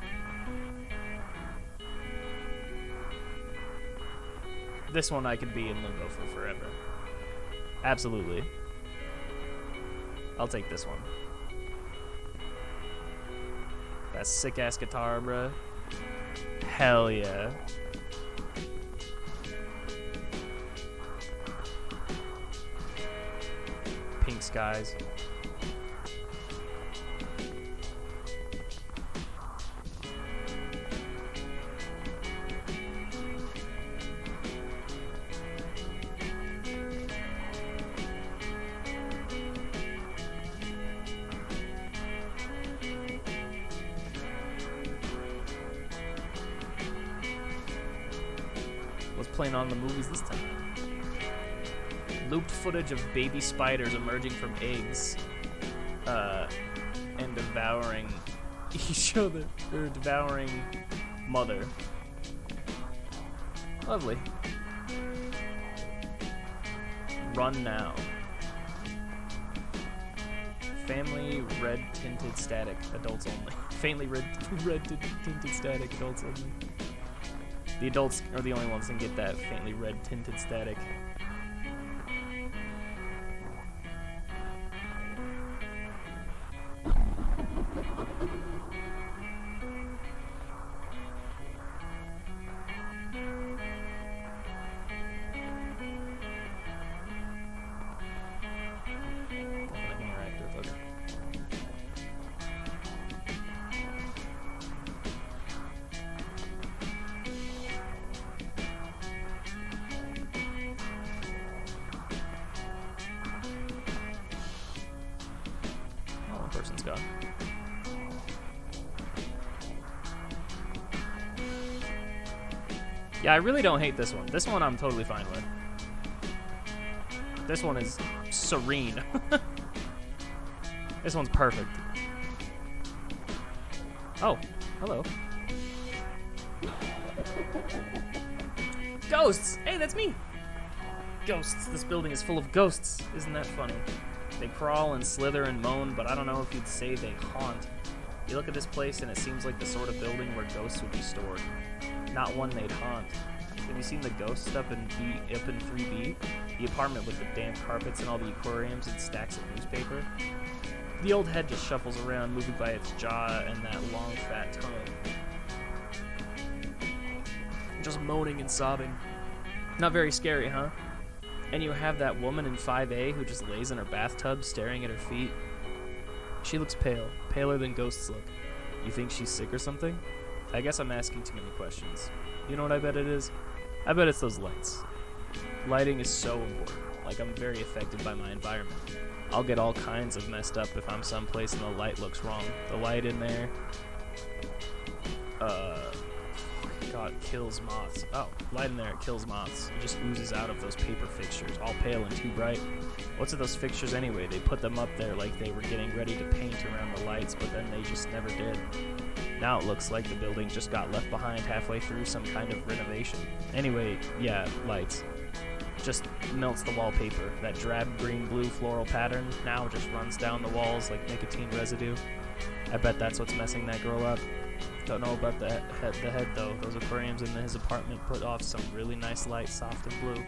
This one I could be in limbo for forever. Absolutely. I'll take this one. That sick-ass guitar, bruh. Hell yeah. Pink skies. What's playing on the movies this time? Looped footage of baby spiders emerging from eggs and devouring each other, or devouring mother. Lovely. Run now. Family red tinted static, adults only. Faintly red tinted static, adults only. The adults are the only ones that can get that faintly red tinted static. Person's gone. Yeah, I really don't hate this one. This one I'm totally fine with. This one is serene. This one's perfect. Oh, hello. Ghosts! Hey, that's me! Ghosts. This building is full of ghosts. Isn't that funny? They crawl and slither and moan, but I don't know if you'd say they haunt. You look at this place and it seems like the sort of building where ghosts would be stored. Not one they'd haunt. Have you seen the ghosts up in 3B? The apartment with the damp carpets and all the aquariums and stacks of newspaper? The old head just shuffles around, moving by its jaw and that long, fat tongue. Just moaning and sobbing. Not very scary, huh? And you have that woman in 5A who just lays in her bathtub staring at her feet. She looks pale, paler than ghosts look. You think she's sick or something? I guess I'm asking too many questions. You know what I bet it is? I bet it's those lights. Lighting is so important. Like, I'm very affected by my environment. I'll get all kinds of messed up if I'm someplace and the light looks wrong. The light in there, God, kills moths. Oh, light in there, it kills moths. It just oozes out of those paper fixtures, all pale and too bright. What's with those fixtures anyway? They put them up there like they were getting ready to paint around the lights, but then they just never did. Now it looks like the building just got left behind halfway through some kind of renovation. Anyway, yeah, lights. Just melts the wallpaper. That drab green-blue floral pattern now just runs down the walls like nicotine residue. I bet that's what's messing that girl up. Don't know about the head though. Those aquariums in his apartment put off some really nice light, soft and blue.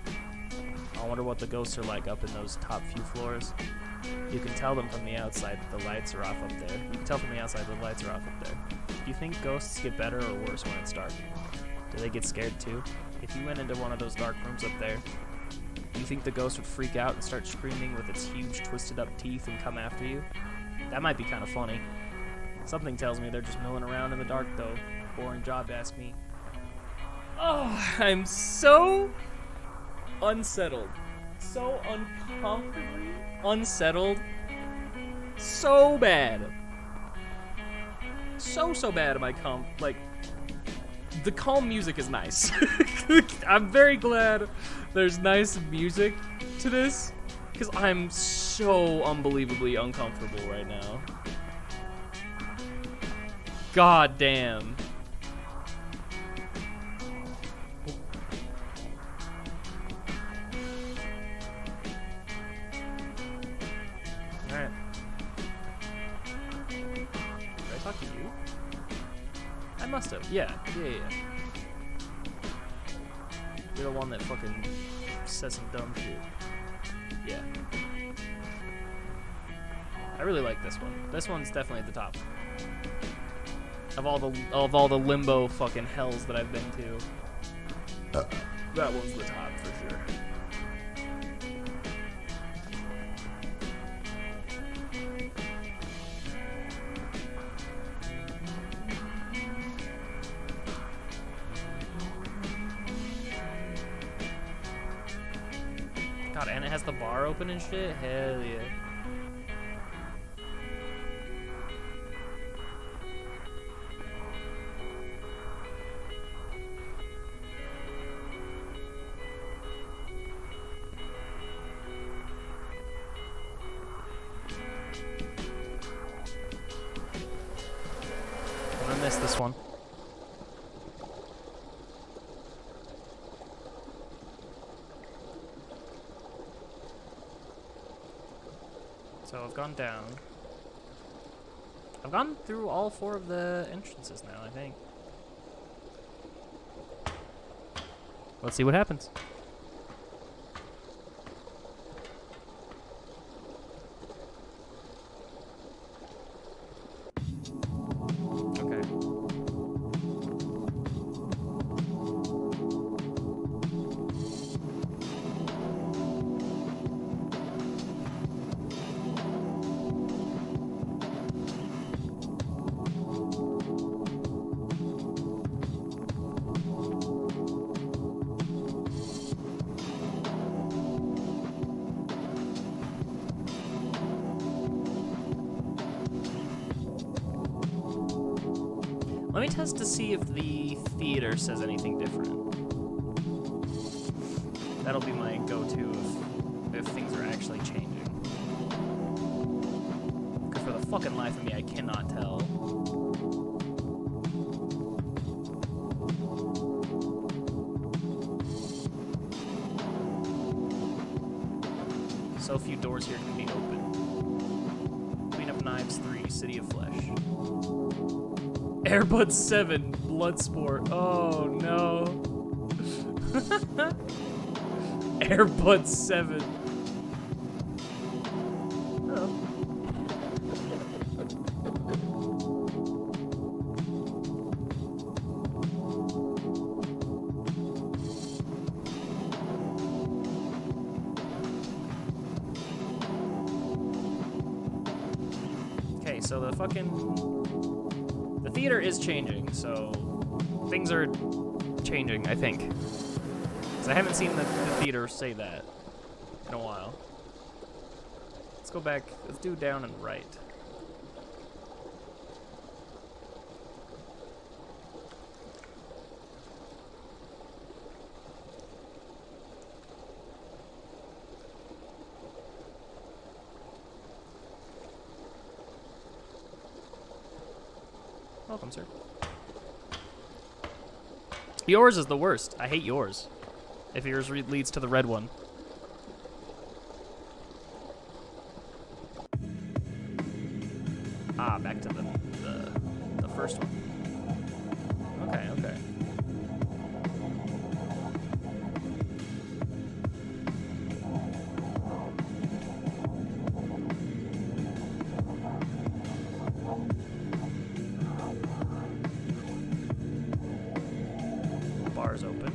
I wonder what the ghosts are like up in those top few floors. You can tell them from the outside that the lights are off up there. You can tell from the outside that the lights are off up there. Do you think ghosts get better or worse when it's dark? Do they get scared too? If you went into one of those dark rooms up there, do you think the ghost would freak out and start screaming with its huge twisted up teeth and come after you? That might be kind of funny. Something tells me they're just milling around in the dark, though. Boring job, ask me. Oh, I'm so unsettled. So uncomfortably unsettled. So bad. So bad am I like, the calm music is nice. I'm very glad there's nice music to this, because I'm so unbelievably uncomfortable right now. God damn. Alright. Did I talk to you? I must have. Yeah. You're the one that fucking says some dumb shit. Yeah. I really like this one. This one's definitely at the top. Of all the limbo fucking hells that I've been to. That one's the top for sure. God, and it has the bar open and shit? Hell yeah. I'm gonna miss this one. So I've gone down. I've gone through all 4 of the entrances now, I think. Let's see what happens. Okay. Let me test to see if the theater says anything different. That'll be my go-to if things are actually changing. Because for the fucking life of me, I cannot tell. So few doors here can be open. Queen of Knives 3, City of Flesh. Airbud 7, Bloodsport. Oh no. Airbud 7. Oh. Okay, so the theater is changing, so things are changing, I think. Because I haven't seen the theater say that in a while. Let's go back. Let's do down and right. Welcome, sir. Yours is the worst. I hate yours. If yours leads to the red one. Ah, back to the first one. Okay, okay. Bar's open.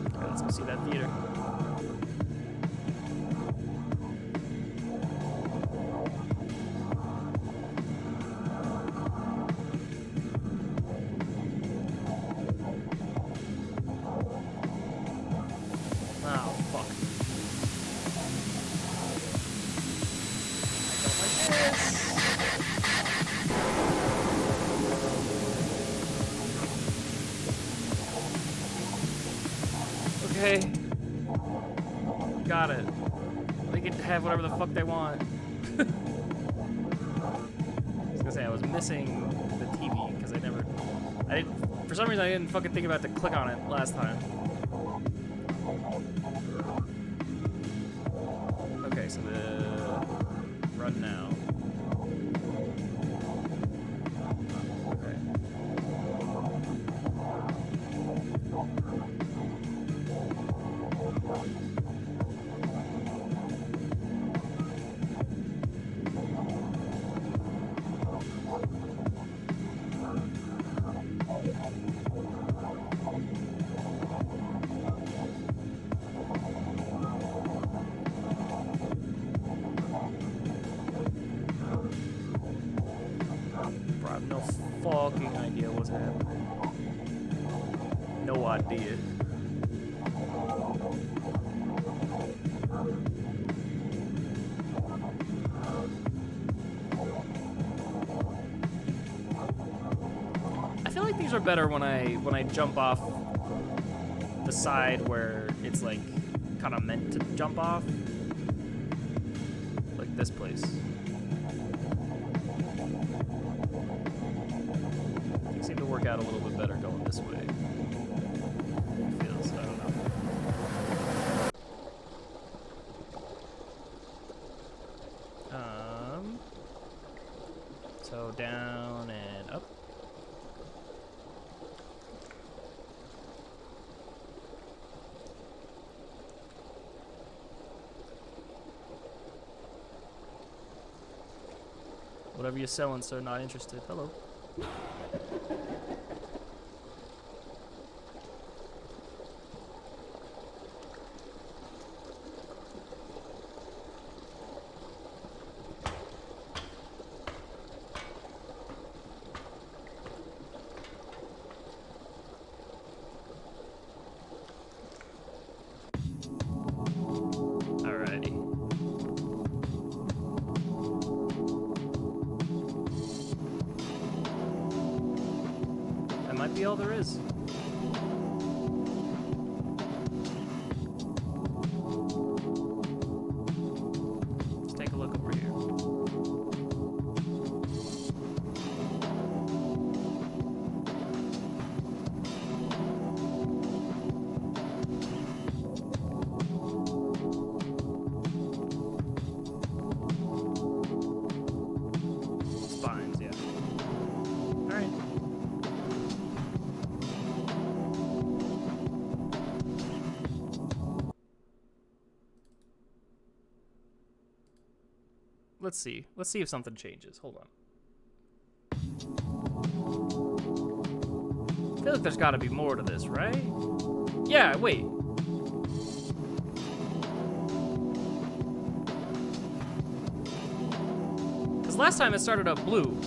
Okay, let's go see that theater. Oh, fuck. I don't like this. Okay. Got it. They can have whatever the fuck they want. I was gonna say, I was missing the TV I never... I didn't... For some reason, I didn't fucking think about to click on it last time. Okay, so the... Run now. Okay. Bro, I have no fucking idea what's happening. No idea. I feel like these are better when I jump off the side where it's like kind of meant to jump off, like this place. Things seem to work out a little bit better going this way. It feels, I don't know. So down and up. Whatever you're selling, sir, not interested. Hello. Alrighty. That might be all there is. Let's take a look over here. Spines, yeah. Alright. Let's see. Let's see if something changes. Hold on. I feel like there's got to be more to this, right? Yeah, wait. Because last time it started up blue.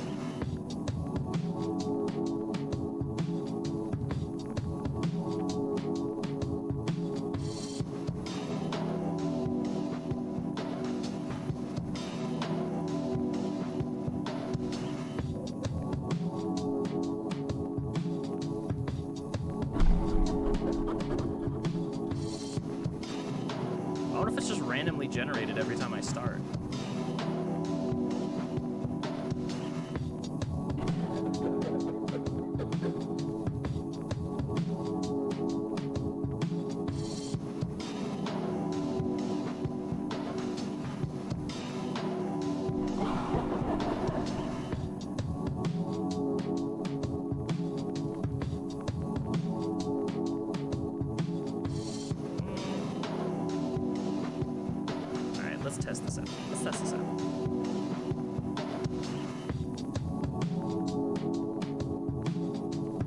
I wonder if it's just randomly generated every time I start. Let's test this out. Let's test this out.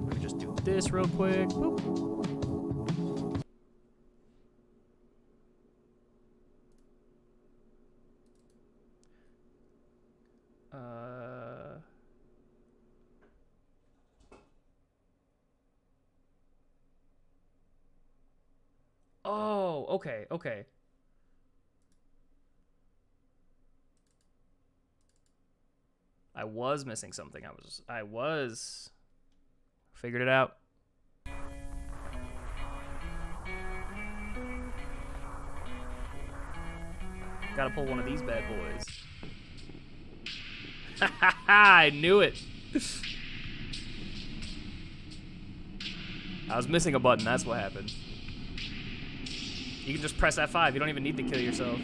Let me just do this real quick. Boop. Oh, okay, okay. I was missing something. I was figured it out. Gotta pull one of these bad boys. I knew it. I was missing a button, that's what happened. You can just press F5, you don't even need to kill yourself.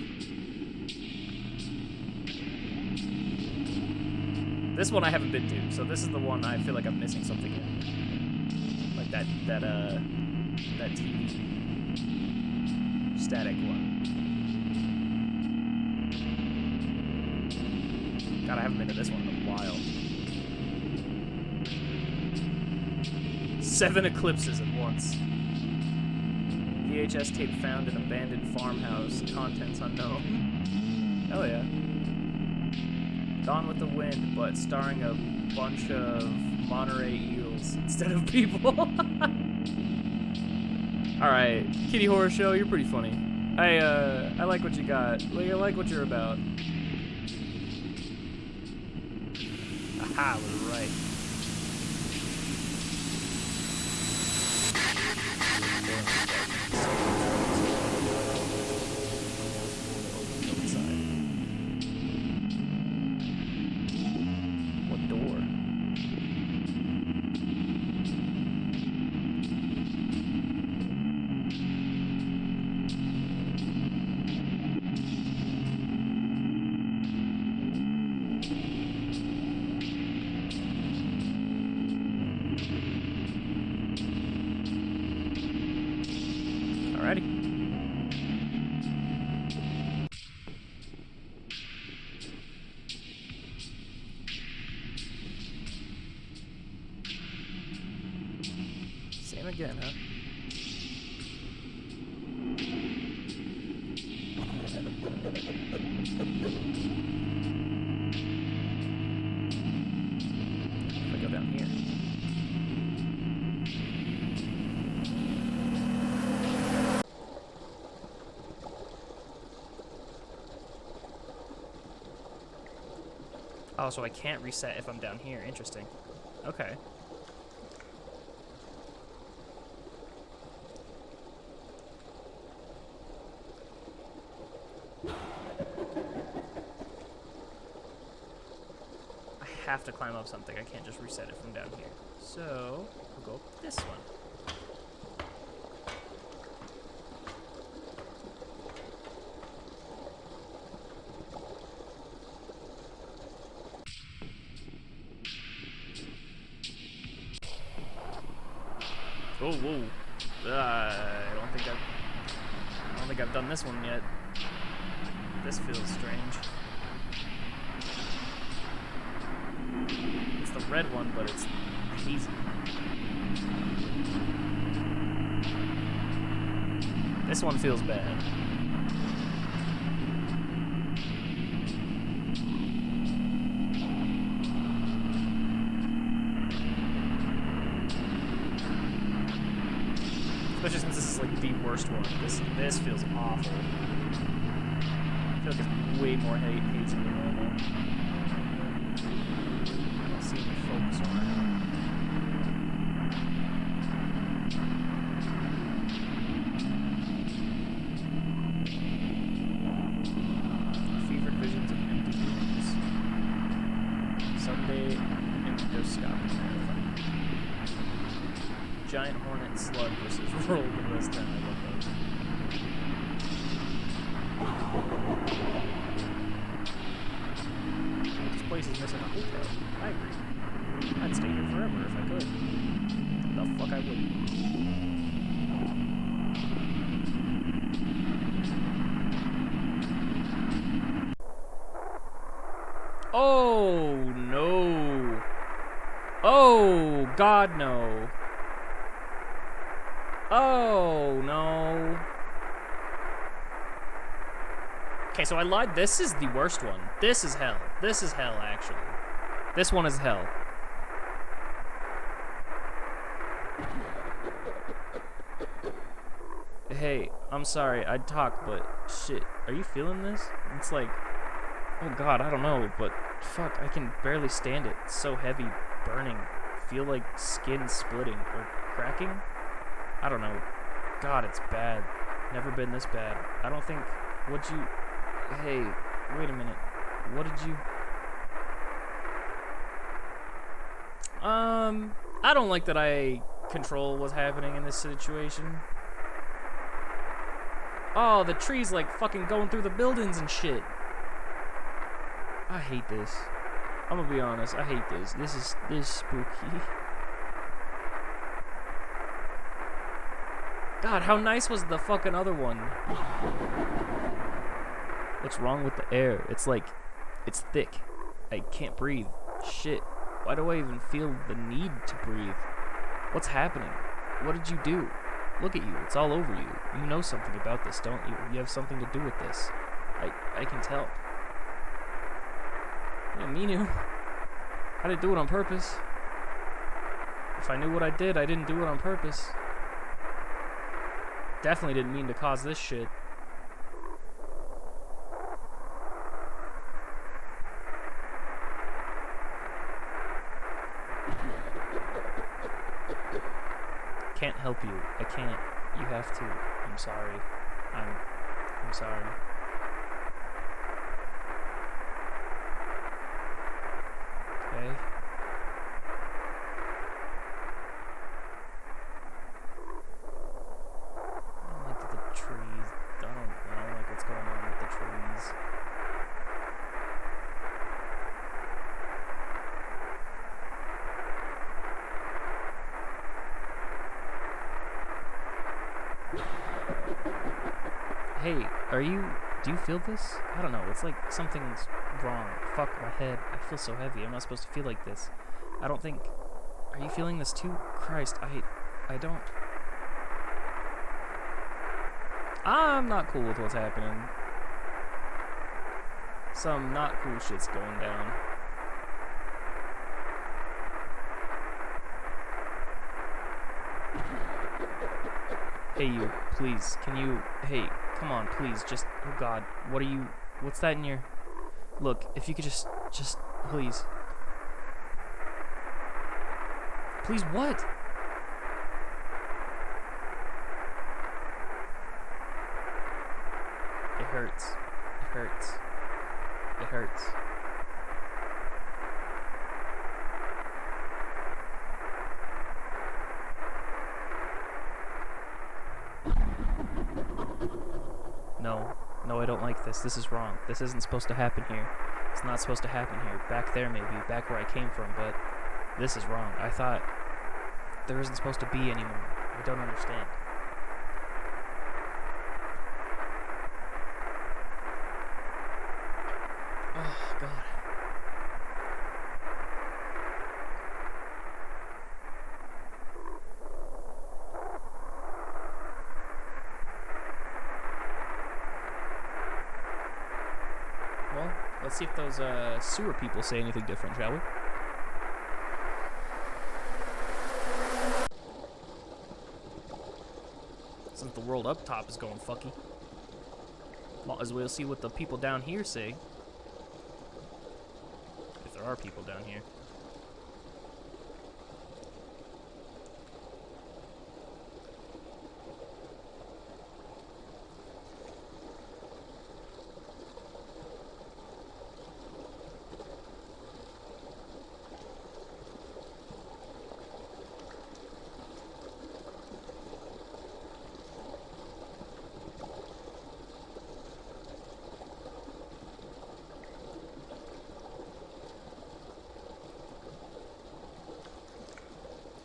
This one I haven't been to, so this is the one I feel like I'm missing something in. Like that TV static one. God, I haven't been to this one in a while. 7 eclipses at once. VHS tape found in abandoned farmhouse. Contents unknown. Hell yeah. Gone with the Wind, but starring a bunch of Monterey eels instead of people. Alright, Kitty Horror Show, you're pretty funny. I like what you got. I like what you're about. Aha, I was right. What door? Alrighty. Same again, huh? If I go down here. Oh, so I can't reset if I'm down here. Interesting. Okay. I have to climb up something. I can't just reset it from down here. So, we'll go up this one. Oh, whoa. I don't think I've done this one yet. This feels strange. It's the red one, but it's hazy. This one feels bad. Especially since this is like the worst one. This feels awful. I feel like it's way more hazy than normal. Let's see if we focus on it. Fevered visions of empty rooms. Sunday endoscopic marathon. Giant hornet slug versus roll the rest time. I love those. This place is missing a hotel. I agree. I'd stay here forever if I could. The fuck I wouldn't. Oh no. Oh God no. Oh, no. Okay, so I lied. This is the worst one. This is hell. This is hell, actually. This one is hell. Hey, I'm sorry. I'd talk, but shit. Are you feeling this? It's like, oh God, I don't know, but fuck, I can barely stand it. It's so heavy, burning. Feel like skin splitting or cracking. I don't know. God, it's bad. Never been this bad. I don't think... What'd you... Hey, wait a minute. What did you... I don't like that I control was happening in this situation. Oh, the tree's like fucking going through the buildings and shit. I hate this. I'm gonna be honest, I hate this. This is spooky. God, how nice was the fucking other one? What's wrong with the air? It's like, it's thick. I can't breathe. Shit. Why do I even feel the need to breathe? What's happening? What did you do? Look at you. It's all over you. You know something about this, don't you? You have something to do with this. I can tell. Yeah, me knew. I didn't do it on purpose. If I knew what I did, I didn't do it on purpose. Definitely didn't mean to cause this shit. Can't help you. I can't. You have to. I'm sorry. I'm sorry. Okay. I don't like the trees. I don't like what's going on with the trees. Hey, do you feel this? I don't know, it's like something's wrong. Fuck my head, I feel so heavy, I'm not supposed to feel like this. I don't think, are you feeling this too? Christ, I don't. I'm not cool with what's happening. Some not cool shit's going down. Hey you, please, can you, hey, come on, please, just, oh god, what's that in your, look, if you could just, please. Please what? It hurts. It hurts. It hurts. No, I don't like this. This is wrong. This isn't supposed to happen here. It's not supposed to happen here. Back there maybe, back where I came from, but this is wrong. I thought there isn't supposed to be anymore. I don't understand. Oh, God. Well, let's see if those sewer people say anything different, shall we? Since the world up top is going fucky, might as well see what the people down here say. If there are people down here.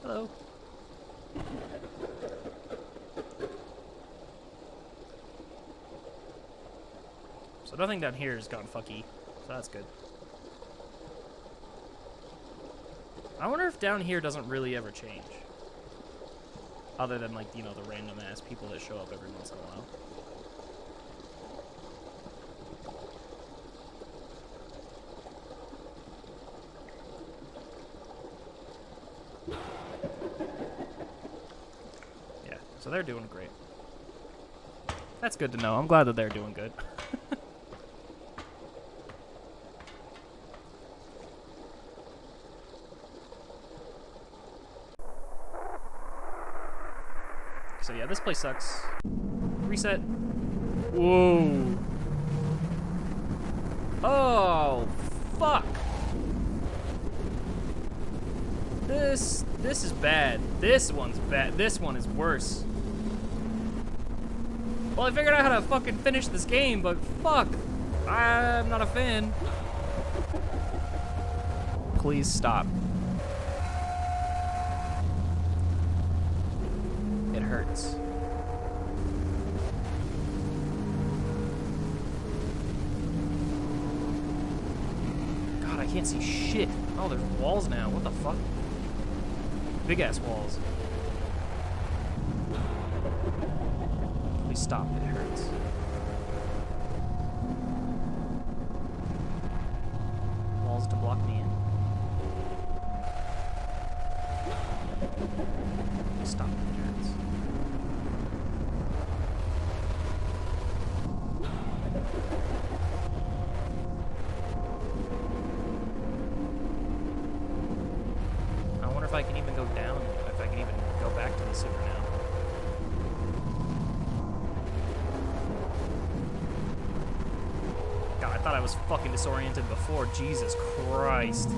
Hello. So nothing down here has gone fucky, so that's good. I wonder if down here doesn't really ever change. Other than, like, you know, the random ass people that show up every once in a while. So they're doing great. That's good to know. I'm glad that they're doing good. So yeah, this place sucks. Reset. Whoa. Oh, fuck. This is bad. This one's bad. This one is worse. Well, I figured out how to fucking finish this game, but fuck. I'm not a fan. Please stop. It hurts. God, I can't see shit. Oh, there's walls now. What the fuck? Big ass walls. Please stop. It hurts. Walls to block me in. Stop. It hurts. I wonder if I can even go down, if I can even go back to the sewer now. God, I thought I was fucking disoriented before. Jesus Christ. Is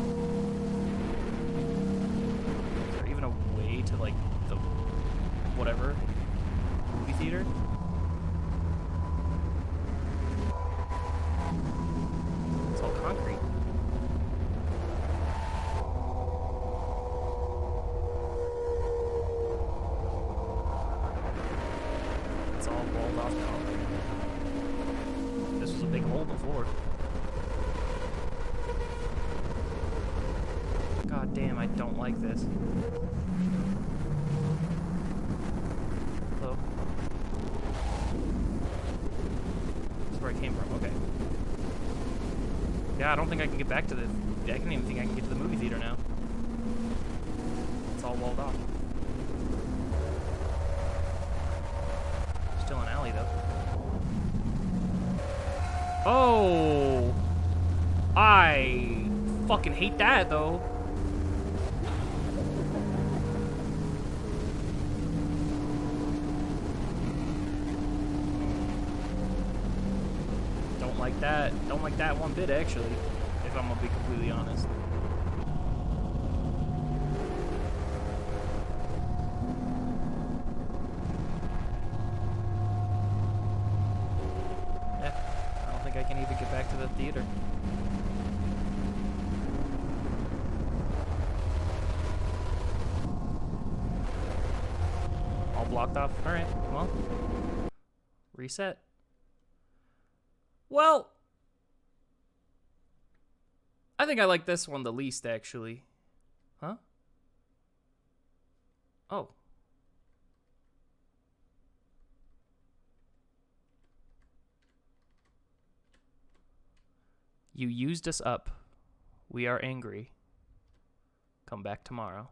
there even a way to, like, the whatever movie theater? It's all concrete. It's all walled off concrete. This was a big hole before. God damn, I don't like this. Hello? That's where I came from, okay. Yeah, I don't think I can get back to the... I don't even think I can get to the movie theater now. It's all walled off. Still an alley, though. Oh! I fucking hate that, though. Don't like that. Don't like that one bit, actually, if I'm gonna be completely honest. I can even get back to the theater. All blocked off. Alright, well. Reset. Well, I think I like this one the least, actually. Huh? Oh. You used us up. We are angry. Come back tomorrow.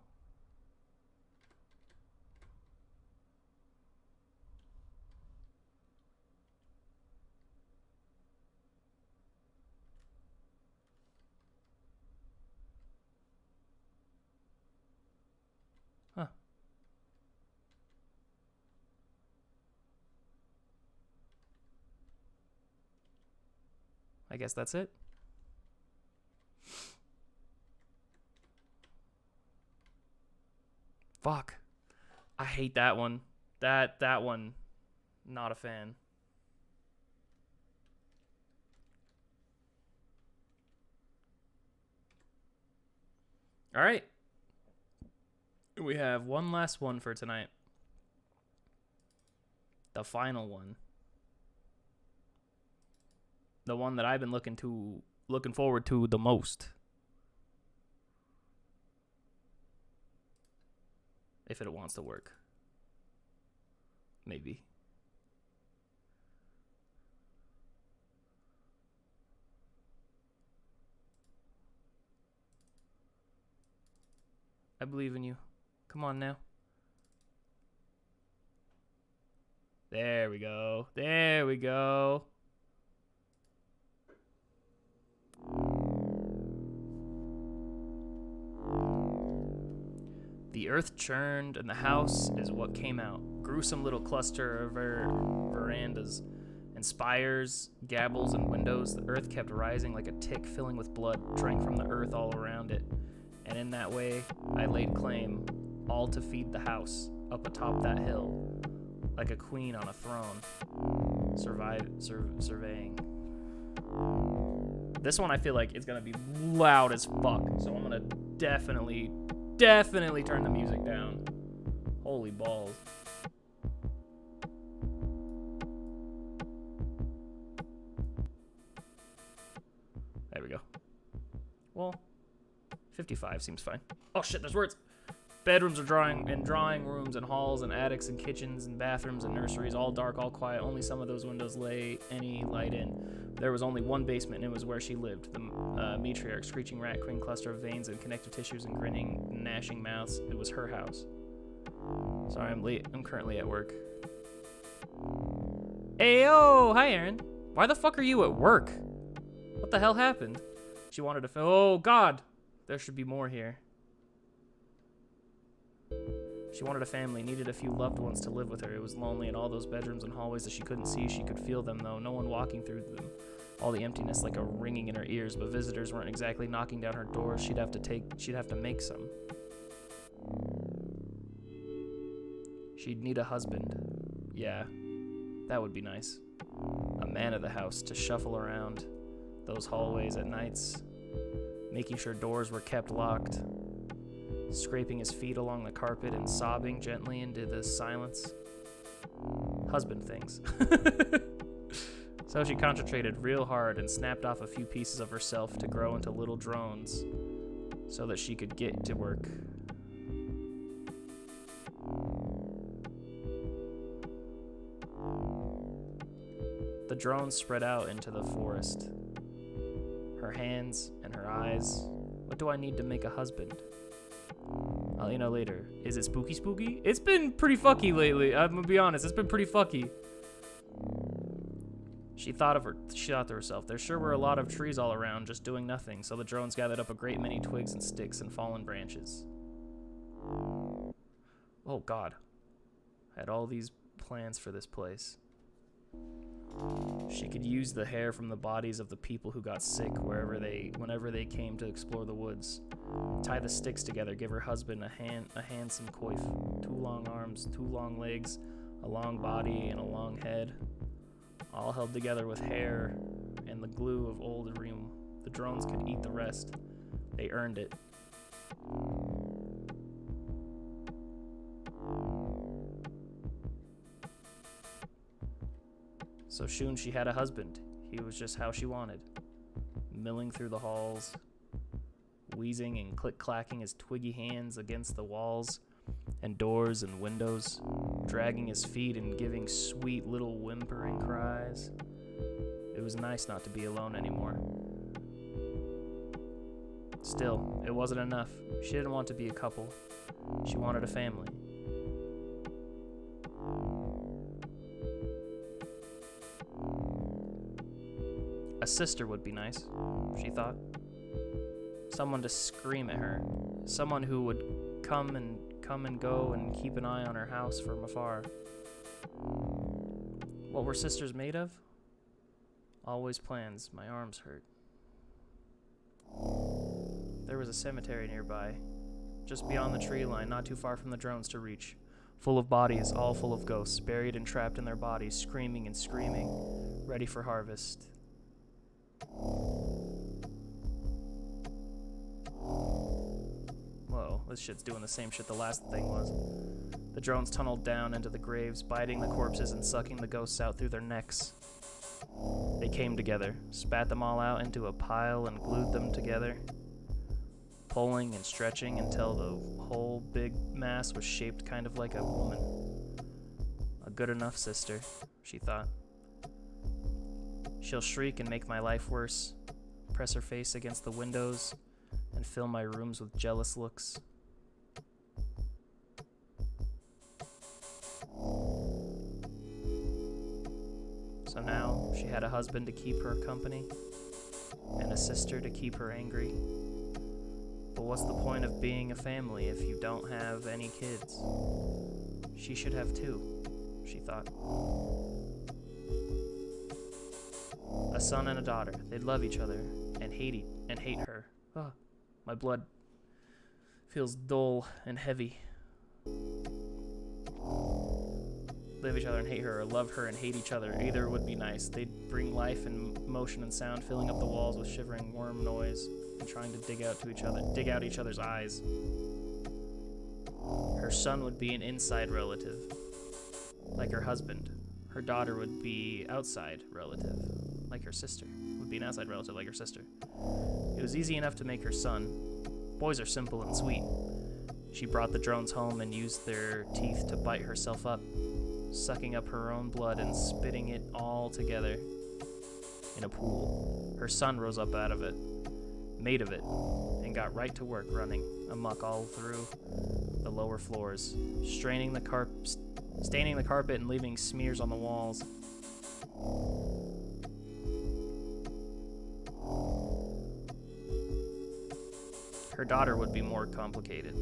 Huh. I guess that's it. Fuck. I hate that one. That one, not a fan. All right. We have one last one for tonight. The final one. The one that I've been looking forward to the most. If it wants to work. Maybe. I believe in you. Come on now. There we go. There we go. The earth churned, and the house is what came out. Gruesome little cluster of verandas and spires, gables, and windows. The earth kept rising like a tick, filling with blood, drank from the earth all around it. And in that way, I laid claim, all to feed the house, up atop that hill, like a queen on a throne, surveying. This one I feel like is gonna be loud as fuck, so I'm gonna definitely turn the music down. Holy balls. There we go. Well, 55 seems fine. Oh shit, there's words. Bedrooms are drawing rooms and halls and attics and kitchens and bathrooms and nurseries, all dark, all quiet. Only some of those windows lay any light in. There was only one basement, and it was where she lived. The matriarch, screeching rat queen, cluster of veins and connective tissues and grinning, gnashing mouths. It was her house. Sorry, I'm late. I'm currently at work. Ayo! Hi, Aaron. Why the fuck are you at work? What the hell happened? She wanted to oh, God! There should be more here. She wanted a family, needed a few loved ones to live with her. It was lonely in all those bedrooms and hallways that she couldn't see. She could feel them, though. No one walking through them. All the emptiness like a ringing in her ears, but visitors weren't exactly knocking down her doors. She'd have to make some. She'd need a husband. Yeah, that would be nice. A man of the house to shuffle around those hallways at nights, making sure doors were kept locked, scraping his feet along the carpet and sobbing gently into the silence. Husband things. So she concentrated real hard and snapped off a few pieces of herself to grow into little drones so that she could get to work. The drones spread out into the forest. Her hands and her eyes. What do I need to make a husband? I'll let you know later. Is it spooky spooky? It's been pretty fucky lately. I'm gonna be honest, it's been pretty fucky. She thought to herself, there sure were a lot of trees all around just doing nothing, so the drones gathered up a great many twigs and sticks and fallen branches. Oh God. I had all these plans for this place. She could use the hair from the bodies of the people who got sick whenever they came to explore the woods. Tie the sticks together, give her husband a handsome coif, 2 long arms, 2 long legs, a long body, and a long head, all held together with hair and the glue of old ream. The drones could eat the rest. They earned it. So soon she had a husband. He was just how she wanted. Milling through the halls, wheezing and click-clacking his twiggy hands against the walls and doors and windows, dragging his feet and giving sweet little whimpering cries. It was nice not to be alone anymore. Still, it wasn't enough. She didn't want to be a couple. She wanted a family. A sister would be nice, she thought. Someone to scream at her. Someone who would come and go and keep an eye on her house from afar. What were sisters made of? Always plans. My arms hurt. There was a cemetery nearby, just beyond the tree line, not too far from the drones to reach. Full of bodies, all full of ghosts, buried and trapped in their bodies, screaming and screaming, ready for harvest. Whoa, this shit's doing the same shit the last thing was. The drones tunneled down into the graves, biting the corpses and sucking the ghosts out through their necks. They came together, spat them all out into a pile and glued them together, pulling and stretching until the whole big mass was shaped kind of like a woman. A good enough sister, she thought. She'll shriek and make my life worse, press her face against the windows, and fill my rooms with jealous looks. So now she had a husband to keep her company, and a sister to keep her angry. But what's the point of being a family if you don't have any kids? She should have 2, she thought. A son and a daughter. They'd love each other and hate her. Oh, my blood Feels dull and heavy. Love each other and hate her, or love her and hate each other. Either would be nice. They'd bring life and motion and sound, filling up the walls with shivering worm noise and trying to dig out each other's eyes. Her son would be an inside relative, like her husband. Her daughter would be outside relative, like her sister. Would be an outside relative, like her sister. It was easy enough to make her son. Boys are simple and sweet. She brought the drones home and used their teeth to bite herself up, sucking up her own blood and spitting it all together in a pool. Her son rose up out of it, made of it, and got right to work running amok all through the lower floors, staining the carpet and leaving smears on the walls. Her daughter would be more complicated.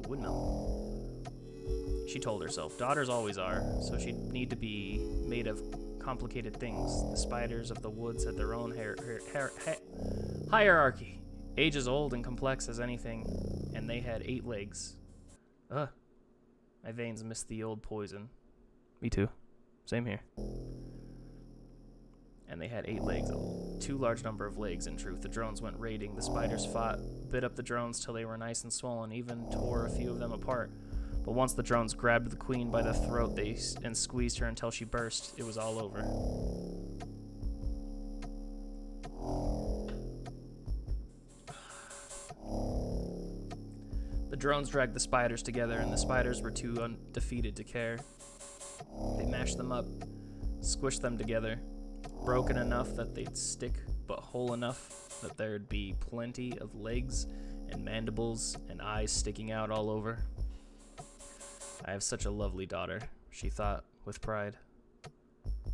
Wouldn't know. She told herself, daughters always are, so she'd need to be made of complicated things. The spiders of the woods had their own hierarchy, age as old and complex as anything, and they had 8 legs. Ugh. My veins missed the old poison. Me too. Same here. And they had 8 legs, too large number of legs, in truth. The drones went raiding. The spiders fought, bit up the drones till they were nice and swollen, even tore a few of them apart. But once the drones grabbed the queen by the throat and squeezed her until she burst, it was all over. The drones dragged the spiders together, and the spiders were too undefeated to care. They mashed them up, squished them together, broken enough that they'd stick, but whole enough that there'd be plenty of legs and mandibles and eyes sticking out all over. I have such a lovely daughter, she thought with pride.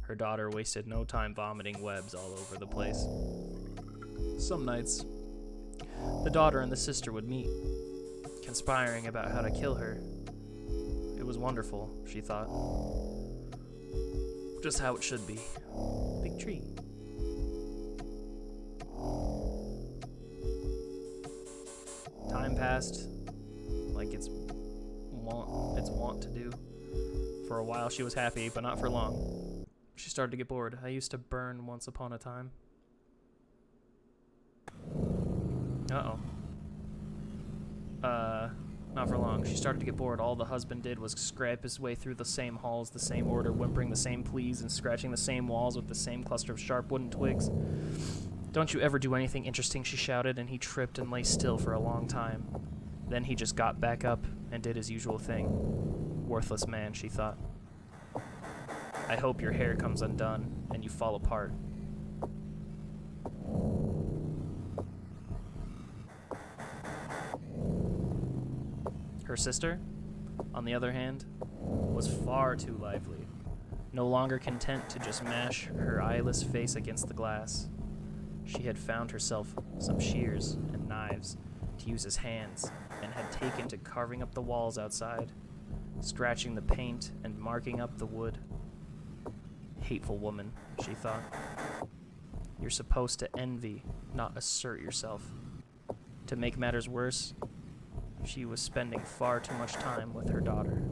Her daughter wasted no time vomiting webs all over the place. Some nights, the daughter and the sister would meet, conspiring about how to kill her. It was wonderful, she thought. Just how it should be. Big tree. Time passed, like it's wont to do. For a while she was happy, but not for long. She started to get bored. I used to burn once upon a time. Not for long. She started to get bored. All the husband did was scrape his way through the same halls, the same order, whimpering the same pleas and scratching the same walls with the same cluster of sharp wooden twigs. Don't you ever do anything interesting, she shouted, and he tripped and lay still for a long time. Then he just got back up and did his usual thing. Worthless man, she thought. I hope your hair comes undone and you fall apart. Her sister, on the other hand, was far too lively, no longer content to just mash her eyeless face against the glass. She had found herself some shears and knives to use as hands, and had taken to carving up the walls outside, scratching the paint and marking up the wood. Hateful woman, she thought. You're supposed to envy, not assert yourself. To make matters worse, she was spending far too much time with her daughter.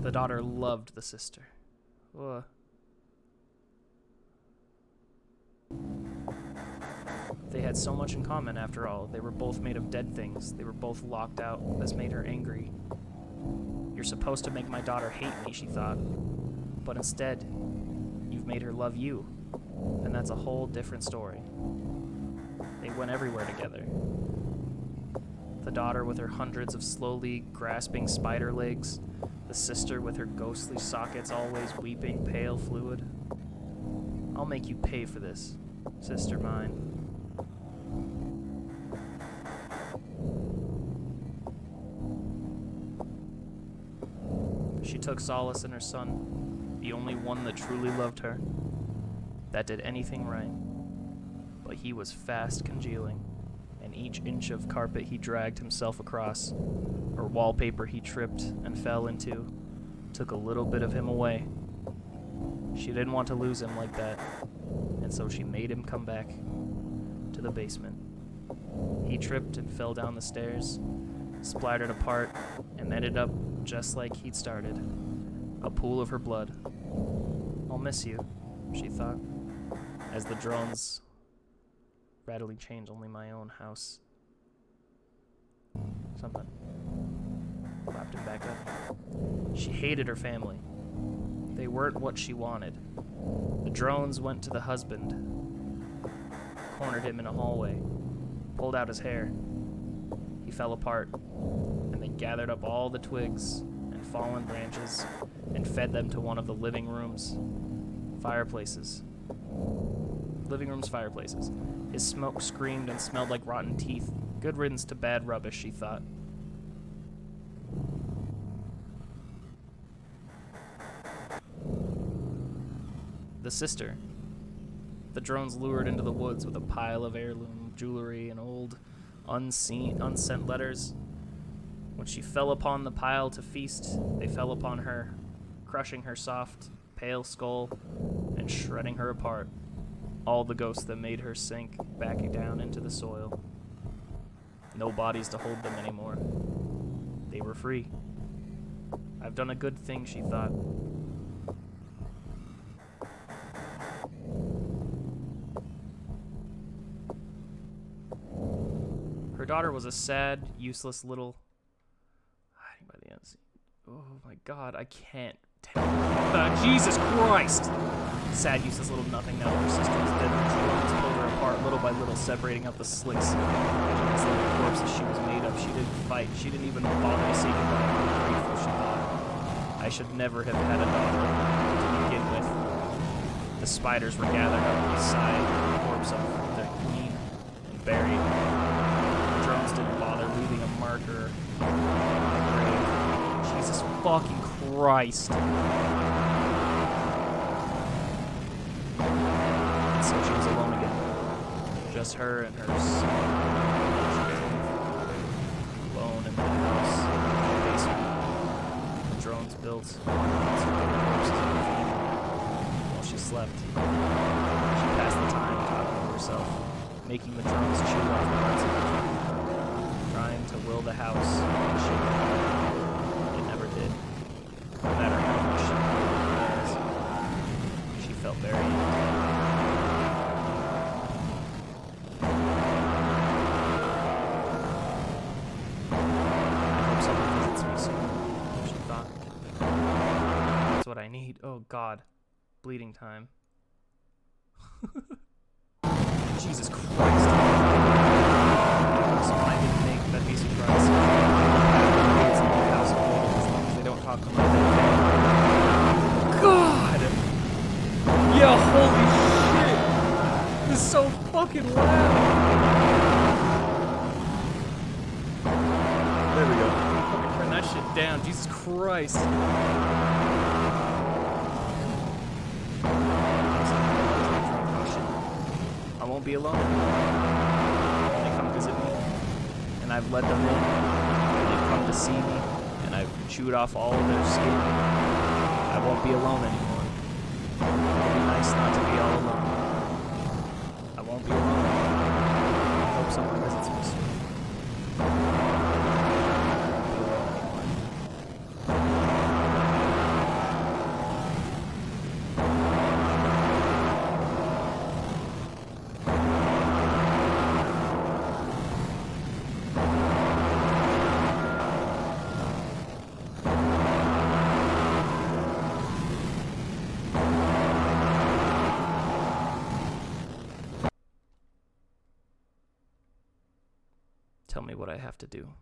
The daughter loved the sister. Ugh. They had so much in common, after all. They were both made of dead things. They were both locked out. This made her angry. You're supposed to make my daughter hate me, she thought. But instead, you've made her love you. And that's a whole different story. They went everywhere together. The daughter with her hundreds of slowly grasping spider legs. The sister with her ghostly sockets always weeping pale fluid. I'll make you pay for this, sister mine. She took solace in her son, the only one that truly loved her, that did anything right. But he was fast congealing, and each inch of carpet he dragged himself across, or wallpaper he tripped and fell into, took a little bit of him away. She didn't want to lose him like that, and so she made him come back to the basement. He tripped and fell down the stairs, splattered apart, and ended up just like he'd started, a pool of her blood. I'll miss you, she thought, as the drones rattling change only my own house. Something clapped him back up. She hated her family. They weren't what she wanted. The drones went to the husband, cornered him in a hallway, pulled out his hair. He fell apart, and they gathered up all the twigs and fallen branches and fed them to one of the living room's fireplaces. His smoke screamed and smelled like rotten teeth. Good riddance to bad rubbish, she thought. The sister. The drones lured into the woods with a pile of heirloom jewelry and old, unsent letters. When she fell upon the pile to feast, they fell upon her, crushing her soft, pale skull and shredding her apart. All the ghosts that made her sink back down into the soil. No bodies to hold them anymore. They were free. I've done a good thing, she thought. Her daughter was a sad, useless little... hiding by the unseen. Oh my god, I can't tell. Jesus Christ! Sad, useless little nothing now that her sister was dead. The drones pulled her apart little by little, separating out the slicks. As like the corpses she was made of. She didn't fight. She didn't even bother to say goodbye. How grateful she thought. I should never have had a daughter to begin with. The spiders were gathered up beside the corpse of their queen and buried. The drones didn't bother leaving a marker on the grave. Jesus fucking Christ. And so she was alone again. Just her and her son. Alone in the house, in the basement. The drones built corpses while she slept. She passed the time talking to herself, making the drones chew off parts of it, trying to will the house to shape it. It never did. No matter how much she was, she felt very empty. What I need. Oh god. Bleeding time. Jesus Christ. So I didn't think that'd be surprised. It's in the house as long as they don't talk about that. God! Yeah, holy shit! This is so fucking loud! There we go. Fucking turn that shit down. Jesus Christ. I won't be alone anymore. They come visit me, and I've let them in, and they've come to see me, and I've chewed off all of their skin. I won't be alone anymore. It'll be nice not to be all alone. I won't be alone anymore. I hope someone visits me soon. Tell me what I have to do.